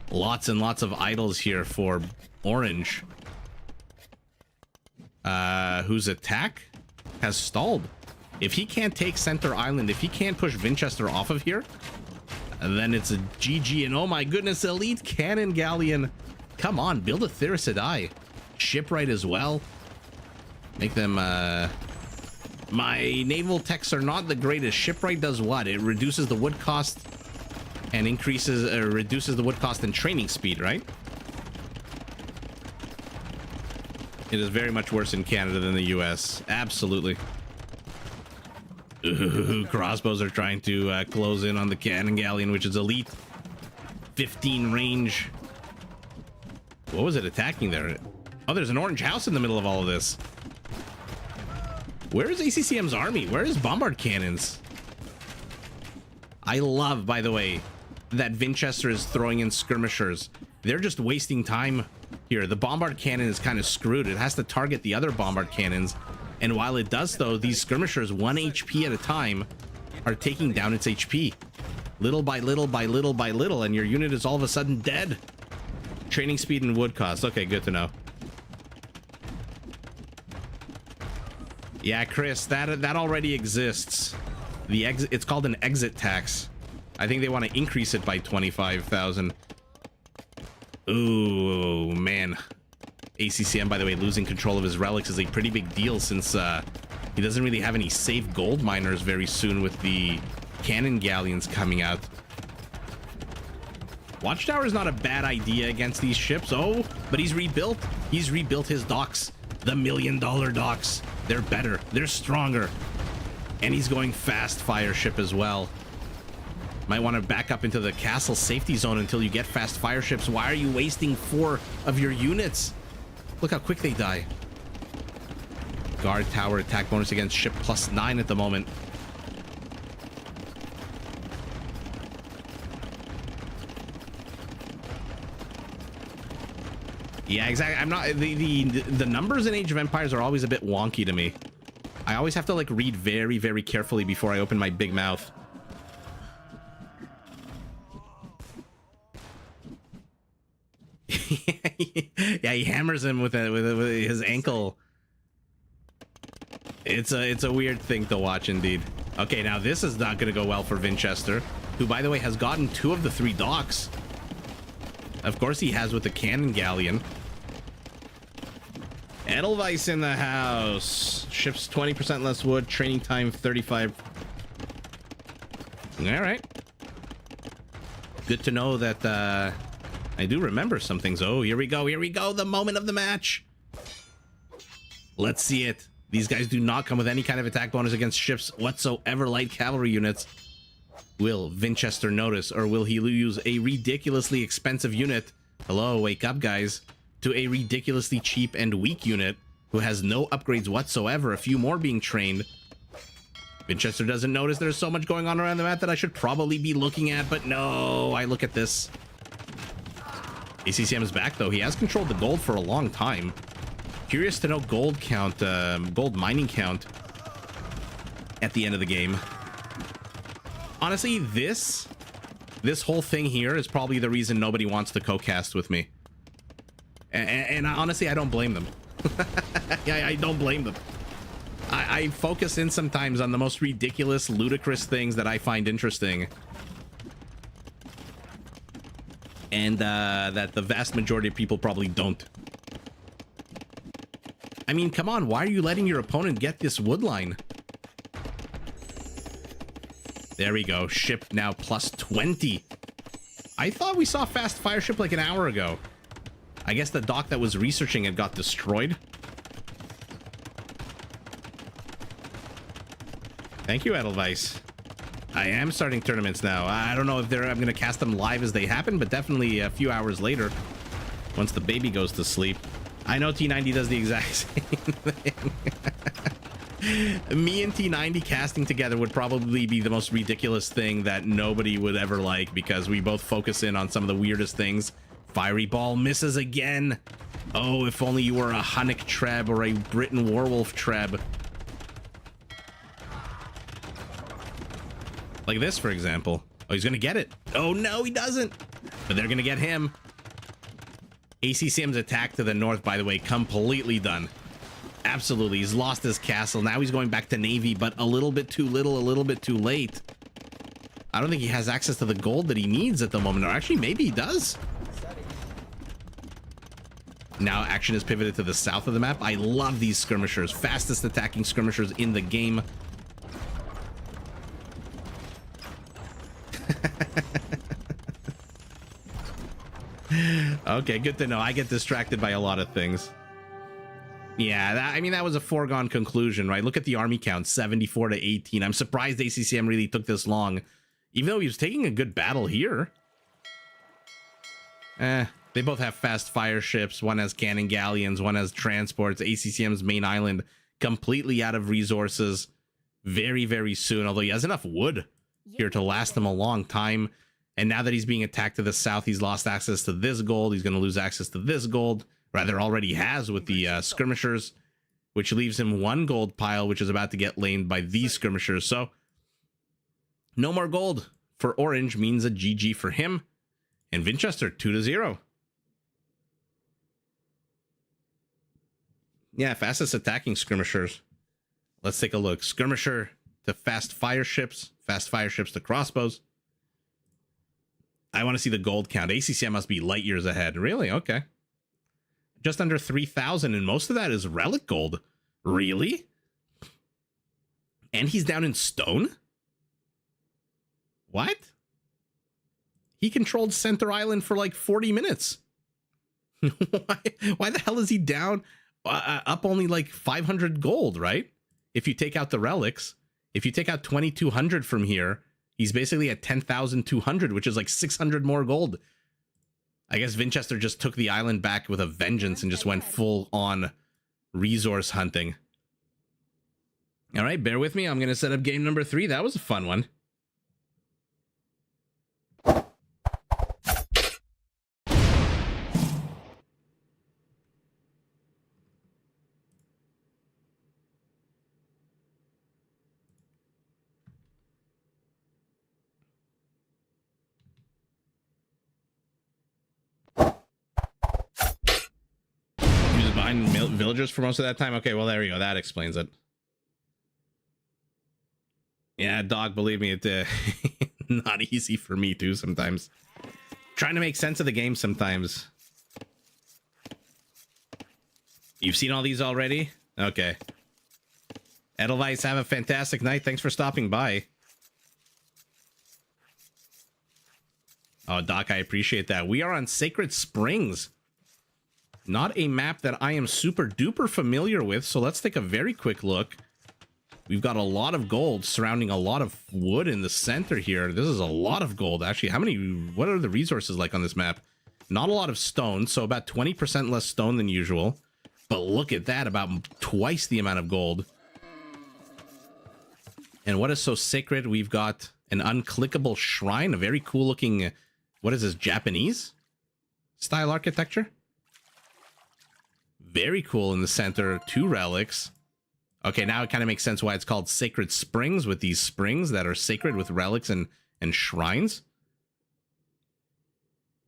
Lots and lots of idols here for orange. Whose attack has stalled. If he can't take Center Island, if he can't push Vinchester off of here, then it's a GG. And oh my goodness, elite cannon galleon. Come on, build a Theracidai. Shipwright as well. Make them my naval techs are not the greatest. Shipwright does what? It reduces the wood cost and reduces the wood cost and training speed, right? It is very much worse in Canada than the US. Absolutely. Ooh, crossbows are trying to close in on the cannon galleon, which is elite. 15 range. What was it attacking there? Oh, there's an orange house in the middle of all of this. Where is ACCM's army? Where is bombard cannons? I love, by the way, that Vinchester is throwing in skirmishers. They're just wasting time Here, the bombard cannon is kind of screwed. It has to target the other bombard cannons. And while it does, though, these skirmishers, 1 HP at a time, are taking down its HP. Little by little by little by little, and your unit is all of a sudden dead. Training speed and wood cost. Okay, good to know. Yeah, Chris, that already exists. It's called an exit tax. I think they want to increase it by 25,000. Ooh, man. ACCM, by the way, losing control of his relics is a pretty big deal since he doesn't really have any safe gold miners very soon with the cannon galleons coming out. Watchtower is not a bad idea against these ships. Oh, but he's rebuilt. He's rebuilt his docks. The $1 million docks. They're better. They're stronger. And he's going fast fire ship as well. Might want to back up into the castle safety zone until you get fast fire ships. Why are you wasting 4 of your units? Look how quick they die. Guard tower attack bonus against ship +9 at the moment. Yeah, exactly. I'm not the numbers in Age of Empires are always a bit wonky to me. I always have to like read very, very carefully before I open my big mouth. Yeah, he hammers him with his ankle. It's a weird thing to watch indeed. Okay, now this is not going to go well for Vinchester, who, by the way, has gotten 2 of the 3 docks. Of course he has with the cannon galleon. Edelweiss in the house. Ships 20% less wood. Training time 35. All right. Good to know that I do remember some things. Oh, here we go. Here we go. The moment of the match. Let's see it. These guys do not come with any kind of attack bonus against ships whatsoever. Light cavalry units. Will Vinchester notice, or will he use a ridiculously expensive unit? Hello, wake up, guys. To a ridiculously cheap and weak unit who has no upgrades whatsoever. A few more being trained. Vinchester doesn't notice there's so much going on around the map that I should probably be looking at, but no, I look at this. ACCM is back, though. He has controlled the gold for a long time. Curious to know gold count, gold mining count at the end of the game. Honestly, this whole thing here is probably the reason nobody wants to co-cast with me. And honestly, I don't blame them. Yeah, I don't blame them. I focus in sometimes on the most ridiculous, ludicrous things that I find interesting. And that the vast majority of people probably don't. I mean, come on, why are you letting your opponent get this wood line? There we go. Ship now +20. I thought we saw fast fire ship like an hour ago. I guess the dock that was researching it got destroyed. Thank you, Edelweiss. I am starting tournaments now. I don't know if I'm going to cast them live as they happen, but definitely a few hours later, once the baby goes to sleep. I know T90 does the exact same thing. Me and T90 casting together would probably be the most ridiculous thing that nobody would ever like, because we both focus in on some of the weirdest things. Fiery ball misses again. Oh, if only you were a Hunnic Treb or a Britain Warwolf Treb. Like this, for example. Oh, he's gonna get it. Oh no, he doesn't. But they're gonna get him. ACCM's attack to the north, by the way, completely done. Absolutely, he's lost his castle. Now he's going back to Navy, but a little bit too little, a little bit too late. I don't think he has access to the gold that he needs at the moment. Or actually, maybe he does. Now action is pivoted to the south of the map. I love these skirmishers. Fastest attacking skirmishers in the game. Okay, good to know. I get distracted by a lot of things. Yeah, I mean, that was a foregone conclusion, right? Look at the army count, 74 to 18. I'm surprised ACCM really took this long, even though he was taking a good battle here. They both have fast fire ships. One has cannon galleons, one has transports. ACCM's main island completely out of resources very, very soon, although he has enough wood here to last him a long time. And now that he's being attacked to the south, he's lost access to this gold. He's going to lose access to this gold. rather already has with the skirmishers, which leaves him 1 gold pile, which is about to get laned by these skirmishers. So no more gold for orange means a GG for him. And Vinchester 2-0. Yeah, fastest attacking skirmishers. Let's take a look. Skirmisher to fast fire ships to crossbows. I want to see the gold count. ACCM must be light years ahead. Really? Okay. Just under 3,000, and most of that is relic gold. Really? And he's down in stone? What? He controlled Center Island for like 40 minutes. Why the hell is he down? Up only like 500 gold, right? If you take out the relics, if you take out 2,200 from here, he's basically at 10,200, which is like 600 more gold. I guess Vinchester just took the island back with a vengeance and just went full on resource hunting. All right, bear with me. I'm going to set up game number 3. That was a fun one. Behind villagers for most of that time. Okay, well, there you go. That explains it. Yeah, dog, believe me, it's not easy for me too sometimes. Trying to make sense of the game sometimes. You've seen all these already? Okay. Edelweiss, have a fantastic night. Thanks for stopping by. Oh, Doc, I appreciate that. We are on Sacred Springs. Not a map that I am super duper familiar with, so let's take a very quick look. We've got a lot of gold surrounding a lot of wood in the center here. This is a lot of gold, actually. What are the resources like on this map? Not a lot of stone, so about 20% less stone than usual. But look at that, about twice the amount of gold. And what is so sacred? We've got an unclickable shrine, a very cool looking, what is this, Japanese style architecture? Very cool in the center. 2 relics. Okay, now it kind of makes sense why it's called Sacred Springs, with these springs that are sacred with relics and shrines.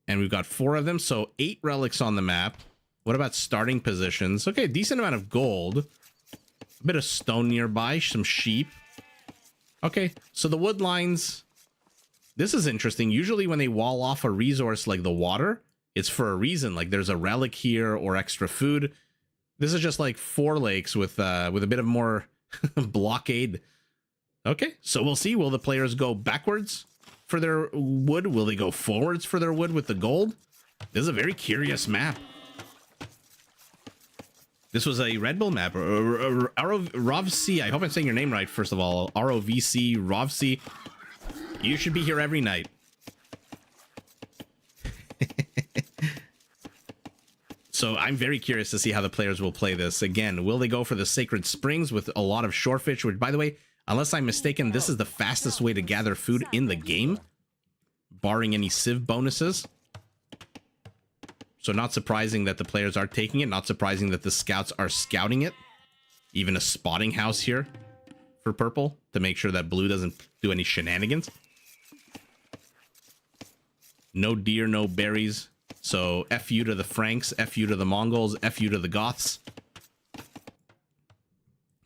And we've got 4 of them, so 8 relics on the map. What about starting positions? Okay, decent amount of gold. A bit of stone nearby, some sheep. Okay, so the wood lines. This is interesting. Usually when they wall off a resource like the water, it's for a reason, like there's a relic here or extra food. This is just like 4 lakes with a bit of more blockade. Okay, so we'll see. Will the players go backwards for their wood? Will they go forwards for their wood with the gold? This is a very curious map. This was a Red Bull map. Rovc, I hope I'm saying your name right, first of all. ROVC, Rovc. You should be here every night. So I'm very curious to see how the players will play this. Again, will they go for the Sacred Springs with a lot of shorefish, which, by the way, unless I'm mistaken, this is the fastest way to gather food in the game, barring any civ bonuses. So not surprising that the players are taking it. Not surprising that the scouts are scouting it. Even a spotting house here for purple to make sure that blue doesn't do any shenanigans. No deer, no berries. So F you to the Franks, F you to the Mongols, F you to the Goths.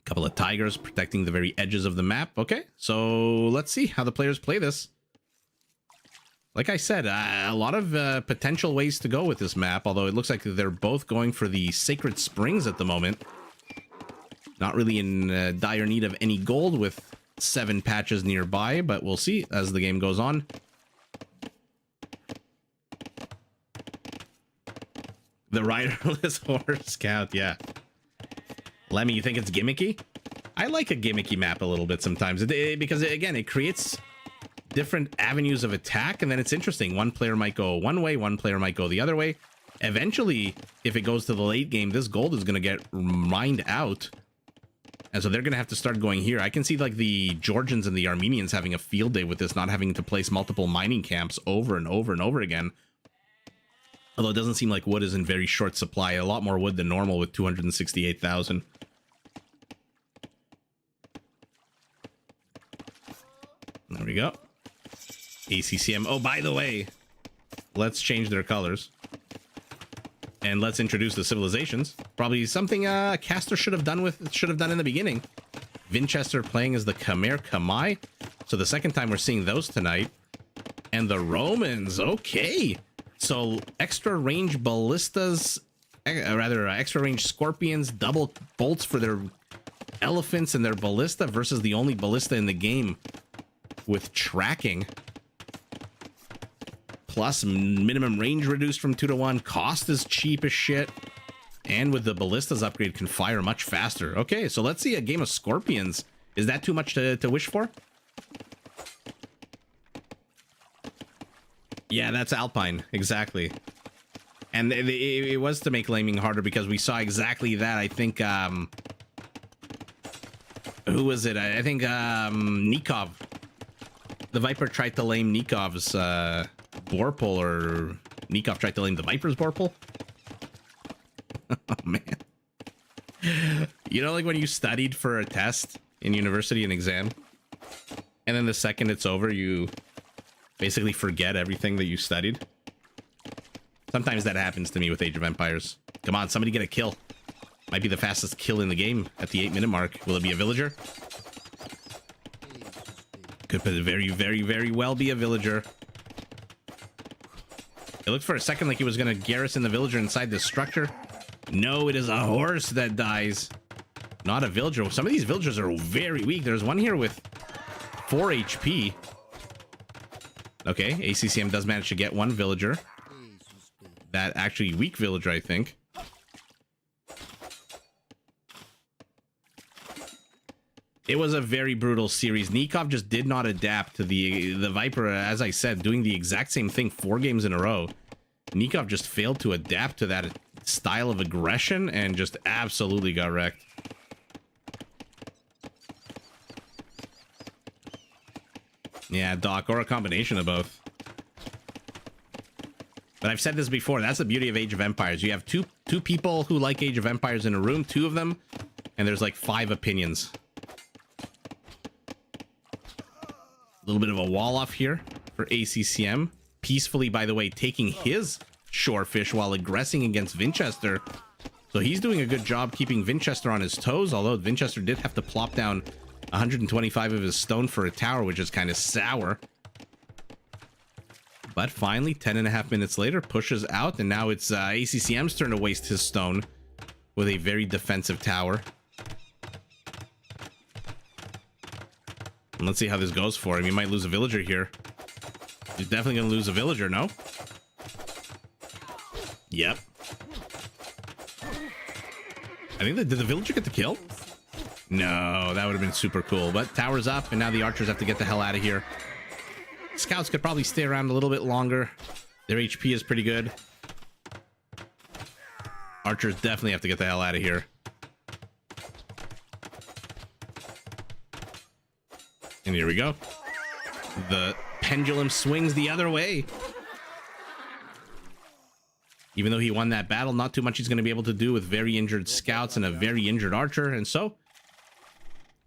Couple of tigers protecting the very edges of the map. Okay, so let's see how the players play this. Like I said, a lot of potential ways to go with this map, although it looks like they're both going for the Sacred Springs at the moment. Not really in dire need of any gold with 7 patches nearby, but we'll see as the game goes on. The riderless horse scout, yeah. Lemmy, you think it's gimmicky? I like a gimmicky map a little bit sometimes because, again, it creates different avenues of attack, and then it's interesting. One player might go one way, one player might go the other way. Eventually, if it goes to the late game, this gold is going to get mined out, and so they're going to have to start going here. I can see like the Georgians and the Armenians having a field day with this, not having to place multiple mining camps over and over and over again. Although it doesn't seem like wood is in very short supply. A lot more wood than normal with 268,000. There we go. ACCM. Oh, by the way, let's change their colors. And let's introduce the civilizations. Probably something Caster should have done in the beginning. Vinchester playing as the Khmer Khmer. So the second time we're seeing those tonight. And the Romans. Okay. So extra range ballistas, extra range scorpions, double bolts for their elephants and their ballista versus the only ballista in the game with tracking. Plus minimum range reduced from 2 to 1. Cost is cheap as shit. And with the ballistas upgrade can fire much faster. Okay, so let's see a game of scorpions. Is that too much to wish for? Yeah, that's Alpine. Exactly. And it was to make laming harder because we saw exactly that. I think, who was it? I think, Nikov. The Viper tried to lame Nikov's, Borpal, or Nikov tried to lame the Viper's Borpal. Oh, man. You know, like when you studied for a test in university, an exam, and then the second it's over, you basically forget everything that you studied. Sometimes that happens to me with Age of Empires. Come on, somebody get a kill. Might be the fastest kill in the game at the 8-minute mark. Will it be a villager? Could very, very, very well be a villager. It looked for a second like he was going to garrison the villager inside this structure. No, it is a horse that dies. Not a villager. Some of these villagers are very weak. There's one here with 4 HP. Okay, ACCM does manage to get one villager. That actually weak villager, I think. It was a very brutal series. Nikov just did not adapt to the Viper, as I said, doing the exact same thing 4 games in a row. Nikov just failed to adapt to that style of aggression and just absolutely got wrecked. Yeah, Doc, or a combination of both. But I've said this before, that's the beauty of Age of Empires. You have two people who like Age of Empires in a room, 2 of them, and there's like 5 opinions. A little bit of a wall off here for ACCM. Peacefully, by the way, taking his shorefish while aggressing against Vinchester. So he's doing a good job keeping Vinchester on his toes, although Vinchester did have to plop down 125 of his stone for a tower, which is kind of sour. But finally, 10.5 minutes later, pushes out, and now it's ACCM's turn to waste his stone with a very defensive tower. And let's see how this goes for him. He might lose a villager here. He's definitely going to lose a villager, no? Yep. I think did the villager get the kill? No, that would have been super cool. But tower's up, and now the archers have to get the hell out of here. Scouts could probably stay around a little bit longer. Their HP is pretty good. Archers definitely have to get the hell out of here. And here we go. The pendulum swings the other way. Even though he won that battle, not too much he's going to be able to do with very injured scouts and a very injured archer. And so,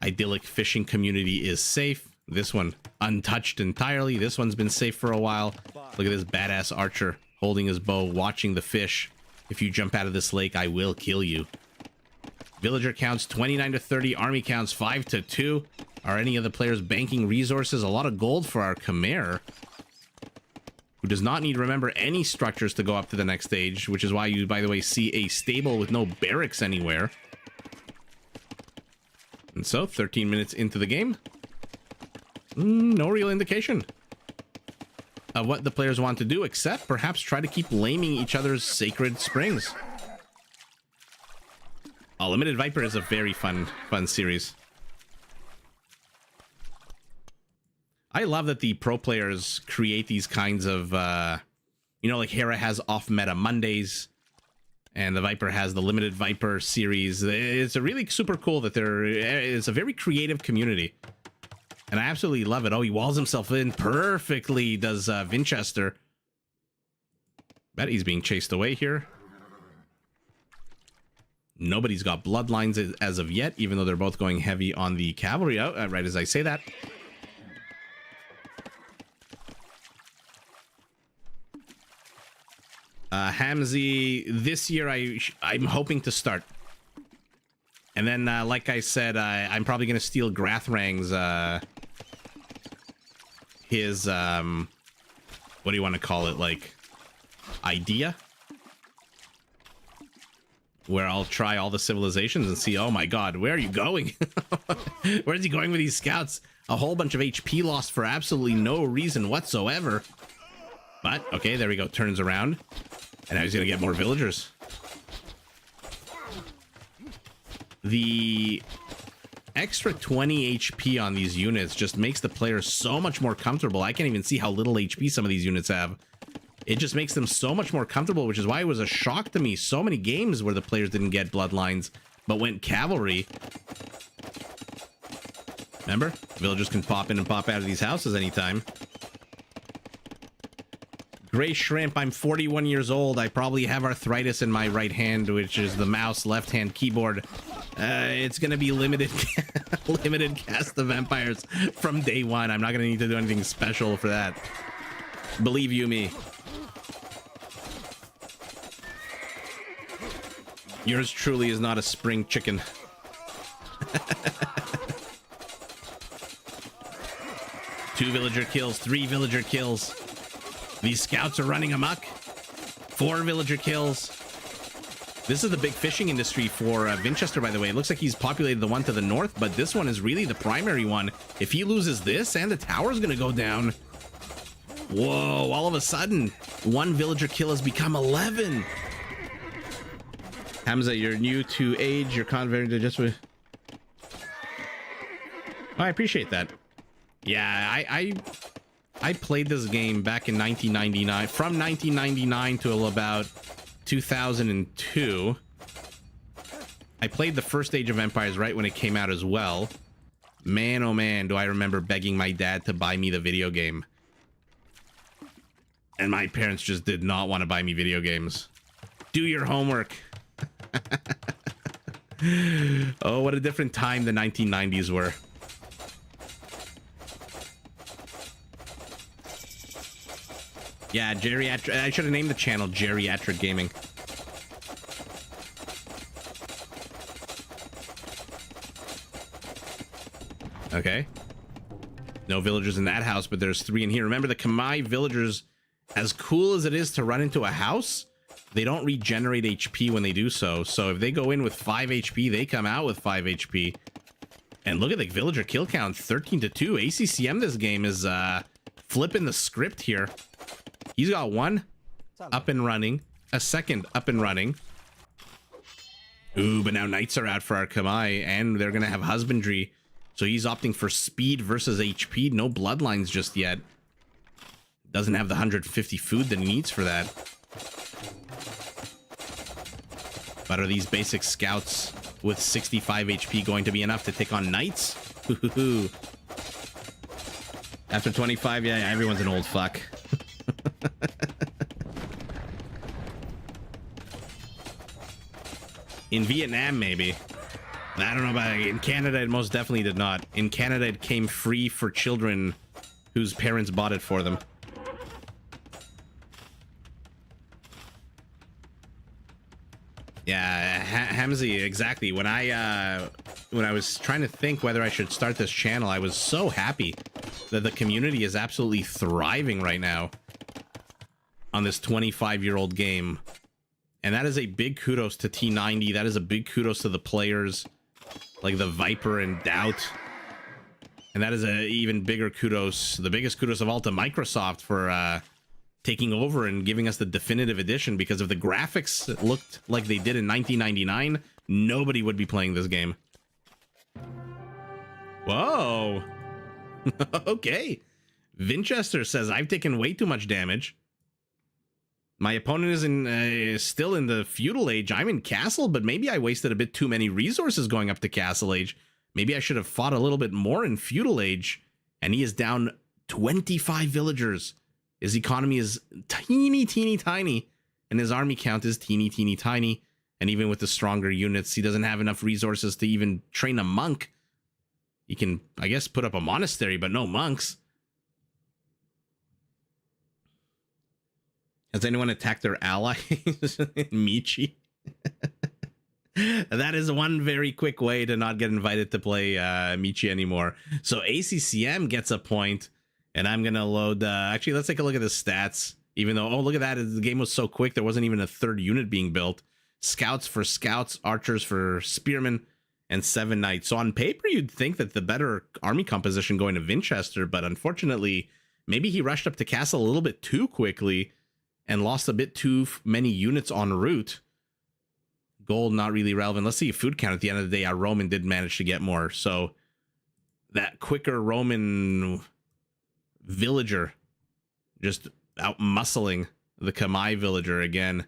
idyllic fishing community is safe. This one untouched entirely. This one's been safe for a while. Look at this badass archer holding his bow, watching the fish. If you jump out of this lake, I will kill you. Villager counts 29 to 30. Army counts 5 to 2. Are any of the players banking resources? A lot of gold for our Khmer, who does not need to remember any structures to go up to the next stage, which is why you, by the way, see a stable with no barracks anywhere. And so, 13 minutes into the game, no real indication of what the players want to do, except perhaps try to keep laming each other's sacred springs. Limited Viper is a very fun series. I love that the pro players create these kinds of, you know, like Hera has off-meta Mondays, and the Viper has the Limited Viper series. It's a really super cool that it's a very creative community. And I absolutely love it. Oh, he walls himself in perfectly, does Vinchester. Bet he's being chased away here. Nobody's got bloodlines as of yet, even though they're both going heavy on the cavalry. Oh, right as I say that. Hamzy, this year I'm hoping to start. And then, like I said, I'm probably going to steal Grathrang's, his, what do you want to call it, like, idea? Where I'll try all the civilizations and see, oh my god, where are you going? Where's he going with these scouts? A whole bunch of HP lost for absolutely no reason whatsoever. But, okay, there we go, turns around. And now he's going to get more villagers. The extra 20 HP on these units just makes the player so much more comfortable. I can't even see how little HP some of these units have. It just makes them so much more comfortable, which is why it was a shock to me. So many games where the players didn't get bloodlines, but went cavalry. Remember? Villagers can pop in and pop out of these houses anytime. Gray Shrimp, I'm 41 years old. I probably have arthritis in my right hand, which is the mouse, left-hand keyboard. It's going to be limited cast of vampires from day one. I'm not going to need to do anything special for that. Believe you me. Yours truly is not a spring chicken. Two villager kills, 3 villager kills. These scouts are running amok. 4 villager kills. This is the big fishing industry for Vinchester, by the way. It looks like he's populated the one to the north, but this one is really the primary one. If he loses this, and the tower's going to go down. Whoa, all of a sudden, 1 villager kill has become 11. Hamza, you're new to age. You're converted to just... Oh, I appreciate that. Yeah, I played this game back in 1999, from 1999 to about 2002. I played the first Age of Empires right when it came out as well. Man, oh man, do I remember begging my dad to buy me the video game. And my parents just did not want to buy me video games. Do your homework. Oh, what a different time the 1990s were. Yeah, geriatric. I should have named the channel Geriatric Gaming. Okay. No villagers in that house, but there's 3 in here. Remember, the Khmer villagers, as cool as it is to run into a house, they don't regenerate HP when they do so. So if they go in with 5 HP, they come out with 5 HP. And look at the villager kill count, 13-2. ACCM this game is flipping the script here. He's got 1 up and running, a 2nd up and running. Ooh, but now knights are out for our Khmer, and they're going to have husbandry. So he's opting for speed versus HP. No bloodlines just yet. Doesn't have the 150 food that he needs for that. But are these basic scouts with 65 HP going to be enough to take on knights? After 25, yeah, everyone's an old fuck. In Vietnam, maybe. I don't know about it. In Canada, it most definitely did not. In Canada, it came free for children whose parents bought it for them. Yeah, Hamzy, exactly. When I was trying to think whether I should start this channel, I was so happy that the community is absolutely thriving right now on this 25-year-old game. And that is a big kudos to T90. That is a big kudos to the players like the Viper and Doubt. And that is a even bigger kudos, the biggest kudos of all, to Microsoft for taking over and giving us the definitive edition, because if the graphics looked like they did in 1999, nobody would be playing this game. Whoa. Okay. Vinchester says, I've taken way too much damage. My opponent is still in the feudal age. I'm in castle, but maybe I wasted a bit too many resources going up to castle age. Maybe I should have fought a little bit more in feudal age. And he is down 25 villagers. His economy is teeny, teeny, tiny. and his army count is teeny tiny. And even with the stronger units, he doesn't have enough resources to even train a monk. He can, I guess, put up a monastery, but no monks. Has anyone attacked their ally? Michi. That is one very quick way to not get invited to play Michi anymore. So ACCM gets a point, and I'm going to load... actually, let's take a look at the stats. Even though, oh, look at that. The game was so quick, there wasn't even a third unit being built. Scouts for scouts, archers for spearmen, and 7 knights. So on paper, you'd think that the better army composition going to Vinchester, but unfortunately, maybe he rushed up to castle a little bit too quickly and lost a bit too many units en route. Gold, not really relevant. Let's see food count at the end of the day. Our Roman did manage to get more. So that quicker Roman villager just out muscling the Kamai villager again.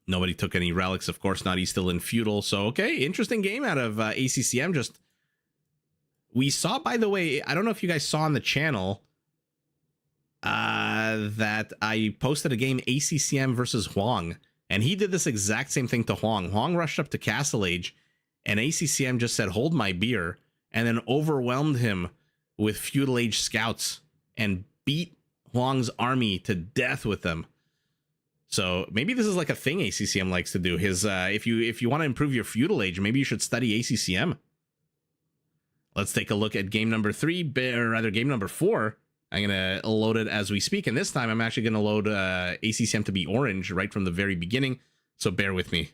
Nobody took any relics, of course not. He's still in feudal. So, okay, interesting game out of ACCM. Just, we saw, by the way, I don't know if you guys saw on the channel that I posted a game, ACCM versus Huang, and he did this exact same thing to Huang. Huang rushed up to Castle Age, and ACCM just said, hold my beer, and then overwhelmed him with feudal age scouts and beat Huang's army to death with them. So maybe this is like a thing ACCM likes to do. His if you want to improve your feudal age, maybe you should study ACCM. Let's take a look at game number 3, or rather game number 4. I'm gonna load it as we speak, and this time I'm actually gonna load ACCM to be orange right from the very beginning. So bear with me.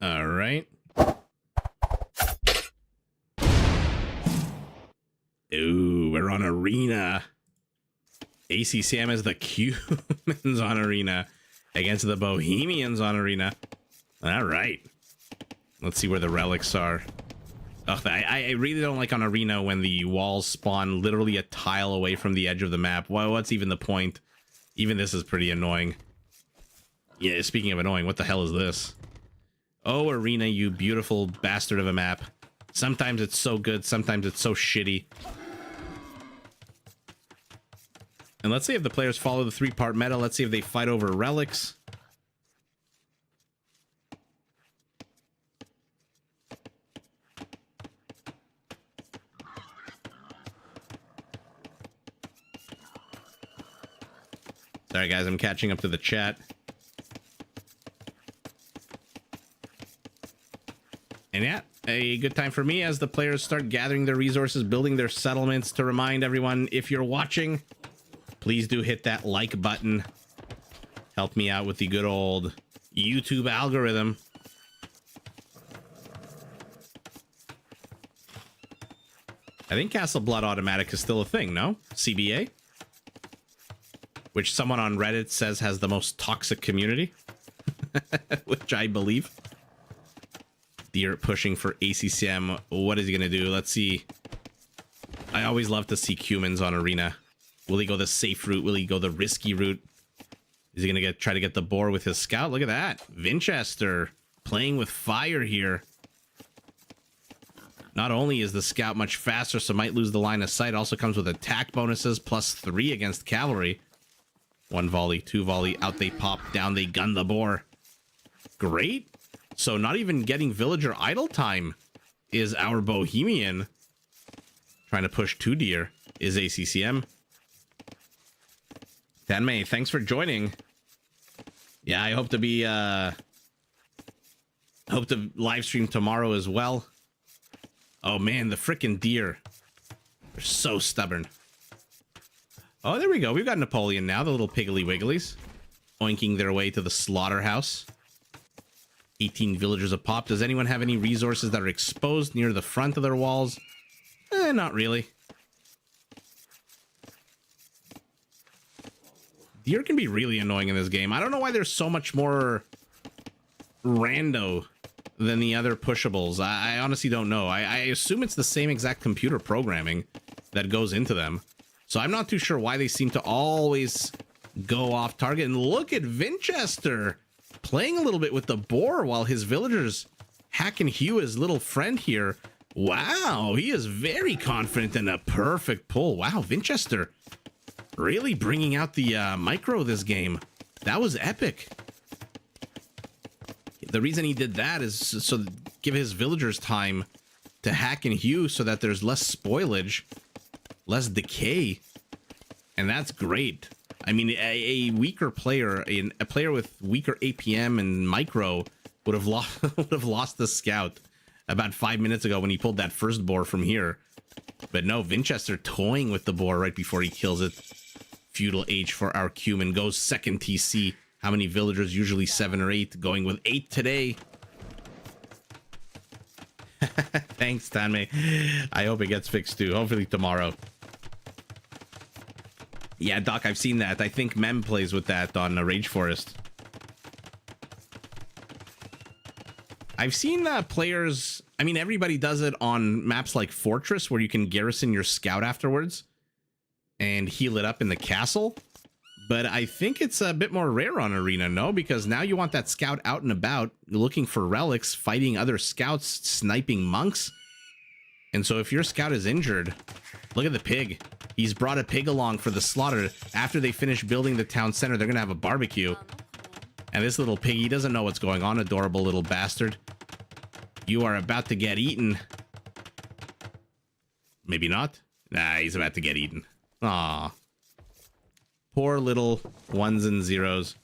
All right. Ooh, we're on arena. ACCM is the Cumans on arena against the Bohemians on arena. All right. Let's see where the relics are. Ugh, I really don't like on arena when the walls spawn literally a tile away from the edge of the map. Well, what's even the point? Even this is pretty annoying. Yeah, speaking of annoying, what the hell is this? Oh, arena, you beautiful bastard of a map. Sometimes it's so good, sometimes it's so shitty. And let's see if the players follow the 3-part meta. Let's see if they fight over relics. Sorry, guys, I'm catching up to the chat. And yeah, a good time for me as the players start gathering their resources, building their settlements. To remind everyone, if you're watching, please do hit that like button. Help me out with the good old YouTube algorithm. I think Castle Blood Automatic is still a thing, no? CBA? Which someone on Reddit says has the most toxic community. Which I believe. Deer pushing for ACCM. What is he going to do? Let's see. I always love to see Cumans on arena. Will he go the safe route? Will he go the risky route? Is he going to try to get the boar with his scout? Look at that. Vinchester playing with fire here. Not only is the scout much faster, so might lose the line of sight. Also comes with attack bonuses, +3 against cavalry. 1 volley, 2 volley. Out they pop. Down they gun the boar. Great. So not even getting villager idle time is our Bohemian. Trying to push 2 deer is ACCM. Tanmei, thanks for joining. Yeah, I hope to be hope to live stream tomorrow as well. Oh man, the frickin' deer. They're so stubborn. Oh, there we go. We've got Napoleon now, the little piggly wigglies. Oinking their way to the slaughterhouse. 18 villagers a pop. Does anyone have any resources that are exposed near the front of their walls? Not really. Deer can be really annoying in this game. I don't know why there's so much more rando than the other pushables. I honestly don't know. I assume it's the same exact computer programming that goes into them. So I'm not too sure why they seem to always go off target. And look at Vinchester playing a little bit with the boar while his villagers hack and hew his little friend here. Wow, he is very confident in a perfect pull. Wow, Vinchester really bringing out the micro this game. That was epic. The reason he did that is so give his villagers time to hack and hew so that there's less spoilage, less decay. And that's great. I mean, a weaker player, a player with weaker APM and micro would have lost the scout about 5 minutes ago when he pulled that first boar from here. But no, Vinchester toying with the boar right before he kills it. Feudal H for our cumin goes second TC. How many villagers? Usually 7 or 8. Going with 8 today. Thanks, Tanmay. I hope it gets fixed too. Hopefully tomorrow. Yeah, Doc, I've seen that. I think Mem plays with that on Rage Forest. I've seen players... I mean, everybody does it on maps like Fortress, where you can garrison your scout afterwards and heal it up in the castle. But I think it's a bit more rare on Arena, no? Because now you want that scout out and about, looking for relics, fighting other scouts, sniping monks. And so if your scout is injured, look at the pig. He's brought a pig along for the slaughter. After they finish building the town center, they're going to have a barbecue. And this little pig, he doesn't know what's going on, adorable little bastard. You are about to get eaten. Maybe not. Nah, he's about to get eaten. Aw. Poor little ones and zeros.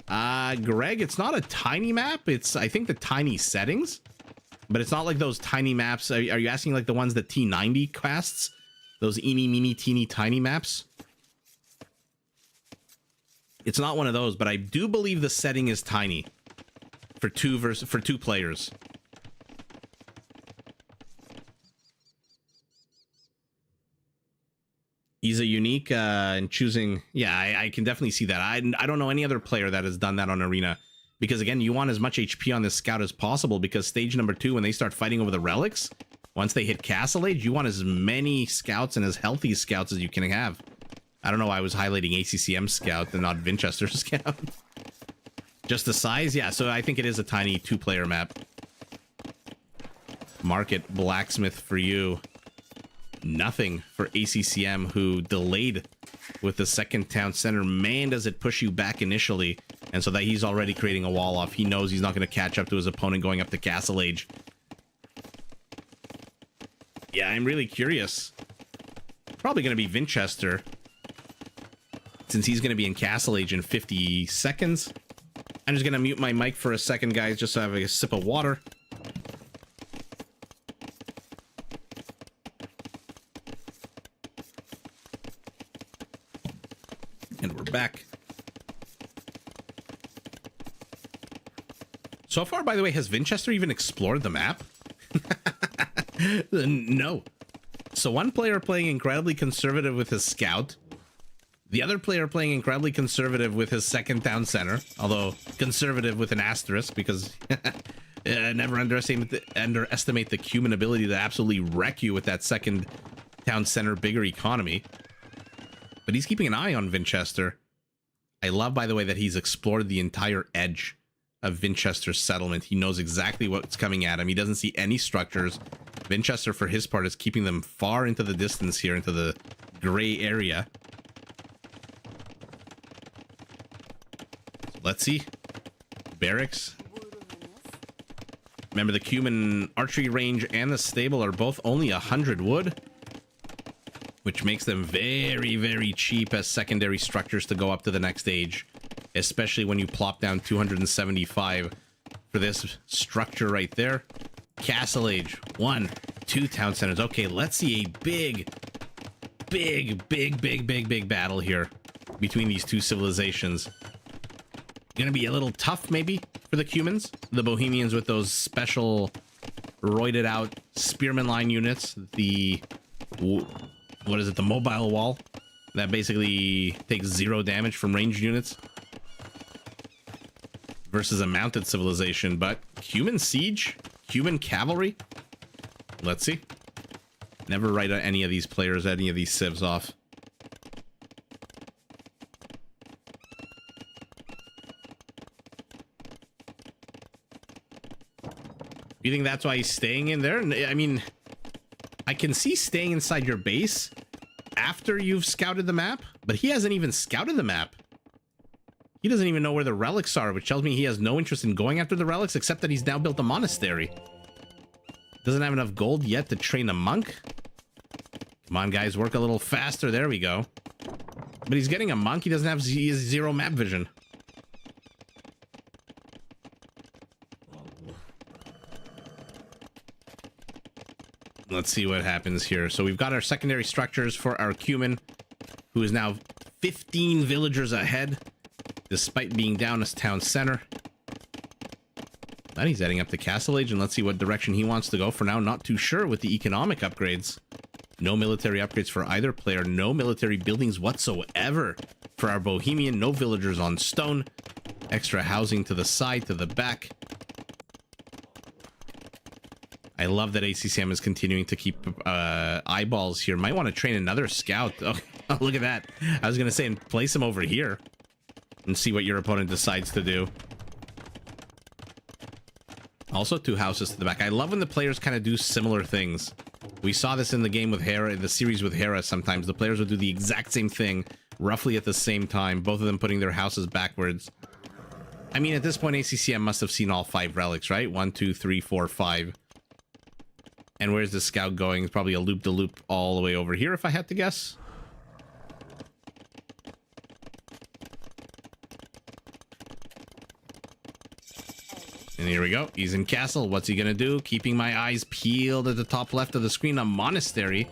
Greg, it's not a tiny map. It's, I think, the tiny settings. But it's not like those tiny maps. Are you asking like the ones that T90 casts? Those eeny, meeny, teeny, tiny maps? It's not one of those, but I do believe the setting is tiny. For two players. He's a unique in choosing. Yeah, I can definitely see that. I don't know any other player that has done that on Arena. Because again, you want as much HP on this scout as possible, because stage number 2, when they start fighting over the relics, once they hit Castle Age, you want as many scouts and as healthy scouts as you can have. I don't know why I was highlighting ACCM scout and not Vinchester scout. Just the size? Yeah, so I think it is a tiny 2-player map. Market Blacksmith for you. Nothing for ACCM, who delayed with the second town center. Man, does it push you back initially. And so that he's already creating a wall off. He knows he's not going to catch up to his opponent going up to Castle Age. Yeah, I'm really curious. Probably going to be Vinchester, since he's going to be in Castle Age in 50 seconds. I'm just going to mute my mic for a second, guys, just to have a sip of water. And we're back. So far, by the way, has Vinchester even explored the map? No. So one player playing incredibly conservative with his scout. The other player playing incredibly conservative with his second town center. Although, conservative with an asterisk, because never underestimate the cumin ability to absolutely wreck you with that second town center bigger economy. But he's keeping an eye on Vinchester. I love, by the way, that he's explored the entire edge of Vinchester's settlement. He knows exactly what's coming at him. He doesn't see any structures. Vinchester, for his part, is keeping them far into the distance here, into the gray area. Let's see. Barracks. Remember, the cumin archery range and the stable are both only 100 wood, which makes them very, very cheap as secondary structures to go up to the next stage, especially when you plop down 275 for this structure right there. Castle Age, 1, 2 town centers. Okay, let's see a big battle here between these two civilizations. Gonna be a little tough, maybe, for the Cumans. The Bohemians with those special roided out spearman line units. The... what is it? The mobile wall that basically takes 0 damage from ranged units. versus a mounted civilization, but human siege, human cavalry. Let's see. Never write any of these players, any of these civs off. You think that's why he's staying in there? I mean, I can see staying inside your base after you've scouted the map, but he hasn't even scouted the map. He doesn't even know where the relics are, which tells me he has no interest in going after the relics, except that he's now built a monastery. Doesn't have enough gold yet to train a monk. Come on, guys, work a little faster. There we go. But he's getting a monk. He doesn't have he has zero map vision. Let's see what happens here. So we've got our secondary structures for our Cumin, who is now 15 villagers ahead, despite being down as town center. Then he's heading up to Castle Age, and let's see what direction he wants to go. For now, not too sure with the economic upgrades. No military upgrades for either player. No military buildings whatsoever for our Bohemian. No villagers on stone. Extra housing to the side, to the back. I love that ACCM is continuing to keep eyeballs here. Might want to train another scout. Oh, look at that. I was going to say, and place him over here and see what your opponent decides to do. Also, 2 houses to the back. I love when the players kind of do similar things. We saw this in the game with Hera, in the series with Hera. Sometimes the players would do the exact same thing, roughly at the same time, both of them putting their houses backwards. I mean, at this point, ACCM must have seen all 5 relics, right? 1, 2, 3, 4, 5. And where's the scout going? It's probably a loop-de-loop all the way over here, if I had to guess. And here we go. He's in castle. What's he gonna do? Keeping my eyes peeled at the top left of the screen. A monastery.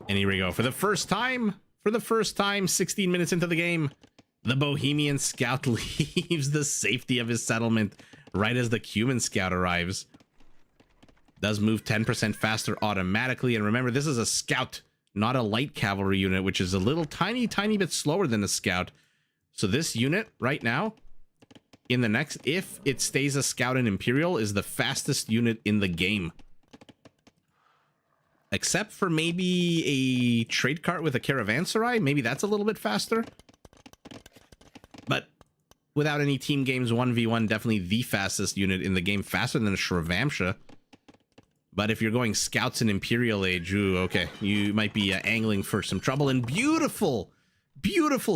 And here we go. For the first time, 16 minutes into the game, the Bohemian scout leaves the safety of his settlement right as the Cumin scout arrives. Does move 10% faster automatically. And remember, this is a scout, not a light cavalry unit, which is a little tiny bit slower than a scout. So this unit right now, in the next, if it stays a scout and Imperial, is the fastest unit in the game. Except for maybe a trade cart with a caravanserai. Maybe that's a little bit faster. But without any team games, 1v1, definitely the fastest unit in the game. Faster than a Shravamsha. But if you're going scouts in Imperial Age, ooh, okay, you might be angling for some trouble. And beautiful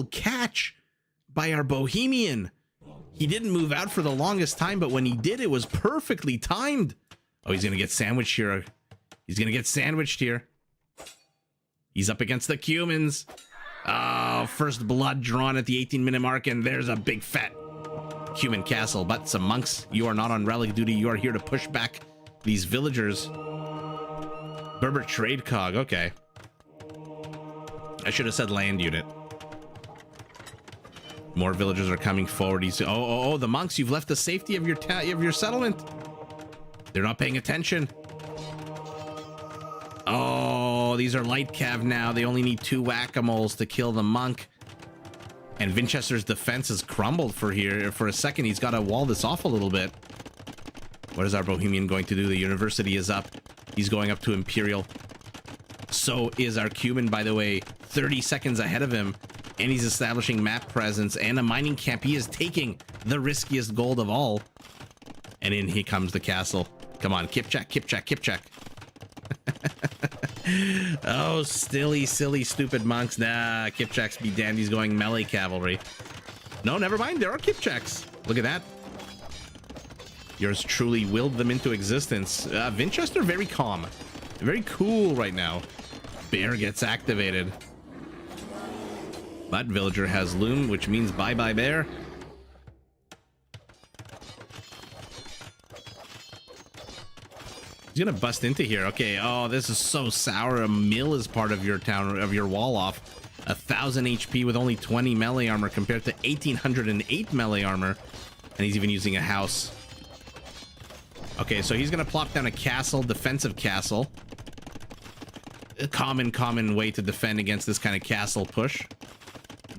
catch by our Bohemian. He didn't move out for the longest time, but when he did, it was perfectly timed. Oh, he's gonna get sandwiched here. He's gonna get sandwiched here. He's up against the Cumins. Oh, first blood drawn at the 18-minute mark, and there's a big fat Cumin castle. But some monks, you are not on relic duty. You are here to push back these villagers. Berber trade cog, okay. I should have said land unit. More villagers are coming forward. He's oh, the monks, you've left the safety of your settlement. They're not paying attention. Oh, these are light cav now. They only need 2 whack-a-moles to kill the monk. And Vinchester's defense has crumbled for a second. He's got to wall this off a little bit. What is our Bohemian going to do? The university is up. He's going up to Imperial. So is our Cumin, by the way, 30 seconds ahead of him. And he's establishing map presence and a mining camp. He is taking the riskiest gold of all. And in he comes the castle. Come on, Kipchak, Kipchak, Kipchak. Oh, silly, stupid monks. Nah, Kipchaks be damned. He's going melee cavalry. No, never mind. There are Kipchaks. Look at that. Yours truly willed them into existence. Vinchester, very calm. Very cool right now. Bear gets activated. But villager has loom, which means bye-bye bear. He's gonna bust into here. Okay, oh, this is so sour. A mill is part of your town, of your wall off. 1,000 HP with only 20 melee armor compared to 1,808 melee armor. And he's even using a house. Okay, so he's gonna plop down a castle, defensive castle. A common way to defend against this kind of castle push.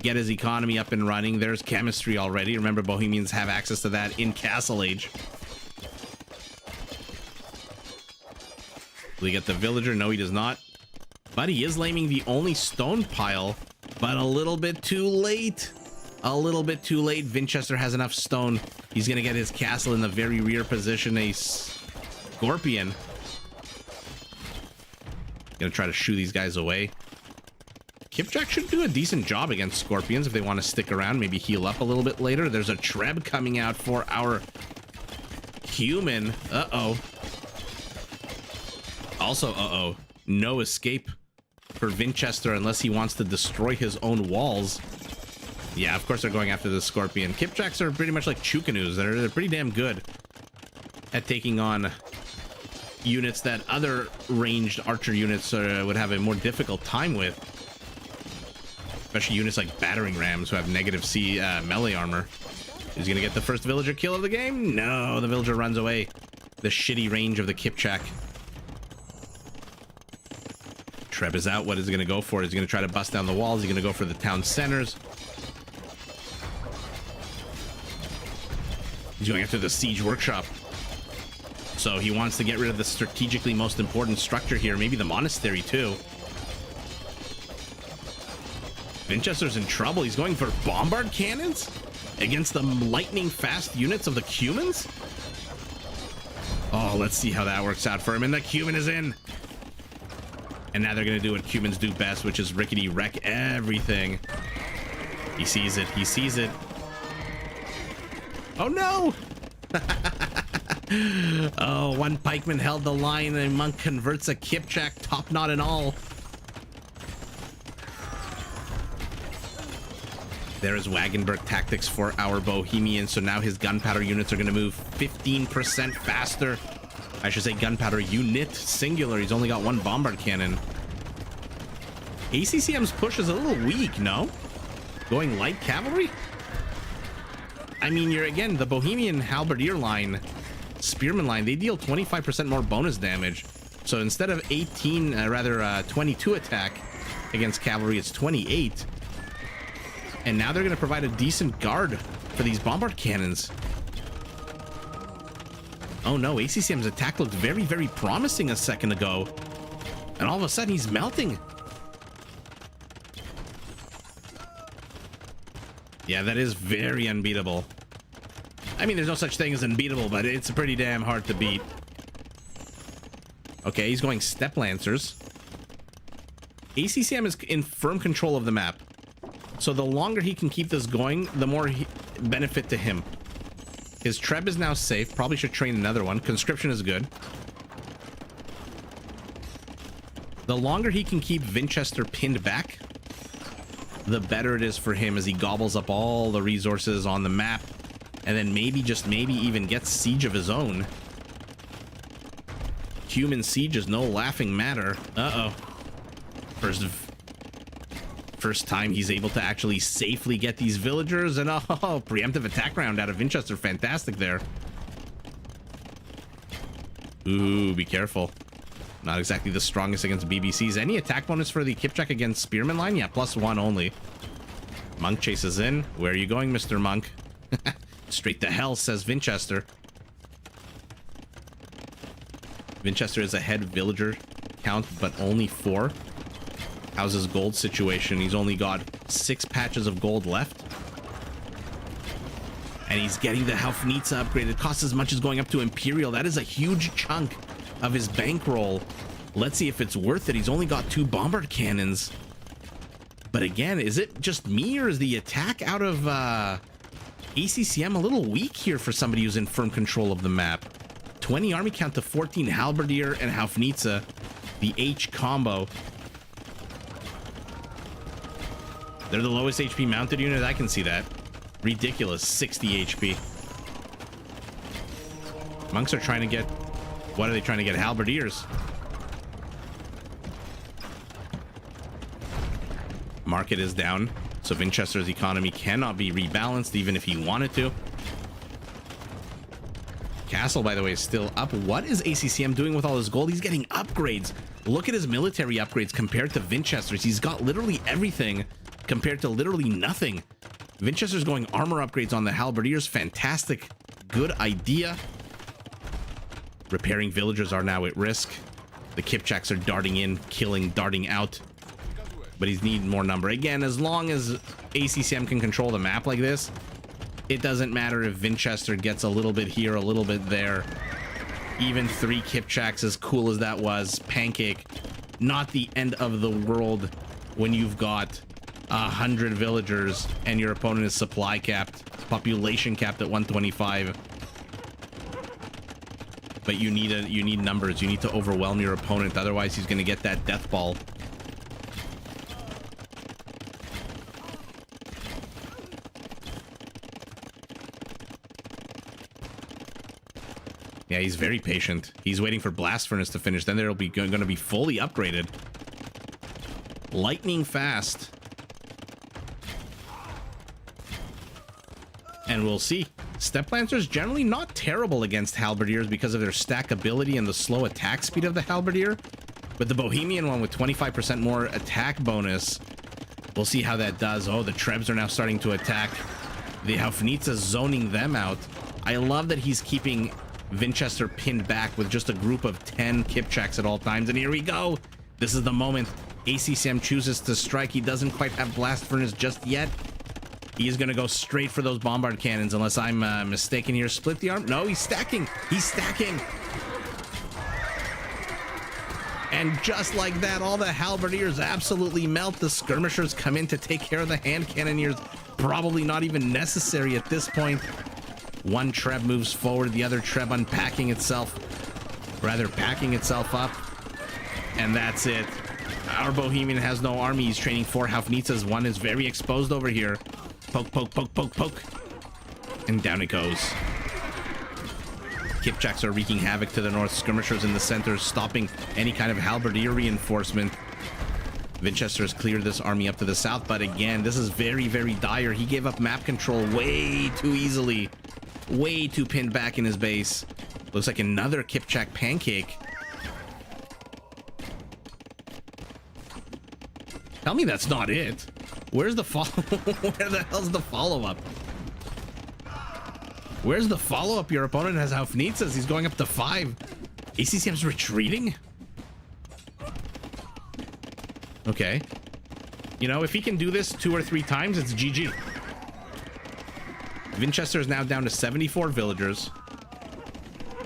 get his economy up and running. There's chemistry already. Remember, Bohemians have access to that in Castle Age. Will he get the villager? No, he does not. But he is laming the only stone pile, but a little bit too late. A little bit too late. Vinchester has enough stone. He's going to get his castle in the very rear position. A scorpion. Going to try to shoo these guys away. Kipjack should do a decent job against scorpions if they want to stick around. Maybe heal up a little bit later. There's a Treb coming out for our human. Uh-oh. Also, uh-oh. No escape for Vinchester unless he wants to destroy his own walls. Yeah, of course they're going after the scorpion. Kipjacks are pretty much like Chukanoos. They're pretty damn good at taking on units that other ranged archer units would have a more difficult time with. Especially units like battering rams who have negative C melee armor. Who's gonna get the first villager kill of the game? No, the villager runs away. The shitty range of the Kipchak. Treb is out. What is he gonna go for? Is he gonna try to bust down the walls? Is he gonna go for the town centers? He's going after the siege workshop. So he wants to get rid of the strategically most important structure here. Maybe the monastery too. Vinchester's in trouble. He's going for bombard cannons against the lightning fast units of the Cumans. Oh, let's see how that works out for him. And the Cuman is in. And now they're going to do what Cumans do best, which is rickety wreck everything. He sees it. He sees it. Oh, no. Oh, one pikeman held the line and Monk converts a Kipchak, top knot and all. There is Wagenberg tactics for our Bohemian. So now his gunpowder units are going to move 15% faster. I should say gunpowder unit, singular. He's only got one bombard cannon. ACCM's push is a little weak, no? Going light cavalry? I mean, you're again, the Bohemian halberdier line, spearman line, they deal 25% more bonus damage. So instead of 22 attack against cavalry, it's 28. And now they're going to provide a decent guard for these bombard cannons. Oh no, ACCM's attack looked very, very promising a second ago. And all of a sudden he's melting. Yeah, that is very unbeatable. I mean, there's no such thing as unbeatable, but it's pretty damn hard to beat. Okay, he's going step lancers. ACCM is in firm control of the map. So the longer he can keep this going, the more benefit to him. His Treb is now safe. Probably should train another one. Conscription is good. The longer he can keep Vinchester pinned back, the better it is for him as he gobbles up all the resources on the map. And then maybe, just maybe, even gets siege of his own. Human siege is no laughing matter. Uh-oh. First time he's able to actually safely get these villagers, and oh, preemptive attack round out of Vinchester. Fantastic there. Ooh, be careful. Not exactly the strongest against BBCs. Any attack bonus for the Kipchak against spearman line? Yeah, +1 only. Monk chases in. Where are you going, Mr. Monk? Straight to hell, says Vinchester. Vinchester is a head villager count, but only 4. How's his gold situation? He's only got 6 patches of gold left. And he's getting the Haufnitsa upgrade. It costs as much as going up to Imperial. That is a huge chunk of his bankroll. Let's see if it's worth it. He's only got 2 bombard cannons. But again, is it just me, or is the attack out of ACCM a little weak here for somebody who's in firm control of the map? 20 army count to 14 halberdier and Haufnitsa. The H combo. They're the lowest HP mounted unit. I can see that. Ridiculous. 60 HP. Monks are trying to get... What are they trying to get? Halberdiers. Market is down, so Vinchester's economy cannot be rebalanced even if he wanted to. Castle, by the way, is still up. What is ACCM doing with all his gold? He's getting upgrades. Look at his military upgrades compared to Vinchester's. He's got literally everything compared to literally nothing. Vinchester's going armor upgrades on the halberdiers. Fantastic. Good idea. Repairing villagers are now at risk. The Kipchaks are darting in, killing, darting out. But he's needing more number. Again, as long as ACCM can control the map like this, it doesn't matter if Vinchester gets a little bit here, a little bit there. Even 3 Kipchaks, as cool as that was, pancake, not the end of the world when you've got 100 villagers and your opponent is supply capped, population capped at 125. But you need numbers. You need to overwhelm your opponent, otherwise he's going to get that death ball. Yeah, he's very patient. He's waiting for Blast Furnace to finish. Then there'll be going to be fully upgraded. Lightning fast. And we'll see. Step Lancers generally not terrible against Halberdiers because of their stackability and the slow attack speed of the Halberdier. But the Bohemian one with 25% more attack bonus, we'll see how that does. Oh, the Trebs are now starting to attack. The Haufnitsa zoning them out. I love that he's keeping Vinchester pinned back with just a group of 10 Kipchaks at all times. And here we go. This is the moment ACCM chooses to strike. He doesn't quite have Blast Furnace just yet. He is going to go straight for those bombard cannons, unless I'm mistaken here. Split the arm. No, he's stacking. He's stacking. And just like that, all the halberdiers absolutely melt. The skirmishers come in to take care of the hand cannoneers. Probably not even necessary at this point. One Treb moves forward, the other Treb unpacking itself. Rather, packing itself up. And that's it. Our Bohemian has no army. He's training 4 Haufnitzas. One is very exposed over here. Poke, poke, poke, poke, poke. And down it goes. Kipchaks are wreaking havoc to the north. Skirmishers in the center, stopping any kind of halberdier reinforcement. Vinchester has cleared this army up to the south, but again, this is very, very dire. He gave up map control way too easily. Way too pinned back in his base. Looks like another Kipchak pancake. Tell me that's not it. Where's the follow? Where the hell's the follow-up? Where's the follow-up? Your opponent has Haufnitzas. He's going up to 5. ACCM's retreating? Okay. You know, if he can do this 2 or 3 times, it's GG. Vinchester is now down to 74 villagers.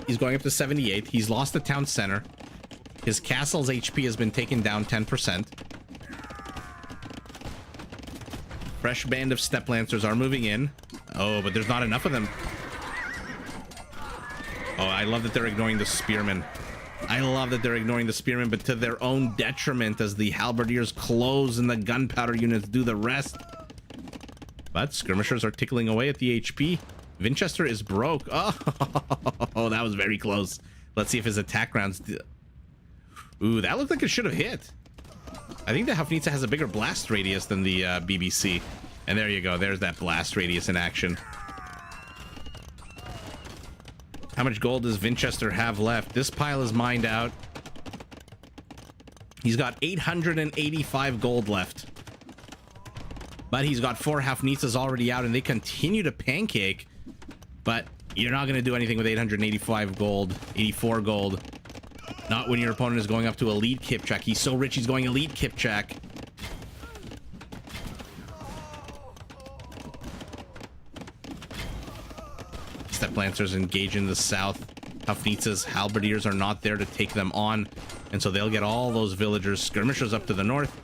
He's going up to 78. He's lost the town center. His castle's HP has been taken down 10%. Fresh band of Step Lancers are moving in. Oh, but there's not enough of them. Oh, I love that they're ignoring the spearmen. I love that they're ignoring the spearmen, but to their own detriment as the halberdiers close and the gunpowder units do the rest. But skirmishers are tickling away at the HP. Vinchester is broke. Oh, that was very close. Let's see if his attack rounds... Ooh, that looked like it should have hit. I think the Haufnitsa has a bigger blast radius than the BBC. And there you go. There's that blast radius in action. How much gold does Vinchester have left? This pile is mined out. He's got 885 gold left. But he's got 4 Haufnitzas already out, and they continue to pancake. But you're not going to do anything with 885 gold, 84 gold. Not when your opponent is going up to elite Kipchak. He's so rich, he's going elite Kipchak. Step Lancers engage in the south. Haufnitzas, halberdiers are not there to take them on. And so they'll get all those villagers. Skirmishers up to the north.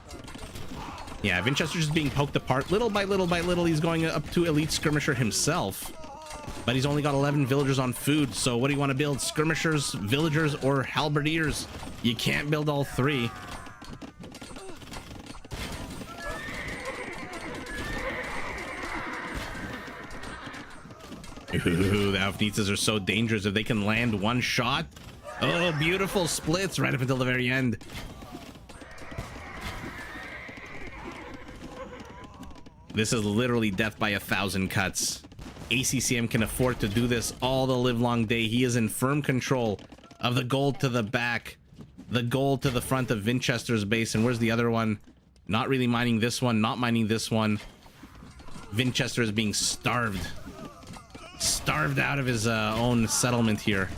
Yeah, Vinchester's just being poked apart. Little by little by little, he's going up to elite skirmisher himself. But he's only got 11 villagers on food. So what do you want to build? Skirmishers, villagers, or halberdiers? You can't build all 3. Ooh, the Haufnitzas are so dangerous if they can land one shot. Oh, beautiful splits right up until the very end. This is literally death by 1,000 cuts. ACCM can afford to do this all the livelong day. He is in firm control of the gold to the back, the gold to the front of Vinchester's base. And where's the other one? Not really mining this one, not mining this one. Vinchester is being starved. Starved out of his own settlement here.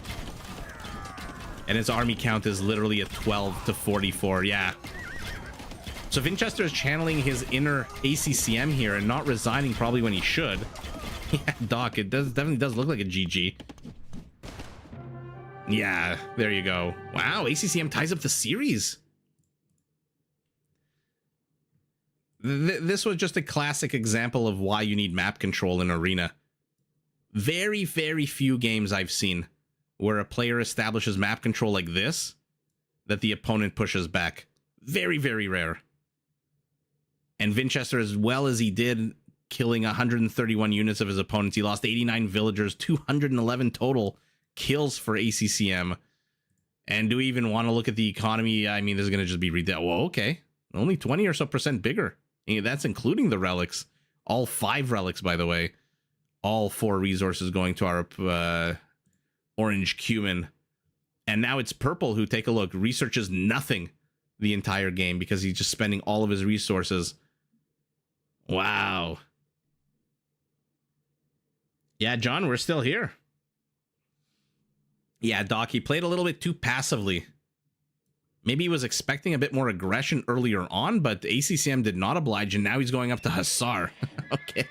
And his army count is literally at 12 to 44. Yeah. So Vinchester is channeling his inner ACCM here and not resigning probably when he should. Yeah, Doc, it definitely does look like a GG. Yeah, there you go. Wow, ACCM ties up the series. This was just a classic example of why you need map control in Arena. Very, very few games I've seen where a player establishes map control like this that the opponent pushes back. Very, very rare. And Vinchester, as well as he did, killing 131 units of his opponents. He lost 89 villagers, 211 total kills for ACCM. And do we even want to look at the economy? I mean, this is going to just be well, okay. Only 20 or so % bigger. That's including the relics. All 5 relics, by the way. All 4 resources going to our orange cumin. And now it's purple who, take a look, researches nothing the entire game because he's just spending all of his resources. Wow. Yeah, John, we're still here. Yeah, Doc, he played a little bit too passively. Maybe he was expecting a bit more aggression earlier on, but ACCM did not oblige, and now he's going up to Hussar. Okay.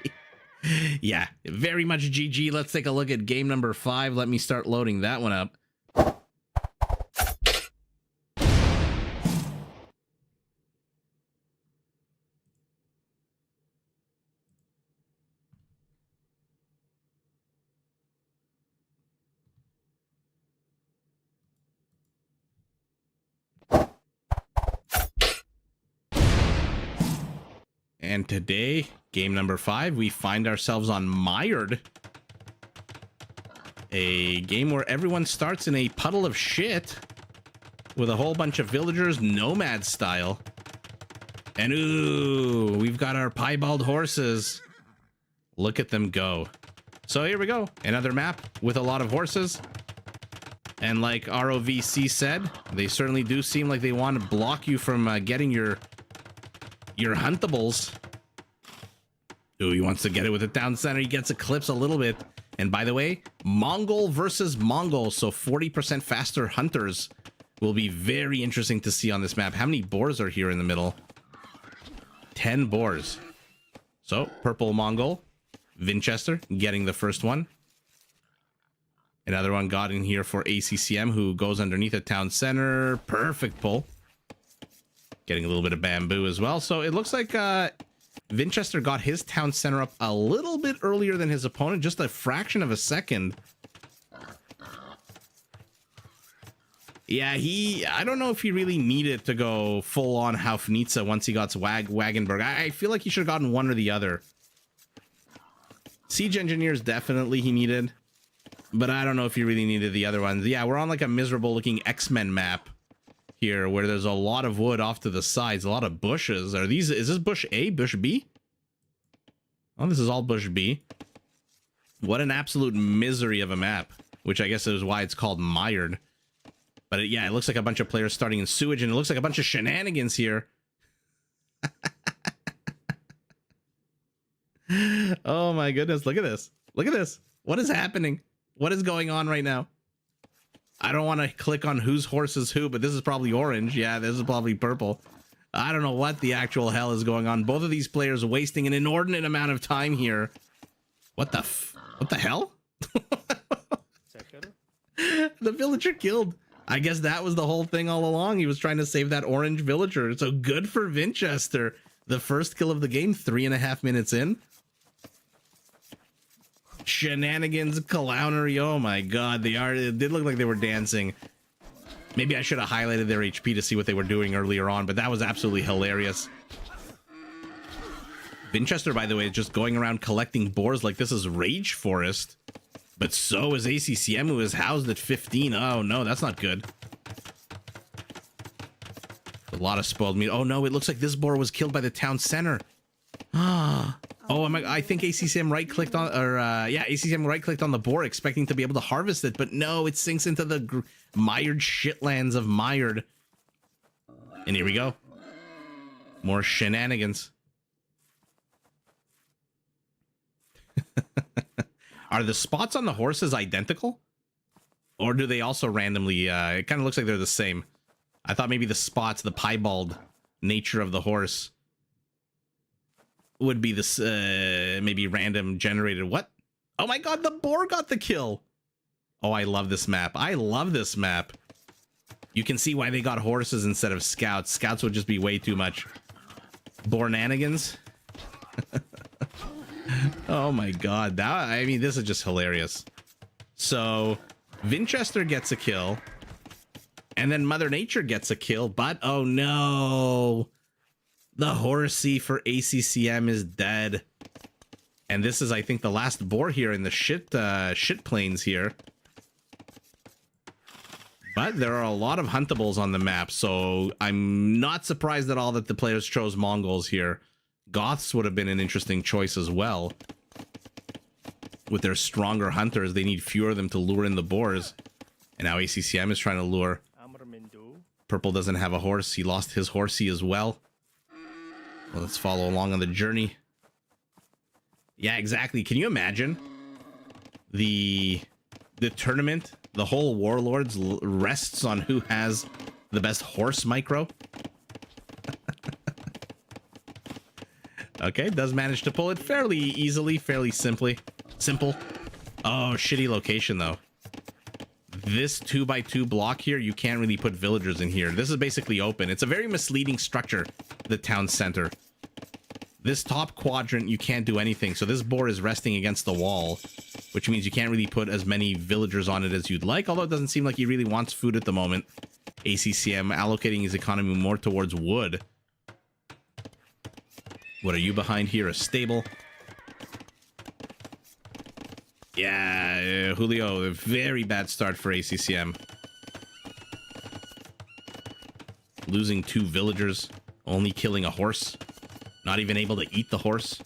Yeah, very much GG. Let's take a look at game number 5. Let me start loading that one up. And today, game number 5, we find ourselves on Mired. A game where everyone starts in a puddle of shit with a whole bunch of villagers, nomad style. And ooh, we've got our piebald horses. Look at them go. So here we go. Another map with a lot of horses. And like ROVC said, they certainly do seem like they want to block you from getting your huntables. Ooh, he wants to get it with the town center. He gets eclipsed a little bit. And by the way, Mongol versus Mongol, so 40% faster hunters will be very interesting to see on this map. How many boars are here in the middle? 10 boars. So, purple Mongol, Vinchester getting the first one. Another one got in here for ACCM, who goes underneath a town center. Perfect pull. Getting a little bit of bamboo as well. So it looks like Vinchester got his town center up a little bit earlier than his opponent, just a fraction of a second. Yeah, I don't know if he really needed to go full on Haufnitze once he got Wagenburg. I feel like he should have gotten one or the other. Siege engineers definitely he needed, but I don't know if he really needed the other ones. Yeah, we're on like a miserable looking X-Men map here where there's a lot of wood off to the sides, a lot of bushes. Is this bush A, bush B? Oh, this is all bush B. What an absolute misery of a map, which I guess is why it's called Mired. But yeah, it looks like a bunch of players starting in sewage, and it looks like a bunch of shenanigans here. Oh my goodness, look at this. Look at this. What is happening? What is going on right now? I don't want to click on whose horse is who, but this is probably orange. Yeah, this is probably purple. I don't know what the actual hell is going on. Both of these players wasting an inordinate amount of time here. What the hell? The villager killed. I guess that was the whole thing all along. He was trying to save that orange villager. So good for Vinchester. The first kill of the game, 3.5 minutes in. Shenanigans, clownery. Oh my god, it did look like they were dancing. Maybe I should have highlighted their HP to see what they were doing earlier on, but that was absolutely hilarious. Vinchester, by the way, is just going around collecting boars like this is Rage Forest. But so is ACCM, who is housed at 15. Oh no, that's not good. A lot of spoiled meat. Oh no, it looks like this boar was killed by the town center. Ah. Oh, I think ACCM right-clicked on, ACCM right-clicked on the boar, expecting to be able to harvest it, but no, it sinks into the mired shitlands of Mired. And here we go. More shenanigans. Are the spots on the horses identical? Or do they also randomly... it kind of looks like they're the same. I thought maybe the spots, the piebald nature of the horse would be this maybe random generated. What? Oh my god, the boar got the kill. Oh, I love this map. I love this map. You can see why they got horses instead of scouts. Scouts would just be way too much. Boarnanigans. Oh my god. That, I mean, this is just hilarious. So, Vinchester gets a kill. And then Mother Nature gets a kill. But, oh no. The horsey for ACCM is dead. And this is, I think, the last boar here in the shit plains here. But there are a lot of huntables on the map, so I'm not surprised at all that the players chose Mongols here. Goths would have been an interesting choice as well. With their stronger hunters, they need fewer of them to lure in the boars. And now ACCM is trying to lure. Purple doesn't have a horse. He lost his horsey as well. Well, let's follow along on the journey. Yeah, exactly. Can you imagine the tournament? The whole Warlords rests on who has the best horse micro. Okay, does manage to pull it fairly easily, fairly simple. Oh, shitty location though. This 2x2 block here, you can't really put villagers in here. This is basically open. It's a very misleading structure, the town center. This top quadrant, you can't do anything. So this boar is resting against the wall, which means you can't really put as many villagers on it as you'd like, although it doesn't seem like he really wants food at the moment. ACCM allocating his economy more towards wood. What are you behind here? A stable? Yeah, Julio, a very bad start for ACCM. Losing 2 villagers, only killing a horse. Not even able to eat the horse.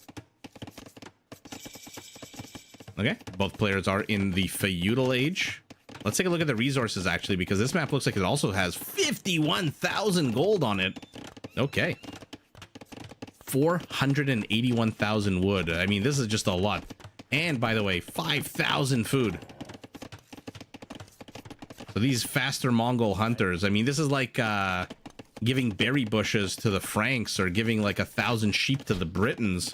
Okay, both players are in the feudal age. Let's take a look at the resources, actually, because this map looks like it also has 51,000 gold on it. Okay. 481,000 wood. I mean, this is just a lot. And, by the way, 5,000 food. So these faster Mongol hunters, I mean, this is like giving berry bushes to the Franks or giving like 1,000 sheep to the Britons.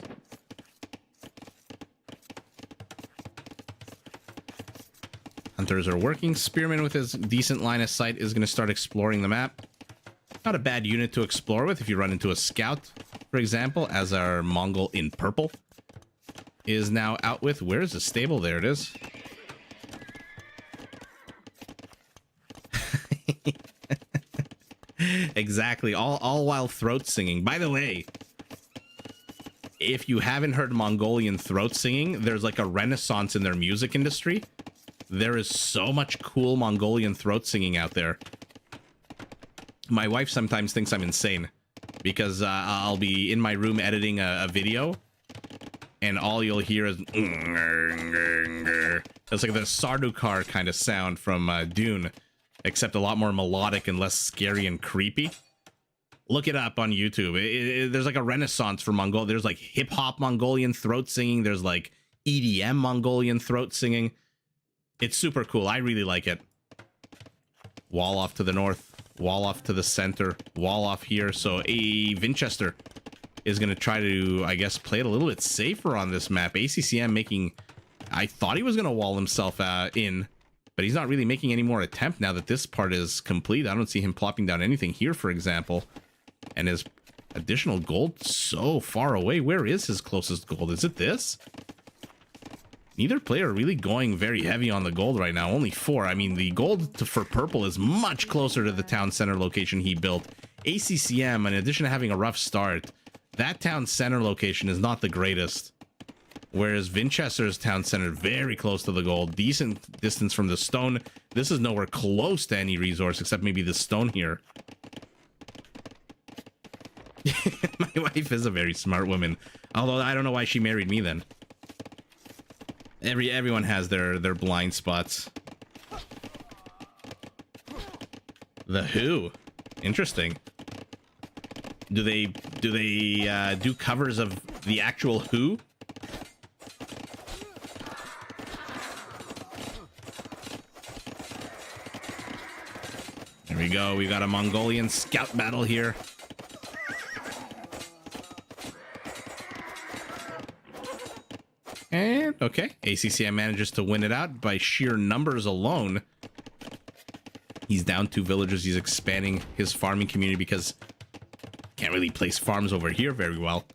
Hunters are working. Spearman with his decent line of sight is going to start exploring the map. Not a bad unit to explore with if you run into a scout, for example, as our Mongol in purple is now out with. Where's the stable? There it is. Exactly. All while throat singing. By the way, if you haven't heard Mongolian throat singing, there's like a renaissance in their music industry. There is so much cool Mongolian throat singing out there. My wife sometimes thinks I'm insane because I'll be in my room editing a video and all you'll hear is it's like the Sardaukar kind of sound from Dune, except a lot more melodic and less scary and creepy. Look it up on YouTube. There's like a renaissance for Mongol. There's like hip-hop Mongolian throat singing. There's like EDM Mongolian throat singing. It's super cool. I really like it. Wall off to the north. Wall off to the center. Wall off here. So a Vinchester is going to try to, I guess, play it a little bit safer on this map. ACCM making... I thought he was going to wall himself in, but he's not really making any more attempt now that this part is complete. I don't see him plopping down anything here, for example. And his additional gold so far away. Where is his closest gold? Is it this? Neither player really going very heavy on the gold right now. Only 4. I mean, the gold for purple is much closer to the town center location he built. ACCM, in addition to having a rough start, that town center location is not the greatest. Whereas Vinchester's town center, very close to the gold. Decent distance from the stone. This is nowhere close to any resource except maybe the stone here. My wife is a very smart woman. Although I don't know why she married me then. Everyone has their blind spots. The Who. Interesting. Do they do covers of the actual Who? There we go. We got a Mongolian scout battle here. And okay, ACCM manages to win it out by sheer numbers alone. He's down 2 villagers. He's expanding his farming community because can't really place farms over here very well.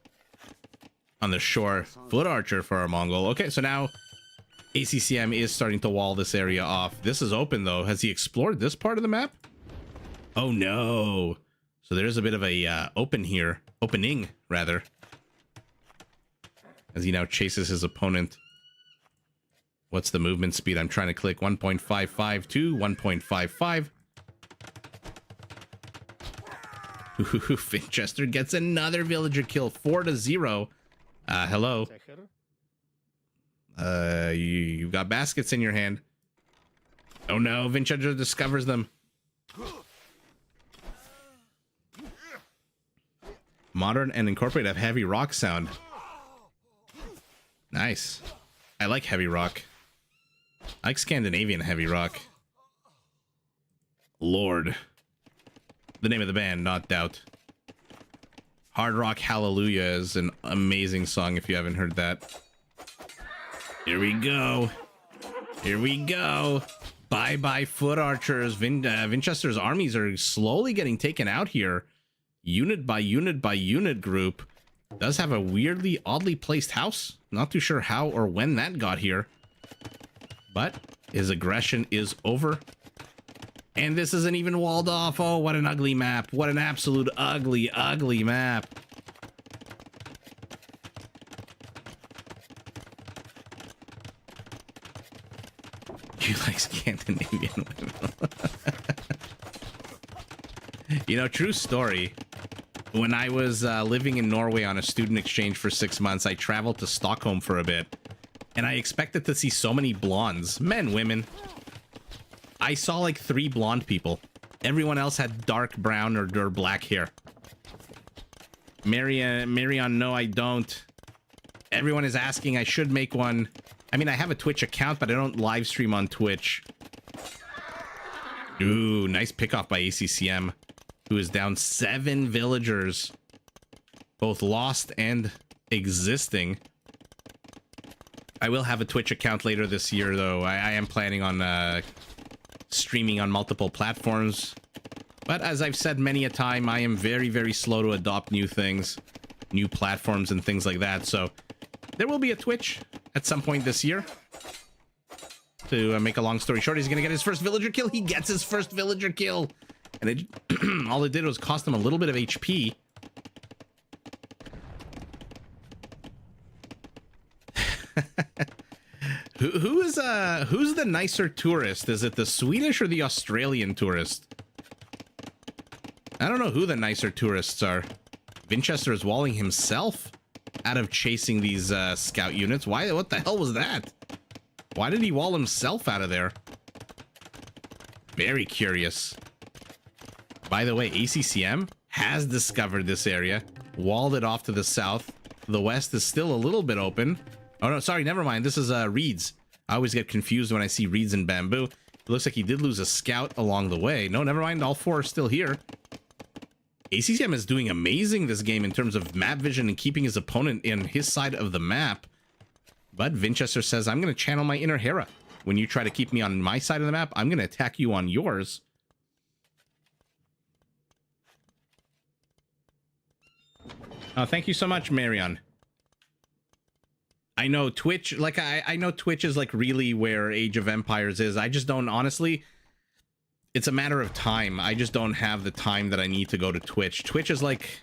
On the shore, foot archer for our Mongol. Okay, so now ACCM is starting to wall this area off. This is open though. Has he explored this part of the map? Oh no. So there's a bit of a opening rather. As he now chases his opponent. What's the movement speed? I'm trying to click 1.55 to 1.55. Vinchester gets another villager kill, 4-0. Hello. You got baskets in your hand. Oh no, Vinchester discovers them. Modern and incorporate have heavy rock sound. Nice. I like heavy rock. I like Scandinavian heavy rock. Lord. The name of the band, not doubt. Hard Rock Hallelujah is an amazing song if you haven't heard that. Here we go. Here we go. Bye-bye foot archers. Vinchester's armies are slowly getting taken out here. Unit by unit by unit group. Does have a weirdly, oddly placed house. Not too sure how or when that got here. But his aggression is over. And this isn't even walled off. Oh, what an ugly map. What an absolute ugly, ugly map. You like Scandinavian women. You know, true story. When I was living in Norway on a student exchange for 6 months, I traveled to Stockholm for a bit. And I expected to see so many blondes. Men, women. I saw like 3 blonde people. Everyone else had dark brown or black hair. Marion, no, I don't. Everyone is asking, I should make one. I mean, I have a Twitch account, but I don't live stream on Twitch. Ooh, nice pickoff by ACCM, who is down 7 villagers, both lost and existing. I will have a Twitch account later this year, though. I am planning on streaming on multiple platforms. But as I've said many a time, I am very, very slow to adopt new things, new platforms and things like that. So there will be a Twitch at some point this year. To make a long story short, he's going to get his first villager kill. He gets his first villager kill. And it, all it did was cost him a little bit of HP. Who's the nicer tourist? Is it the Swedish or the Australian tourist? I don't know who the nicer tourists are. Vinchester is walling himself out of chasing these scout units. Why? What the hell was that? Why did he wall himself out of there? Very curious. By the way, ACCM has discovered this area, walled it off to the south. The west is still a little bit open. Oh no, sorry, never mind. This is reeds. I always get confused when I see reeds and bamboo. It looks like he did lose a scout along the way. No, never mind. All 4 are still here. ACCM is doing amazing this game in terms of map vision and keeping his opponent in his side of the map. But Vinchester says, I'm going to channel my inner Hera. When you try to keep me on my side of the map, I'm going to attack you on yours. Oh, thank you so much, Marion. I know Twitch, like, I know Twitch is like really where Age of Empires is. I just don't, honestly, it's a matter of time. I just don't have the time that I need to go to Twitch. Twitch is like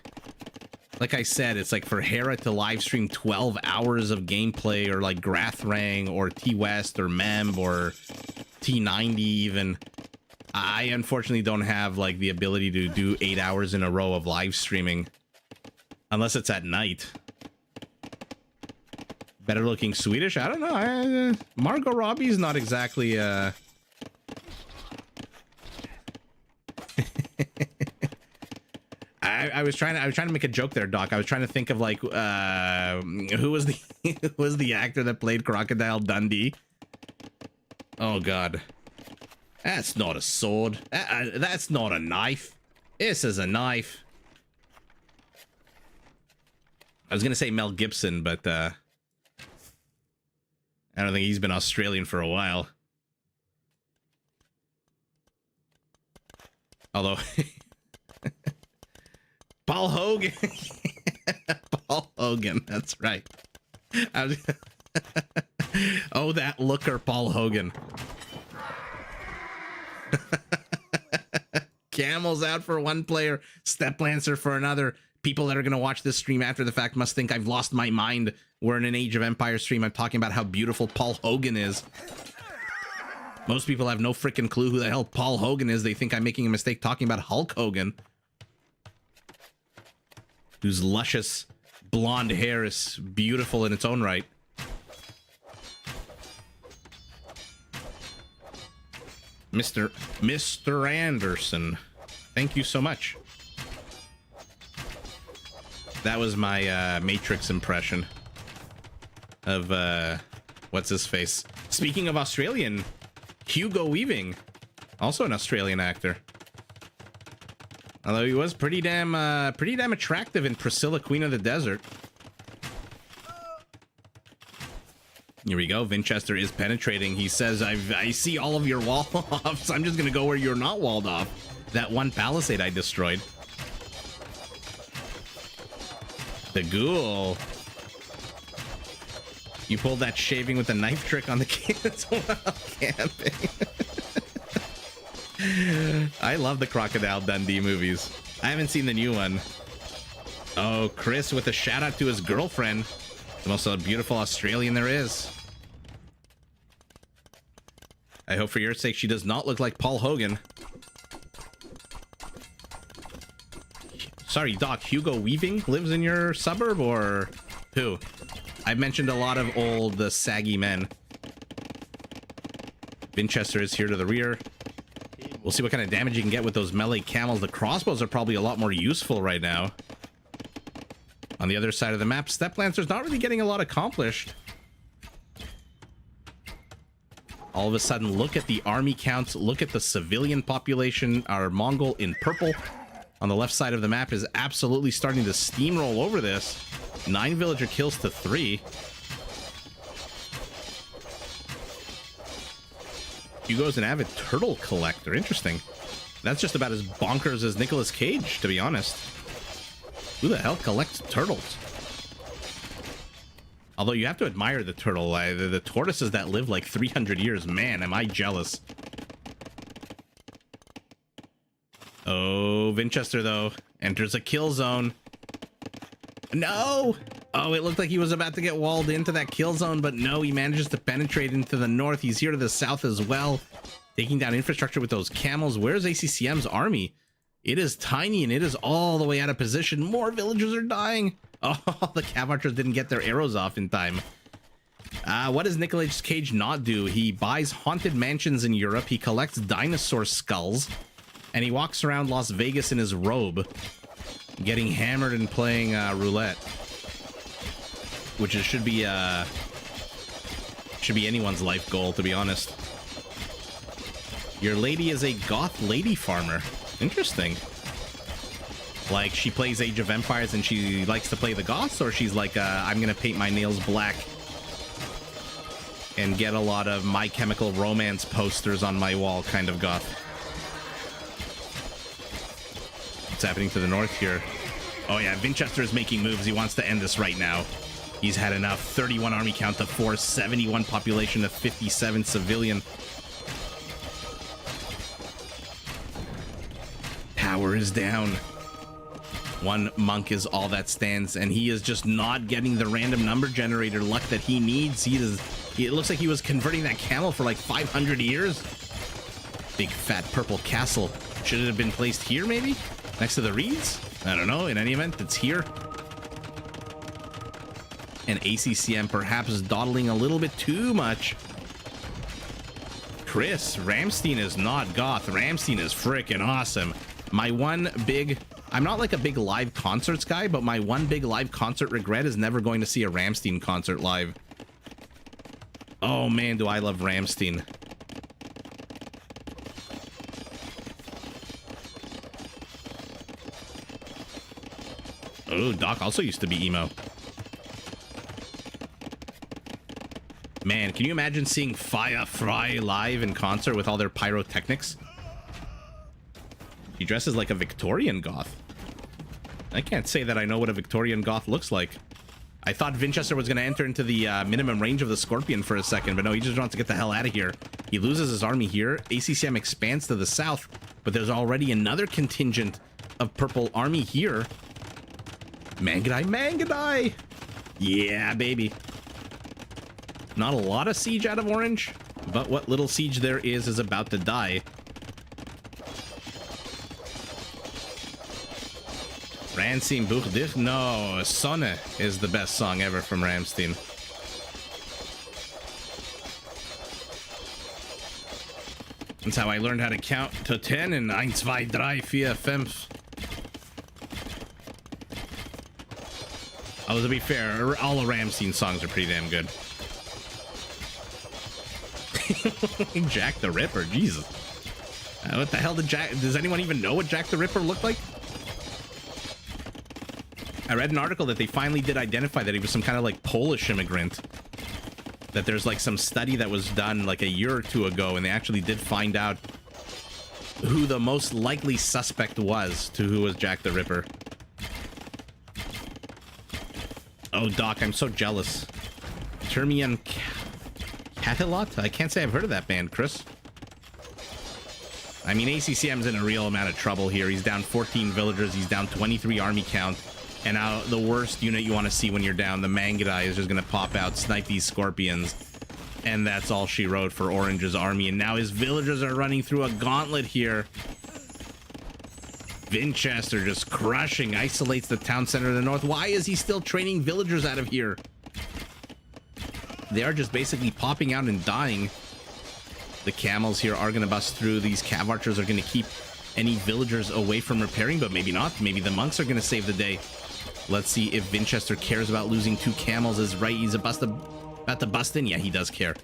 I said, it's like for Hera to live stream 12 hours of gameplay, or like Grathrang or T-West or Memb or T90 even. I unfortunately don't have like the ability to do 8 hours in a row of live streaming. Unless it's at night. Better looking Swedish? I don't know. Margot Robbie's not exactly I was trying to make a joke there, Doc. I was trying to think of like who was the who was the actor that played Crocodile Dundee? Oh God, that's not a sword. That's not a knife. This is a knife. I was gonna say Mel Gibson, but I don't think he's been Australian for a while. Although Paul Hogan. Paul Hogan, that's right. Oh, that looker, Paul Hogan. Camels out for one player, Step Lancer for another. People that are going to watch this stream after the fact must think I've lost my mind. We're in an Age of Empires stream. I'm talking about how beautiful Paul Hogan is. Most people have no freaking clue who the hell Paul Hogan is. They think I'm making a mistake talking about Hulk Hogan, whose luscious blonde hair is beautiful in its own right. Mr. Anderson, thank you so much. That was my Matrix impression of what's his face. Speaking of Australian, Hugo Weaving, also an Australian actor. Although he was pretty damn attractive in Priscilla, Queen of the Desert. Here we go. Vinchester is penetrating. He says, I see all of your wall-offs. I'm just gonna go where you're not walled off. That one palisade I destroyed. The ghoul. You pulled that shaving with a knife trick on the kids while camping. I love the Crocodile Dundee movies. I haven't seen the new one. Oh, Chris with a shout out to his girlfriend. The most beautiful Australian there is. I hope for your sake she does not look like Paul Hogan. Sorry, Doc, Hugo Weaving lives in your suburb, or who? I've mentioned a lot of old, saggy men. Vinchester is here to the rear. We'll see what kind of damage you can get with those melee camels. The crossbows are probably a lot more useful right now. On the other side of the map, Step Lancer's not really getting a lot accomplished. All of a sudden, look at the army counts. Look at the civilian population. Our Mongol in purple on the left side of the map is absolutely starting to steamroll over this. 9 villager kills to 3. Hugo's an avid turtle collector. Interesting. That's just about as bonkers as Nicolas Cage, to be honest. Who the hell collects turtles? Although you have to admire the turtle. The tortoises that live like 300 years. Man, am I jealous. Oh, Vinchester, though, enters a kill zone. No! Oh, it looked like he was about to get walled into that kill zone, but no, he manages to penetrate into the north. He's here to the south as well, taking down infrastructure with those camels. Where's ACCM's army? It is tiny, and it is all the way out of position. More villagers are dying. Oh, the cav archers didn't get their arrows off in time. What does Nicolas Cage not do? He buys haunted mansions in Europe, he collects dinosaur skulls, and he walks around Las Vegas in his robe, getting hammered and playing roulette, which should be anyone's life goal, to be honest. Your lady is a goth lady farmer. Interesting. Like, she plays Age of Empires and she likes to play the goths, or she's like, I'm gonna paint my nails black and get a lot of My Chemical Romance posters on my wall kind of goth. What's happening to the north here? Oh yeah, Vinchester is making moves. He wants to end this right now. He's had enough. 31 army count to 4, 71 population to 57 civilian. Power is down. One monk is all that stands, and he is just not getting the random number generator luck that he needs. It looks like he was converting that camel for like 500 years. Big fat purple castle. Should it have been placed here, maybe? Next to the reeds? I don't know. In any event, it's here. And ACCM perhaps dawdling a little bit too much. Chris, Ramstein is not goth. Ramstein is freaking awesome. My one big... I'm not like a big live concerts guy, but my one big live concert regret is never going to see a Rammstein concert live. Oh man, do I love Rammstein. Oh, Doc also used to be emo. Man, can you imagine seeing Fire Fry live in concert with all their pyrotechnics? He dresses like a Victorian goth. I can't say that I know what a Victorian goth looks like. I thought Vinchester was going to enter into the minimum range of the Scorpion for a second, but no, he just wants to get the hell out of here. He loses his army here. ACCM expands to the south, but there's already another contingent of purple army here. Mangadai, Mangadai! Yeah, baby. Not a lot of siege out of orange, but what little siege there is about to die. Rammstein Buch dich? No, Sonne is the best song ever from Rammstein. That's how I learned how to count to 10 and 1, 2, 3, 4, 5. Oh, to be fair, all the Rammstein songs are pretty damn good. Jack the Ripper, Jesus. What the hell did does anyone even know what Jack the Ripper looked like? I read an article that they finally did identify that he was some kind of like Polish immigrant. That there's like some study that was done like a year or two ago, and they actually did find out who the most likely suspect was to who was Jack the Ripper. Oh, Doc, I'm so jealous. Termian Catalot? I can't say I've heard of that band, Chris. I mean, ACCM's in a real amount of trouble here. He's down 14 villagers. He's down 23 army count. And now the worst unit you want to see when you're down, the Mangadai, is just going to pop out, snipe these Scorpions. And that's all she wrote for Orange's army. And now his villagers are running through a gauntlet here. Vinchester just crushing, isolates the town center of the north. Why is he still training villagers out of here? They are just basically popping out and dying. The camels here are going to bust through. These cav archers are going to keep any villagers away from repairing, but maybe not. Maybe the monks are going to save the day. Let's see if Vinchester cares about losing 2 camels. Is right, he's about to bust in. Yeah, he does care.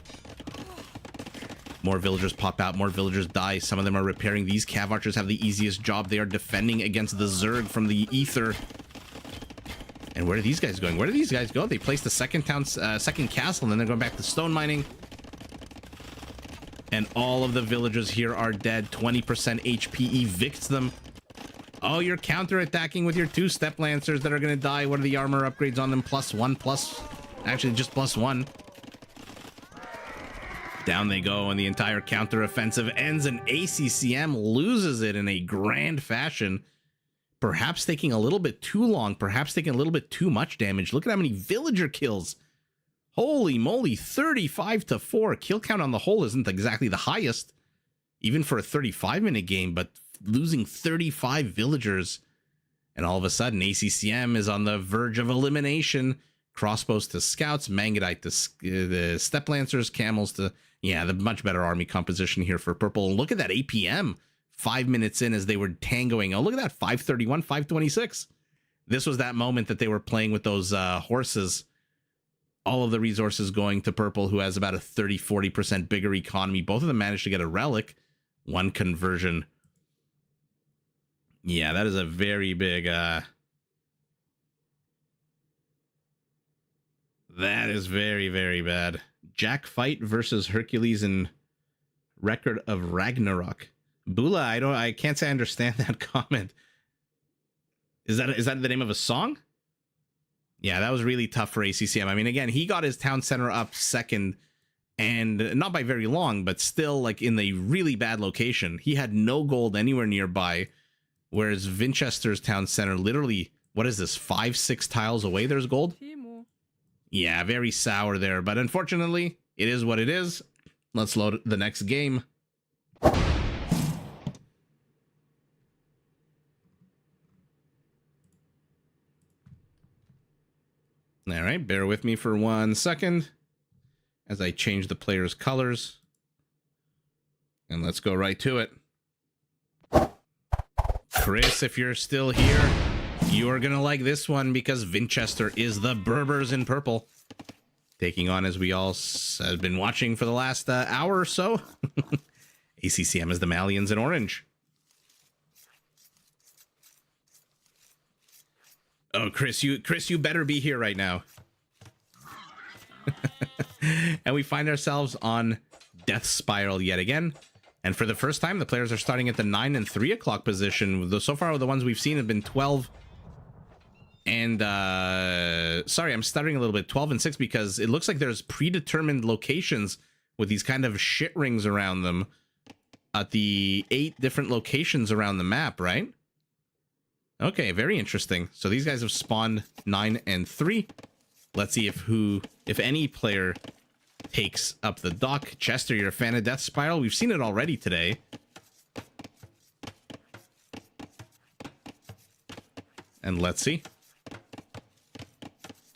More villagers pop out, more villagers die. Some of them are repairing. These cav archers have the easiest job. They are defending against the Zerg from the ether. And where are these guys going? Where do these guys go? They placed the second castle, and then they're going back to stone mining. And all of the villagers here are dead. 20% HP evicts them. Oh, you're counterattacking with your 2 step lancers that are going to die. What are the armor upgrades on them? +1, plus... Actually, just +1. Down they go, and the entire counteroffensive ends, and ACCM loses it in a grand fashion. Perhaps taking a little bit too long. Perhaps taking a little bit too much damage. Look at how many villager kills. Holy moly, 35-4. Kill count on the whole isn't exactly the highest, even for a 35-minute game, but losing 35 villagers. And all of a sudden, ACCM is on the verge of elimination. Crossbows to scouts, Mangadite to the step lancers, camels to... Yeah, the much better army composition here for purple. Look at that APM. 5 minutes in as they were tangoing. Oh, look at that, 531, 526. This was that moment that they were playing with those horses. All of the resources going to purple, who has about a 30-40% bigger economy. Both of them managed to get a relic. 1 conversion. Yeah, that is a very big... That is very, very bad. Jack fight versus Hercules in Record of Ragnarok. Bula, I can't say I understand that comment. Is that the name of a song? Yeah, that was really tough for ACCM. I mean, again, he got his town center up second, and not by very long, but still like in the really bad location. He had no gold anywhere nearby, whereas Vinchester's town center, literally, what is this, 5-6 tiles away, there's gold? Yeah, very sour there, but unfortunately, it is what it is. Let's load the next game. All right, bear with me for 1 second as I change the player's colors. And let's go right to it. Chris, if you're still here, you are gonna like this one because Vinchester is the Berbers in purple, taking on, as we all have been watching for the last hour or so, ACCM is the Malians in orange. Oh, Chris, you better be here right now. And we find ourselves on Death Spiral yet again. And for the first time, the players are starting at the 9 and 3 o'clock position. So far, the ones we've seen have been 12 and... sorry, I'm stuttering a little bit. 12 and 6 because it looks like there's predetermined locations with these kind of shit rings around them at the 8 different locations around the map, right? Okay, very interesting. So these guys have spawned 9 and 3. Let's see if any player takes up the dock. Chester, you're a fan of Death Spiral? We've seen it already today. And let's see.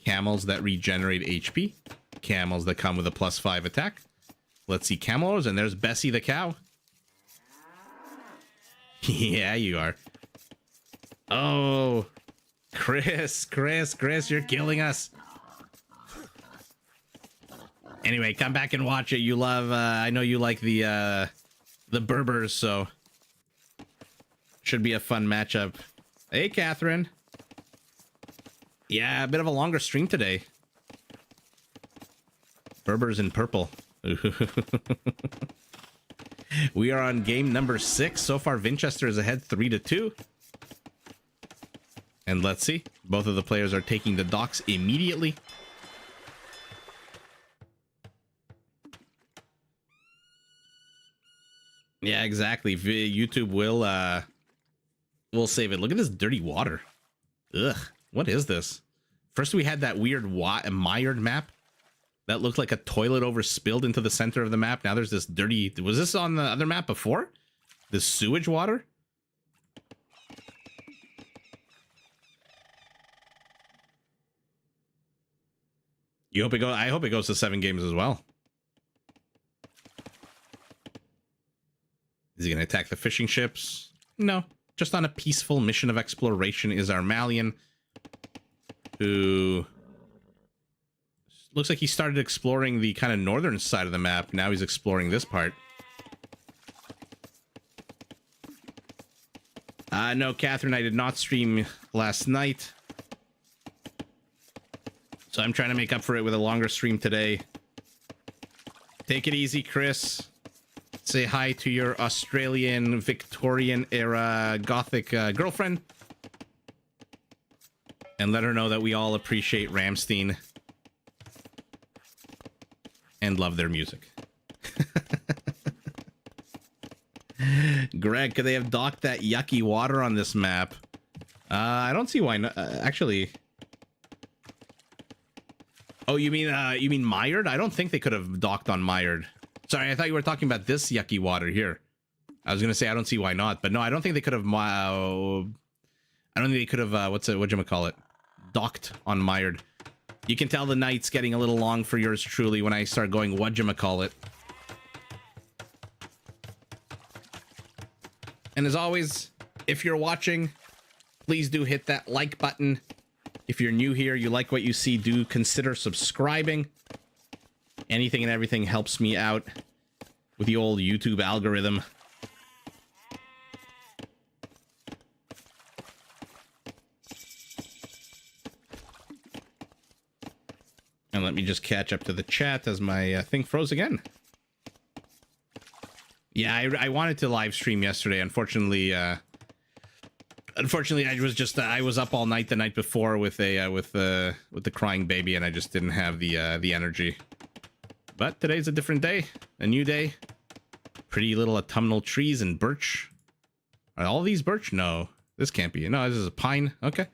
Camels that regenerate HP. Camels that come with a +5 attack. Let's see camels, and there's Bessie the cow. Yeah, you are. Oh, Chris, you're killing us. Anyway, come back and watch it. You love, I know you like the Berbers, so should be a fun matchup. Hey, Catherine. Yeah, a bit of a longer stream today. Berbers in purple. We are on game number 6. So far, Vinchester is ahead 3-2. And let's see. Both of the players are taking the docks immediately. Yeah, exactly. YouTube will save it. Look at this dirty water. Ugh. What is this? First we had that weird mired map that looked like a toilet overspilled into the center of the map. Now there's this dirty... Was this on the other map before? This sewage water? I hope it goes to 7 games as well. Is he going to attack the fishing ships? No. Just on a peaceful mission of exploration is our Malian, who looks like he started exploring the kind of northern side of the map. Now he's exploring this part. No, Catherine, I did not stream last night. So I'm trying to make up for it with a longer stream today. Take it easy, Chris. Say hi to your Australian Victorian era Gothic girlfriend. And let her know that we all appreciate Rammstein and love their music. Greg, could they have docked that yucky water on this map? I don't see why not. Actually... Oh, you mean mired? I don't think they could have docked on mired. Sorry, I thought you were talking about this yucky water here. I was gonna say I don't see why not, but no, I don't think they could have. I don't think they could have. Whatchamacallit? Docked on mired. You can tell the night's getting a little long for yours truly when I start going whatchamacallit. And as always, if you're watching, please do hit that like button. If you're new here, you like what you see, do consider subscribing. Anything and everything helps me out with the old YouTube algorithm. And let me just catch up to the chat as my thing froze again. Yeah, I wanted to live stream yesterday. Unfortunately, I was up all night the night before with the crying baby, and I just didn't have the energy. But today's a different day, a new day. Pretty little autumnal trees and birch. Are all these birch? No, this can't be. No, this is a pine. Okay.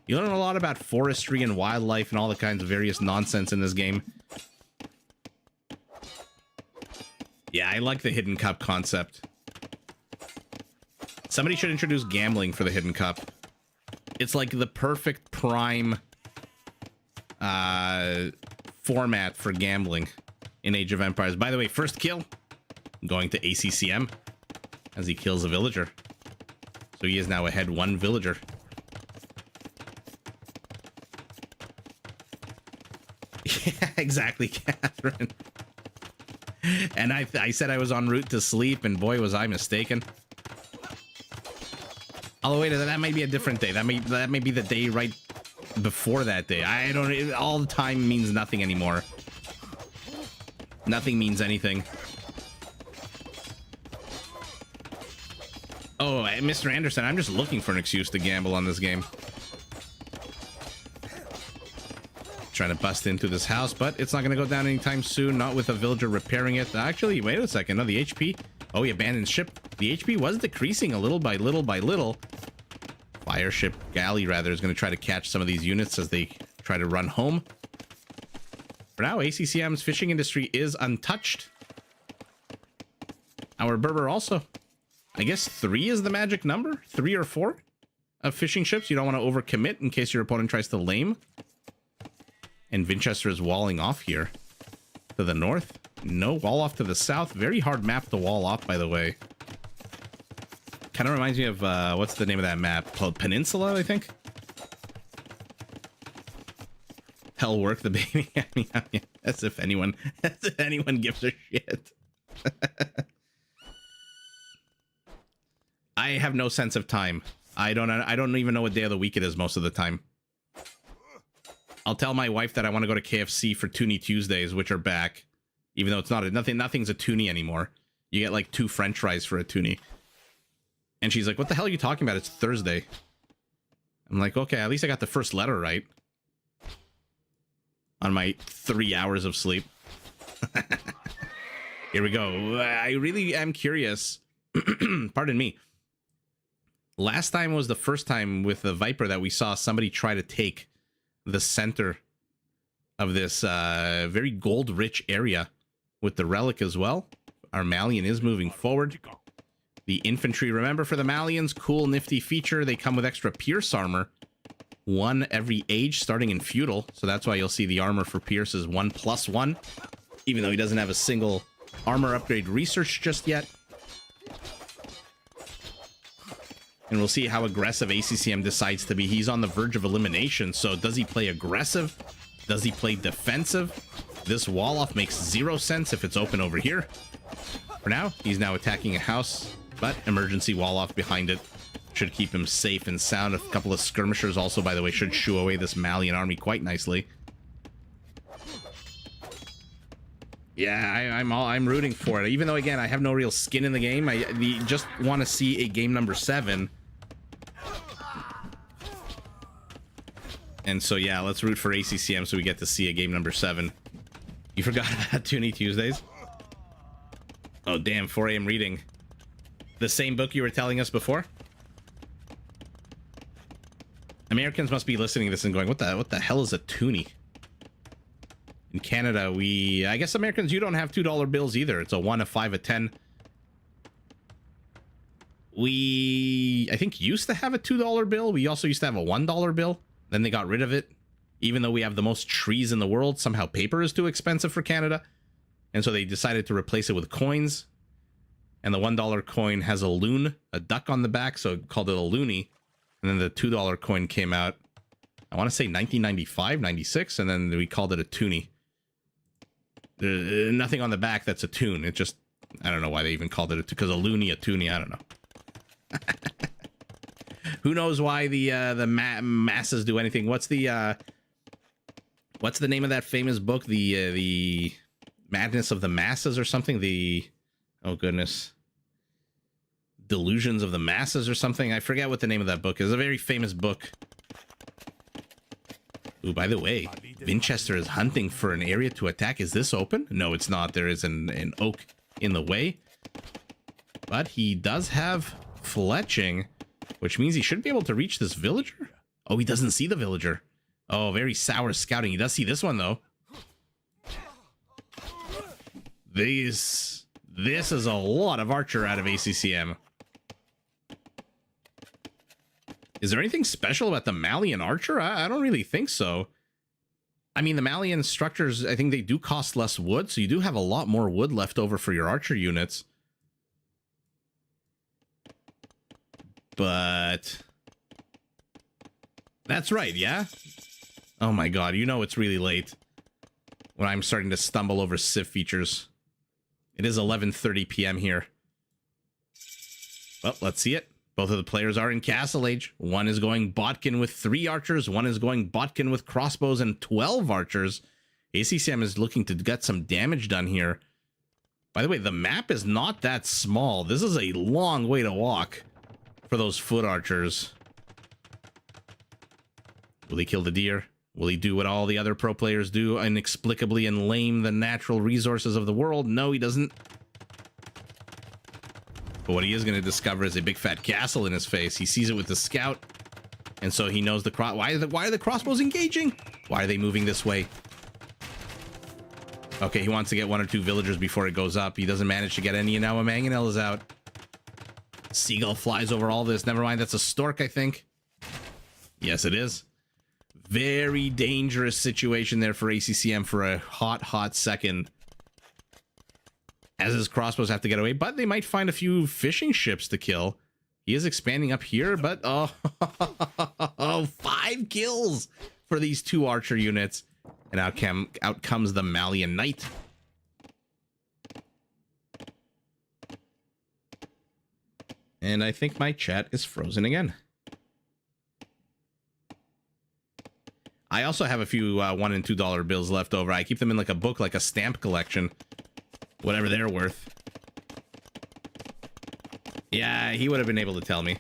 You learn a lot about forestry and wildlife and all the kinds of various nonsense in this game. Yeah, I like the Hidden Cup concept. Somebody should introduce gambling for the Hidden Cup. It's like the perfect prime format for gambling in Age of Empires. By the way, first kill going to ACCM as he kills a villager. So he is now ahead 1 villager. Yeah, exactly, Catherine. And I said I was en route to sleep, and boy, was I mistaken. Oh, wait, that might be a different day. That may be the day right before that day. I don't... All the time means nothing anymore. Nothing means anything. Oh, Mr. Anderson, I'm just looking for an excuse to gamble on this game. Trying to bust into this house, but it's not going to go down anytime soon. Not with a villager repairing it. Actually, wait a second. No, the HP. Oh, he abandoned ship. The HP was decreasing a little by little by little. Fireship galley, rather, is going to try to catch some of these units as they try to run home. For now, ACCM's fishing industry is untouched. Our Berber also. I guess 3 is the magic number? 3 or 4 of fishing ships. You don't want to overcommit in case your opponent tries to lame. And Vinchester is walling off here. To the north. No, wall off to the south. Very hard map to wall off, by the way. Kind of reminds me of, what's the name of that map? Called Peninsula, I think? Hell work the baby. I mean, as if anyone gives a shit. I have no sense of time. I don't even know what day of the week it is most of the time. I'll tell my wife that I want to go to KFC for Toonie Tuesdays, which are back. Even though it's not nothing's a toonie anymore. You get like 2 French fries for a toonie. And she's like, "What the hell are you talking about? It's Thursday." I'm like, "Okay, at least I got the first letter right." On my 3 hours of sleep. Here we go. I really am curious. Pardon me. Last time was the first time with the Viper that we saw somebody try to take the center of this very gold-rich area with the relic as well. Our Malian is moving forward. The infantry, remember, for the Malians, cool, nifty feature. They come with extra Pierce armor. 1 every age, starting in feudal. So that's why you'll see the armor for Pierce is 1+1. Even though he doesn't have a single armor upgrade research just yet. And we'll see how aggressive ACCM decides to be. He's on the verge of elimination. So does he play aggressive? Does he play defensive? This wall off makes 0 sense if it's open over here. For now, he's now attacking a house, but emergency wall off behind it should keep him safe and sound. A couple of skirmishers also, by the way, should shoo away this Malian army quite nicely. Yeah, I'm rooting for it. Even though, again, I have no real skin in the game. I just want to see a game number 7. And so, yeah, let's root for ACCM so we get to see a game number 7. You forgot about Toonie Tuesdays? Oh, damn, 4 AM reading. The same book you were telling us before? Americans must be listening to this and going, what the hell is a toonie? In Canada, I guess Americans, you don't have $2 bills either. It's a 1, a 5, a 10. I think, used to have a $2 bill. We also used to have a $1 bill. Then they got rid of it. Even though we have the most trees in the world, somehow paper is too expensive for Canada. And so they decided to replace it with coins. And the $1 coin has a loon, a duck on the back, so it called it a loonie. And then the $2 coin came out, I want to say 1995, 96, and then we called it a toonie. Nothing on the back that's a tune. It just, I don't know why they even called it because a loony, a toonie, I don't know. Who knows why the masses do anything? What's the name of that famous book? The Madness of the Masses or something? Oh goodness. Delusions of the Masses or something? I forget what the name of that book is. A very famous book. Ooh, by the way, Vinchester is hunting for an area to attack. Is this open? No, it's not. There is an oak in the way. But he does have fletching, which means he should be able to reach this villager. Oh, he doesn't see the villager. Oh, very sour scouting. He does see this one, though. This is a lot of archer out of ACCM. Is there anything special about the Malian archer? I don't really think so. I mean, the Malian structures, I think they do cost less wood, so you do have a lot more wood left over for your archer units. But but that's right, yeah? Oh my god, you know it's really late when I'm starting to stumble over Civ features. It is 11:30 p.m. here. Well, let's see it. Both of the players are in Castle Age. One is going Botkin with 3 archers. One is going Botkin with crossbows and 12 archers. ACCM is looking to get some damage done here. By the way, the map is not that small. This is a long way to walk for those foot archers. Will he kill the deer? Will he do what all the other pro players do, inexplicably and lame the natural resources of the world? No, he doesn't. But what he is going to discover is a big fat castle in his face. He sees it with the scout, and so he knows the why are the crossbows engaging? Why are they moving this way? Okay, he wants to get 1 or 2 villagers before it goes up. He doesn't manage to get any, and now a mangonel is out. Seagull flies over all this. Never mind, that's a stork, I think. Yes, it is. Very dangerous situation there for ACCM for a hot second. As his crossbows have to get away, but they might find a few fishing ships to kill. He is expanding up here, but oh, 5 kills for these 2 archer units. And out comes the Malian Knight. And I think my chat is frozen again. I also have a few $1 and $2 bills left over. I keep them in like a book, like a stamp collection. Whatever they're worth. Yeah, he would have been able to tell me.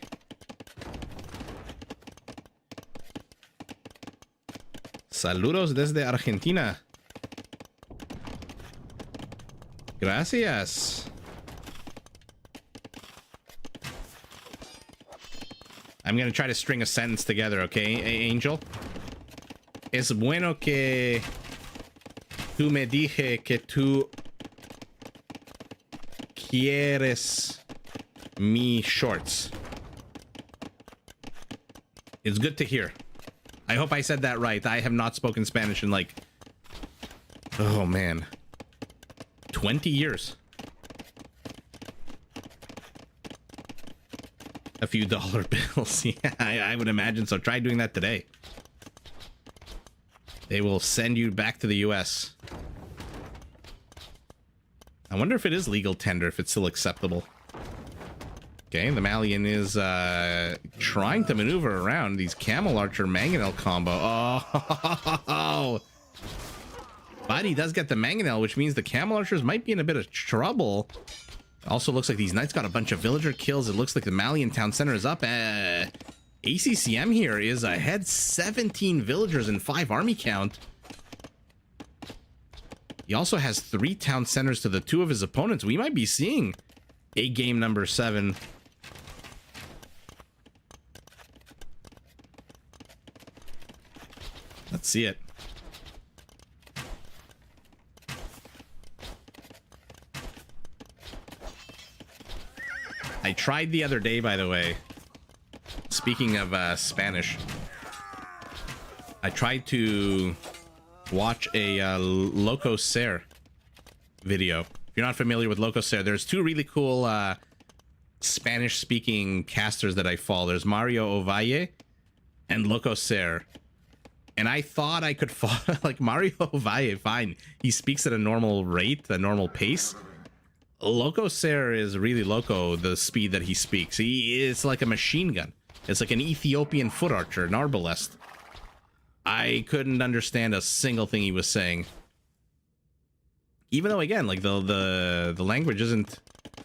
Saludos desde Argentina. Gracias. I'm gonna try to string a sentence together, okay, Angel? Es bueno que tú me dije que tú quieres mi shorts. It's good to hear. I hope I said that right. I have not spoken Spanish in like, oh man, 20 years. A few dollar bills. Yeah, I would imagine so. Try doing that today. They will send you back to the US. I wonder if it is legal tender, if it's still acceptable. Okay, the Malian is trying to maneuver around these Camel Archer Mangonel combo. Oh, but he does get the Mangonel, which means the Camel Archers might be in a bit of trouble. Also looks like these Knights got a bunch of villager kills. It looks like the Malian town center is up. ACCM here is ahead 17 villagers and 5 army count. He also has 3 town centers to the 2 of his opponents. We might be seeing a game number 7. Let's see it. I tried the other day, by the way. Speaking of Spanish, I tried to watch a Loco Ser video. If you're not familiar with Loco Ser, there's 2 really cool Spanish-speaking casters that I follow. There's Mario Ovalle and Loco Ser. And I thought I could follow, like, Mario Ovalle, fine. He speaks at a normal rate, a normal pace. Loco Ser is really loco, the speed that he speaks. It's like a machine gun. It's like an Ethiopian foot archer, an arbalest. I couldn't understand a single thing he was saying. Even though, again, like, the language isn't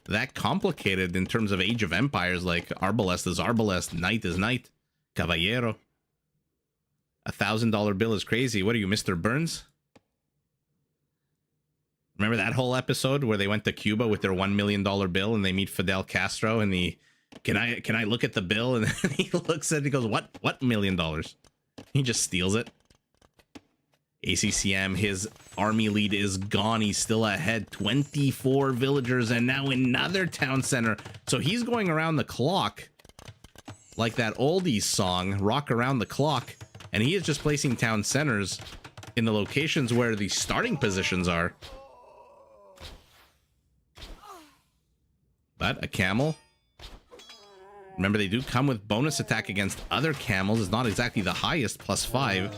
that complicated in terms of Age of Empires. Like, arbalest is arbalest, knight is knight, caballero. $1,000 bill is crazy. What are you, Mr. Burns? Remember that whole episode where they went to Cuba with their $1 million bill and they meet Fidel Castro and the can I look at the bill? And then he looks at it and he goes, what $1 million? He just steals it. ACCM, his army lead is gone. He's still ahead, 24 villagers, and now another town center. So he's going around the clock like that oldies song, Rock Around the Clock. And he is just placing town centers in the locations where the starting positions are. But a camel Remember, they do come with bonus attack against other camels. It's not exactly the highest, +5.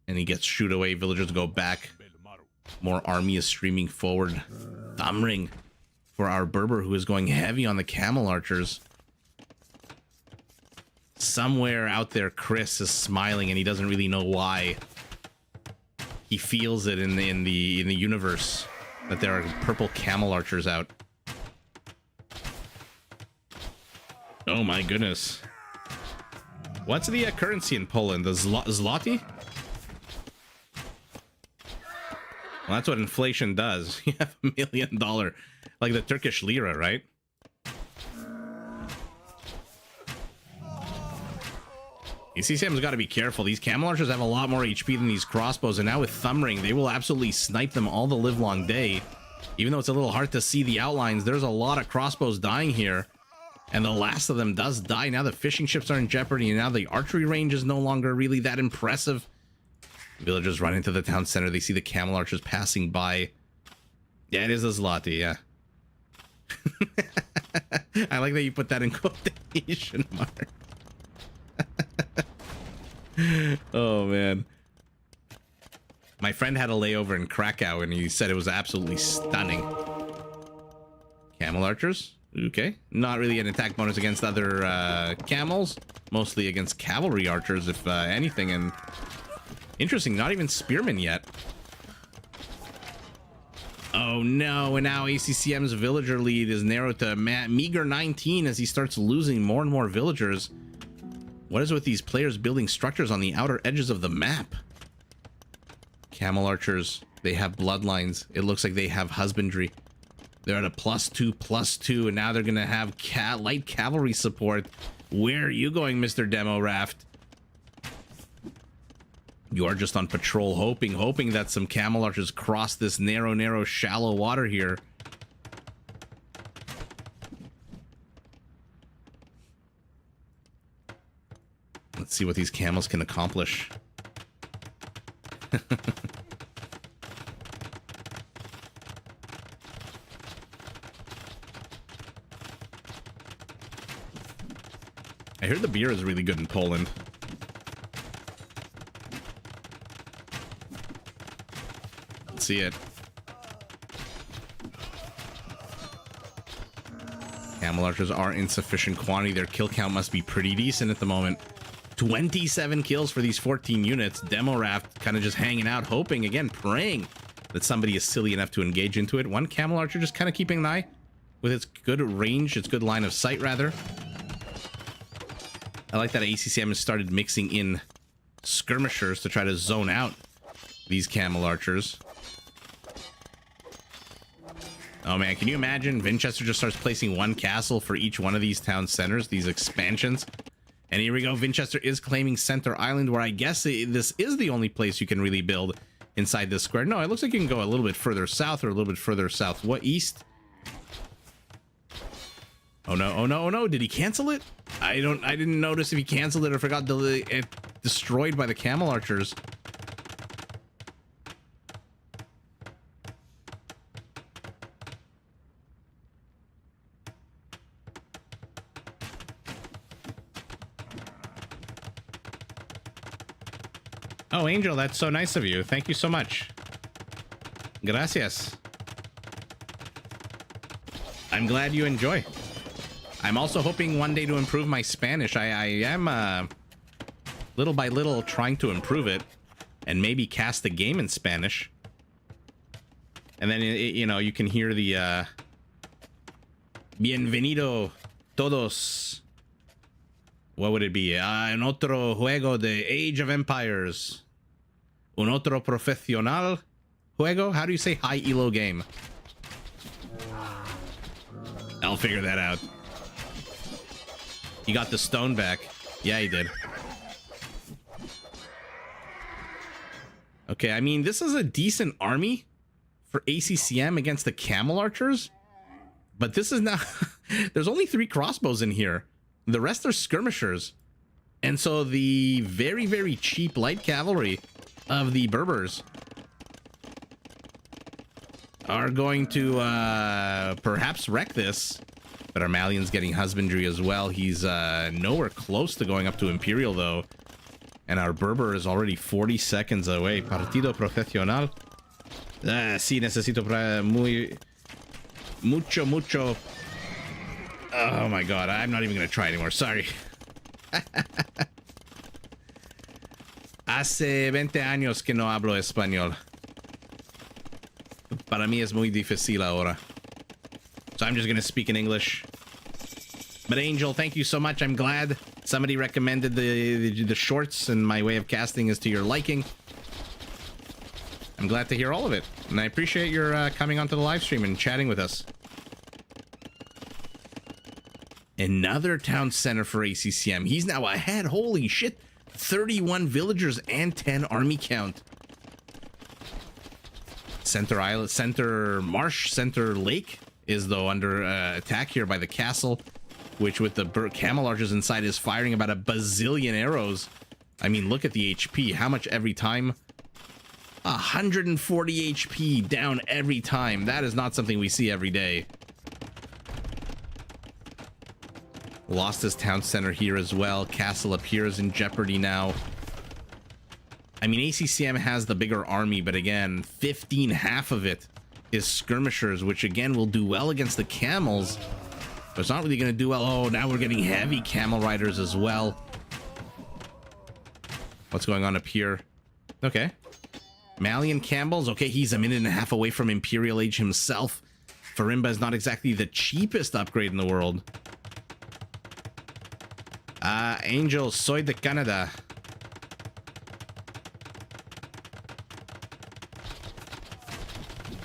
And he gets shoot away. Villagers go back. More army is streaming forward. Thumb ring for our Berber, who is going heavy on the camel archers. Somewhere out there, Chris is smiling, and he doesn't really know why. He feels it in the universe that there are purple camel archers out. Oh my goodness! What's the currency in Poland? The zloty? Well, that's what inflation does. You have $1 million, like the Turkish lira, right? ACCM's got to be careful. These camel archers have a lot more HP than these crossbows, and now with thumb ring, they will absolutely snipe them all the live long day. Even though it's a little hard to see the outlines, there's a lot of crossbows dying here, and the last of them does die. Now the fishing ships are in jeopardy, and now the archery range is no longer really that impressive. Villagers run into the town center. They see the camel archers passing by. Yeah, it is a zloty, yeah. I like that you put that in quotation marks. Oh man, my friend had a layover in Krakow and he said it was absolutely stunning. Camel archers, okay, not really an attack bonus against other camels, mostly against cavalry archers if anything. And interesting, not even spearmen yet. Oh no, and now ACCM's villager lead is narrowed to meager 19 as he starts losing more and more villagers. What is with these players building structures on the outer edges of the map? Camel archers, they have bloodlines. It looks like they have husbandry. They're at a +2/+2, and now they're going to have light cavalry support. Where are you going, Mr. Demo Raft? You are just on patrol, hoping that some camel archers cross this narrow, shallow water here. Let's see what these camels can accomplish. I heard the beer is really good in Poland. Let's see it. Camel archers are insufficient quantity. Their kill count must be pretty decent at the moment. 27 kills for these 14 units. Demo Raft kind of just hanging out, hoping, again, praying that somebody is silly enough to engage into it. One camel archer just kind of keeping an eye with its good range, its good line of sight, rather. I like that ACCM has started mixing in skirmishers to try to zone out these camel archers. Oh man, can you imagine? Vinchester just starts placing one castle for each one of these town centers, these expansions. And here we go. Vinchester is claiming Center Island, where I guess this is the only place you can really build inside this square. No, it looks like you can go a little bit further south or a little bit further south. What, east? Oh no, oh no, oh no. Did he cancel it? I didn't notice if he canceled it or forgot it destroyed by the camel archers. Oh, Angel, that's so nice of you. Thank you so much. Gracias. I'm glad you enjoy. I'm also hoping one day to improve my Spanish. I am little by little trying to improve it and maybe cast a game in Spanish. And then, you know, you can hear the Bienvenido todos. What would it be? En otro juego de Age of Empires. Un otro profesional juego? How do you say hi, Elo game? I'll figure that out. He got the stone back. Yeah, he did. Okay, I mean, this is a decent army for ACCM against the camel archers. But this is not... There's only 3 crossbows in here. The rest are skirmishers. And so the very, very cheap light cavalry of the Berbers are going to perhaps wreck this. But our Malian's getting husbandry as well. He's nowhere close to going up to Imperial, though. And our Berber is already 40 seconds away. Partido profesional. Sí, necesito mucho. Oh my god, I'm not even going to try anymore. Sorry. Hace 20 años que no hablo español. Para mí es muy difícil ahora. So I'm just going to speak in English. But Angel, thank you so much. I'm glad somebody recommended the shorts, and my way of casting is to your liking. I'm glad to hear all of it. And I appreciate your coming onto the live stream and chatting with us. Another town center for ACCM. He's now ahead. Holy shit. 31 villagers and 10 army count. Center Island, Center Marsh, Center Lake is though under attack here by the castle, which with the camel archers inside is firing about a bazillion arrows. I mean, look at the HP. How much every time? 140 HP down every time. That is not something we see every day. Lost his town center here as well. Castle appears in jeopardy now. I mean, ACCM has the bigger army, but again, half of it is skirmishers, which again will do well against the camels. But it's not really going to do well. Oh, now we're getting heavy camel riders as well. What's going on up here? Okay. Malian Campbell's. Okay, he's a minute and a half away from Imperial Age himself. Farimba is not exactly the cheapest upgrade in the world. Angel, soy de Canada.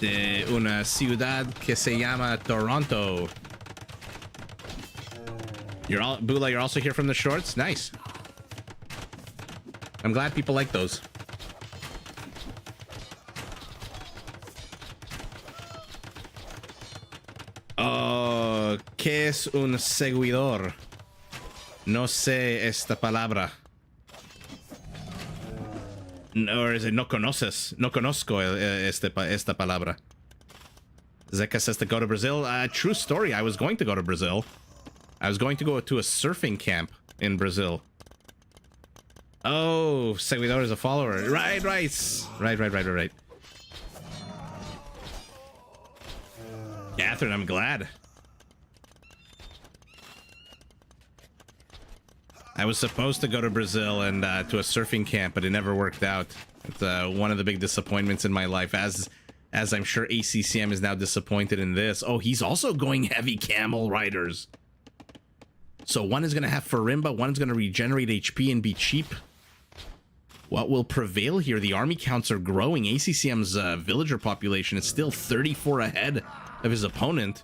De una ciudad que se llama Toronto. Bula, you're also here from the shorts? Nice. I'm glad people like those. Oh, ¿qué es un seguidor? No sé esta palabra. Or is it no conoces? No conozco esta palabra. Zeka says to go to Brazil. True story. I was going to go to Brazil. I was going to go to a surfing camp in Brazil. Oh, Seguidor is a follower. Right. Catherine, I'm glad. I was supposed to go to Brazil and to a surfing camp, but it never worked out. It's one of the big disappointments in my life, as I'm sure ACCM is now disappointed in this. Oh, he's also going heavy camel riders. So one is going to have Farimba, one is going to regenerate HP and be cheap. What will prevail here? The army counts are growing. ACCM's villager population is still 34 ahead of his opponent.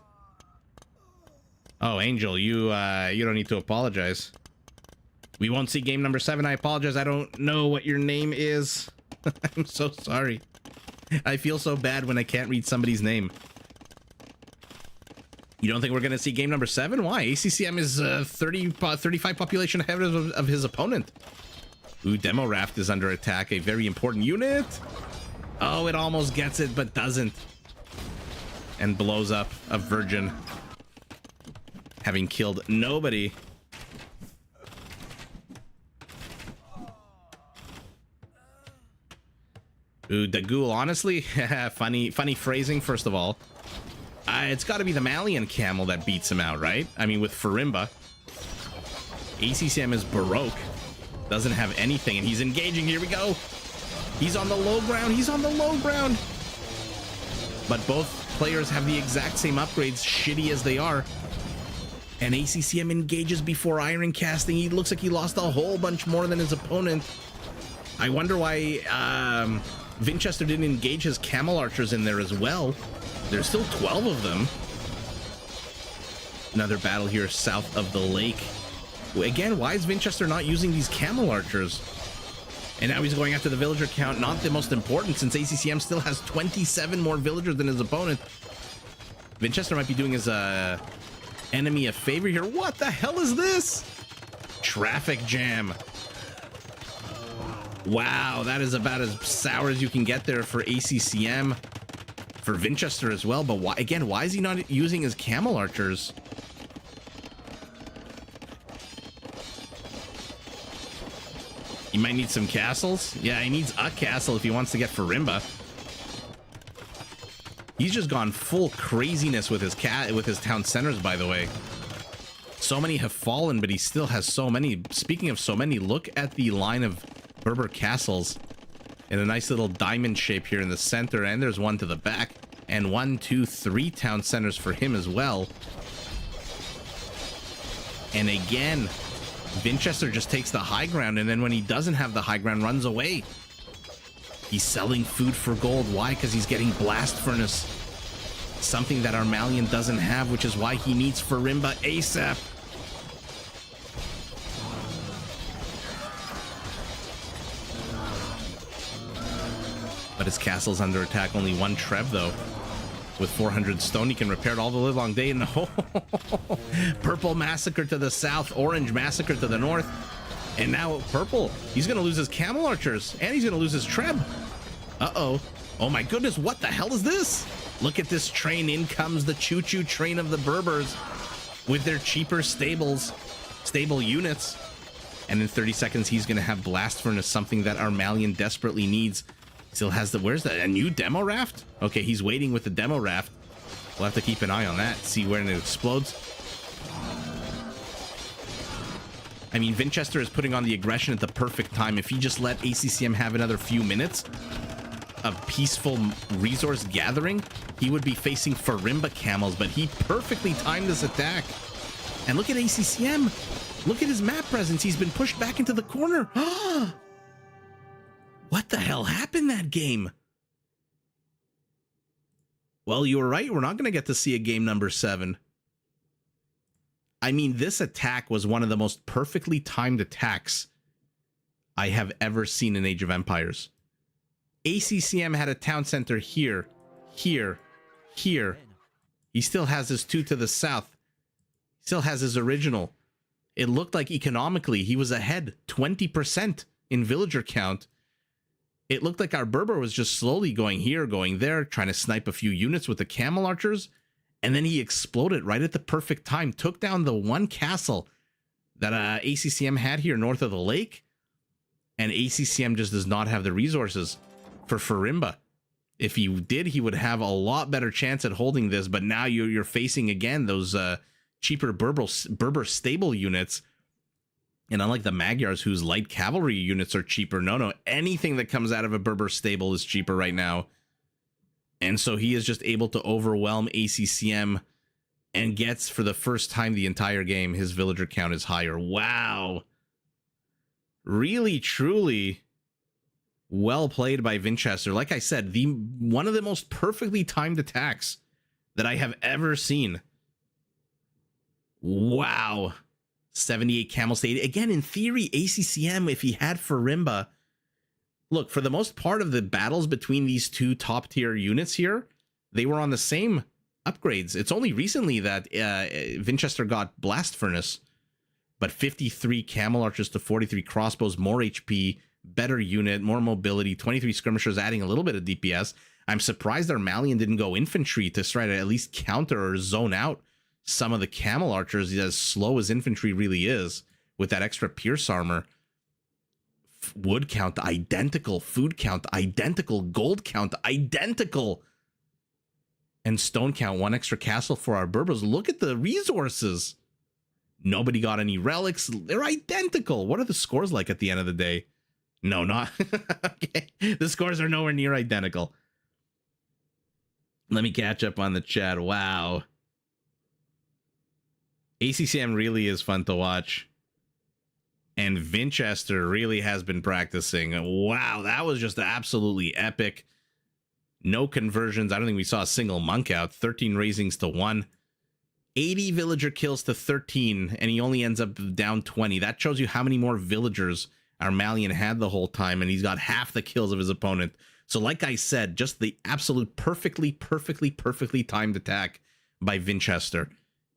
Oh, Angel, you don't need to apologize. We won't see game number 7. I apologize. I don't know what your name is. I'm so sorry. I feel so bad when I can't read somebody's name. You don't think we're going to see game number 7? Why? ACCM is 35 population ahead of his opponent. Ooh, Demo Raft is under attack. A very important unit. Oh, it almost gets it, but doesn't. And blows up a virgin. Having killed nobody. Ooh, Dagul, honestly, funny phrasing, first of all. It's got to be the Malian camel that beats him out, right? I mean, with Farimba. ACCM is Baroque. Doesn't have anything, and he's engaging. Here we go. He's on the low ground. But both players have the exact same upgrades, shitty as they are. And ACCM engages before iron casting. He looks like he lost a whole bunch more than his opponent. I wonder why Vinchester didn't engage his camel archers in there as well. There's still 12 of them. Another battle here south of the lake. Again, why is Vinchester not using these camel archers? And now he's going after the villager count, not the most important, since ACCM still has 27 more villagers than his opponent. Vinchester might be doing his enemy a favor here. What the hell is this? Traffic jam. Wow, that is about as sour as you can get there for ACCM. for Vinchester as well. But why, again, why is he not using his camel archers? He might need some castles. Yeah, he needs a castle if he wants to get Farimba. He's just gone full craziness with his town centers, by the way. So many have fallen, but he still has so many. Speaking of so many, look at the line of Berber castles in a nice little diamond shape here in the center, and there's one to the back, and 1, 2, 3 town centers for him as well. And again, Vinchester just takes the high ground, and then when he doesn't have the high ground, runs away. He's selling food for gold. Why? Because he's getting blast furnace, something that Armalian doesn't have, which is why he needs Farimba ASAP. But his castle's under attack. Only 1 Treb, though. With 400 stone, he can repair it all the live long day. And purple massacre to the south, orange massacre to the north. And now purple, he's going to lose his camel archers, and he's going to lose his Treb. Uh-oh. Oh my goodness, what the hell is this? Look at this train. In comes the choo-choo train of the Berbers with their cheaper stable units. And in 30 seconds, he's going to have blast furnace, something that Armalian desperately needs. Still has the, where's that? A new demo raft? Okay, he's waiting with the demo raft. We'll have to keep an eye on that, see when it explodes. I mean, Vinchester is putting on the aggression at the perfect time. If he just let ACCM have another few minutes of peaceful resource gathering, he would be facing Farimba camels, but he perfectly timed this attack. And look at ACCM. Look at his map presence. He's been pushed back into the corner. What the hell happened that game? Well, you were right. We're not going to get to see a game number 7. I mean, this attack was one of the most perfectly timed attacks I have ever seen in Age of Empires. ACCM had a town center here, here, here. He still has his 2 to the south. He still has his original. It looked like economically he was ahead 20% in villager count. It looked like our Berber was just slowly going here, going there, trying to snipe a few units with the camel archers. And then he exploded right at the perfect time, took down the 1 castle that ACCM had here north of the lake. And ACCM just does not have the resources for Farimba. If he did, he would have a lot better chance at holding this. But now you're facing, again, those cheaper Berber stable units. And unlike the Magyars, whose light cavalry units are cheaper, no, anything that comes out of a Berber stable is cheaper right now. And so he is just able to overwhelm ACCM and gets, for the first time the entire game, his villager count is higher. Wow. Really, truly well played by Vinchester. Like I said, one of the most perfectly timed attacks that I have ever seen. Wow. 78 camel state. Again, in theory, ACCM, if he had Farimba, look, for the most part of the battles between these 2 top tier units here, they were on the same upgrades. It's only recently that Vinchester got blast furnace, but 53 camel archers to 43 crossbows, more HP, better unit, more mobility, 23 skirmishers adding a little bit of DPS. I'm surprised Armalian didn't go infantry to try to at least counter or zone out some of the camel archers, as slow as infantry really is, with that extra pierce armor. Wood count identical, food count identical, gold count identical, and stone count 1 extra castle for our Berbers. Look at the resources. Nobody got any relics. They're identical. What are the scores like at the end of the day? No, not okay. The scores are nowhere near identical. Let me catch up on the chat. Wow. ACCM really is fun to watch. And Vinchester really has been practicing. Wow, that was just absolutely epic. No conversions. I don't think we saw a single monk out. 13 raisings to 1. 80 villager kills to 13, and he only ends up down 20. That shows you how many more villagers Armalian had the whole time, and he's got half the kills of his opponent. So like I said, just the absolute perfectly timed attack by Vinchester.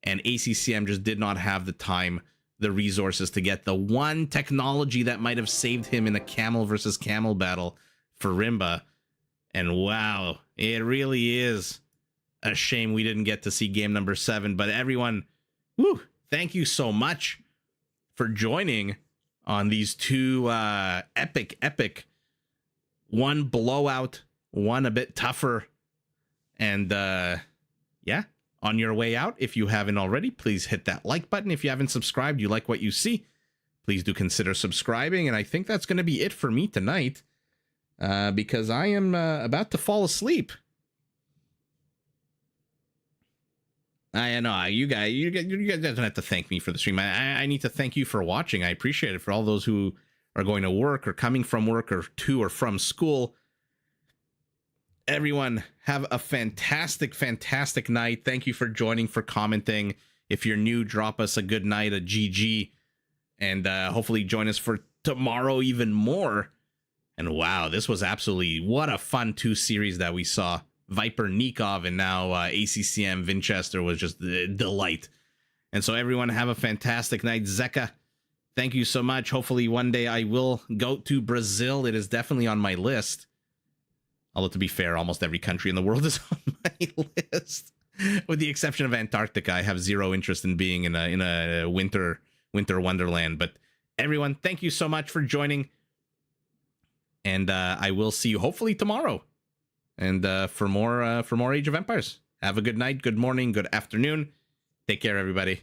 And ACCM just did not have the time, the resources to get the 1 technology that might have saved him in a camel versus camel battle, Farimba. And wow, it really is a shame we didn't get to see game number 7. But everyone, woo, thank you so much for joining on these two epic, one blowout, one a bit tougher. And yeah, on your way out, if you haven't already, please hit that like button. If you haven't subscribed, you like what you see, please do consider subscribing. And I think that's going to be it for me tonight, because I am about to fall asleep. I know you guys don't have to thank me for the stream. I need to thank you for watching. I appreciate it. For all those who are going to work or coming from work or to or from school, everyone have a fantastic night. Thank you for joining, for commenting. If you're new, drop us a good night, a GG, and hopefully join us for tomorrow even more. And wow, this was absolutely, what a fun 2 series that we saw. Viper Nikov, and now ACCM Vinchester was just a delight. And so everyone have a fantastic night. Zeka, thank you so much. Hopefully one day I will go to Brazil. It is definitely on my list. Although, to be fair, almost every country in the world is on my list, with the exception of Antarctica. I have zero interest in being in a winter wonderland. But everyone, thank you so much for joining, and I will see you hopefully tomorrow. And for more Age of Empires. Have a good night, good morning, good afternoon. Take care, everybody.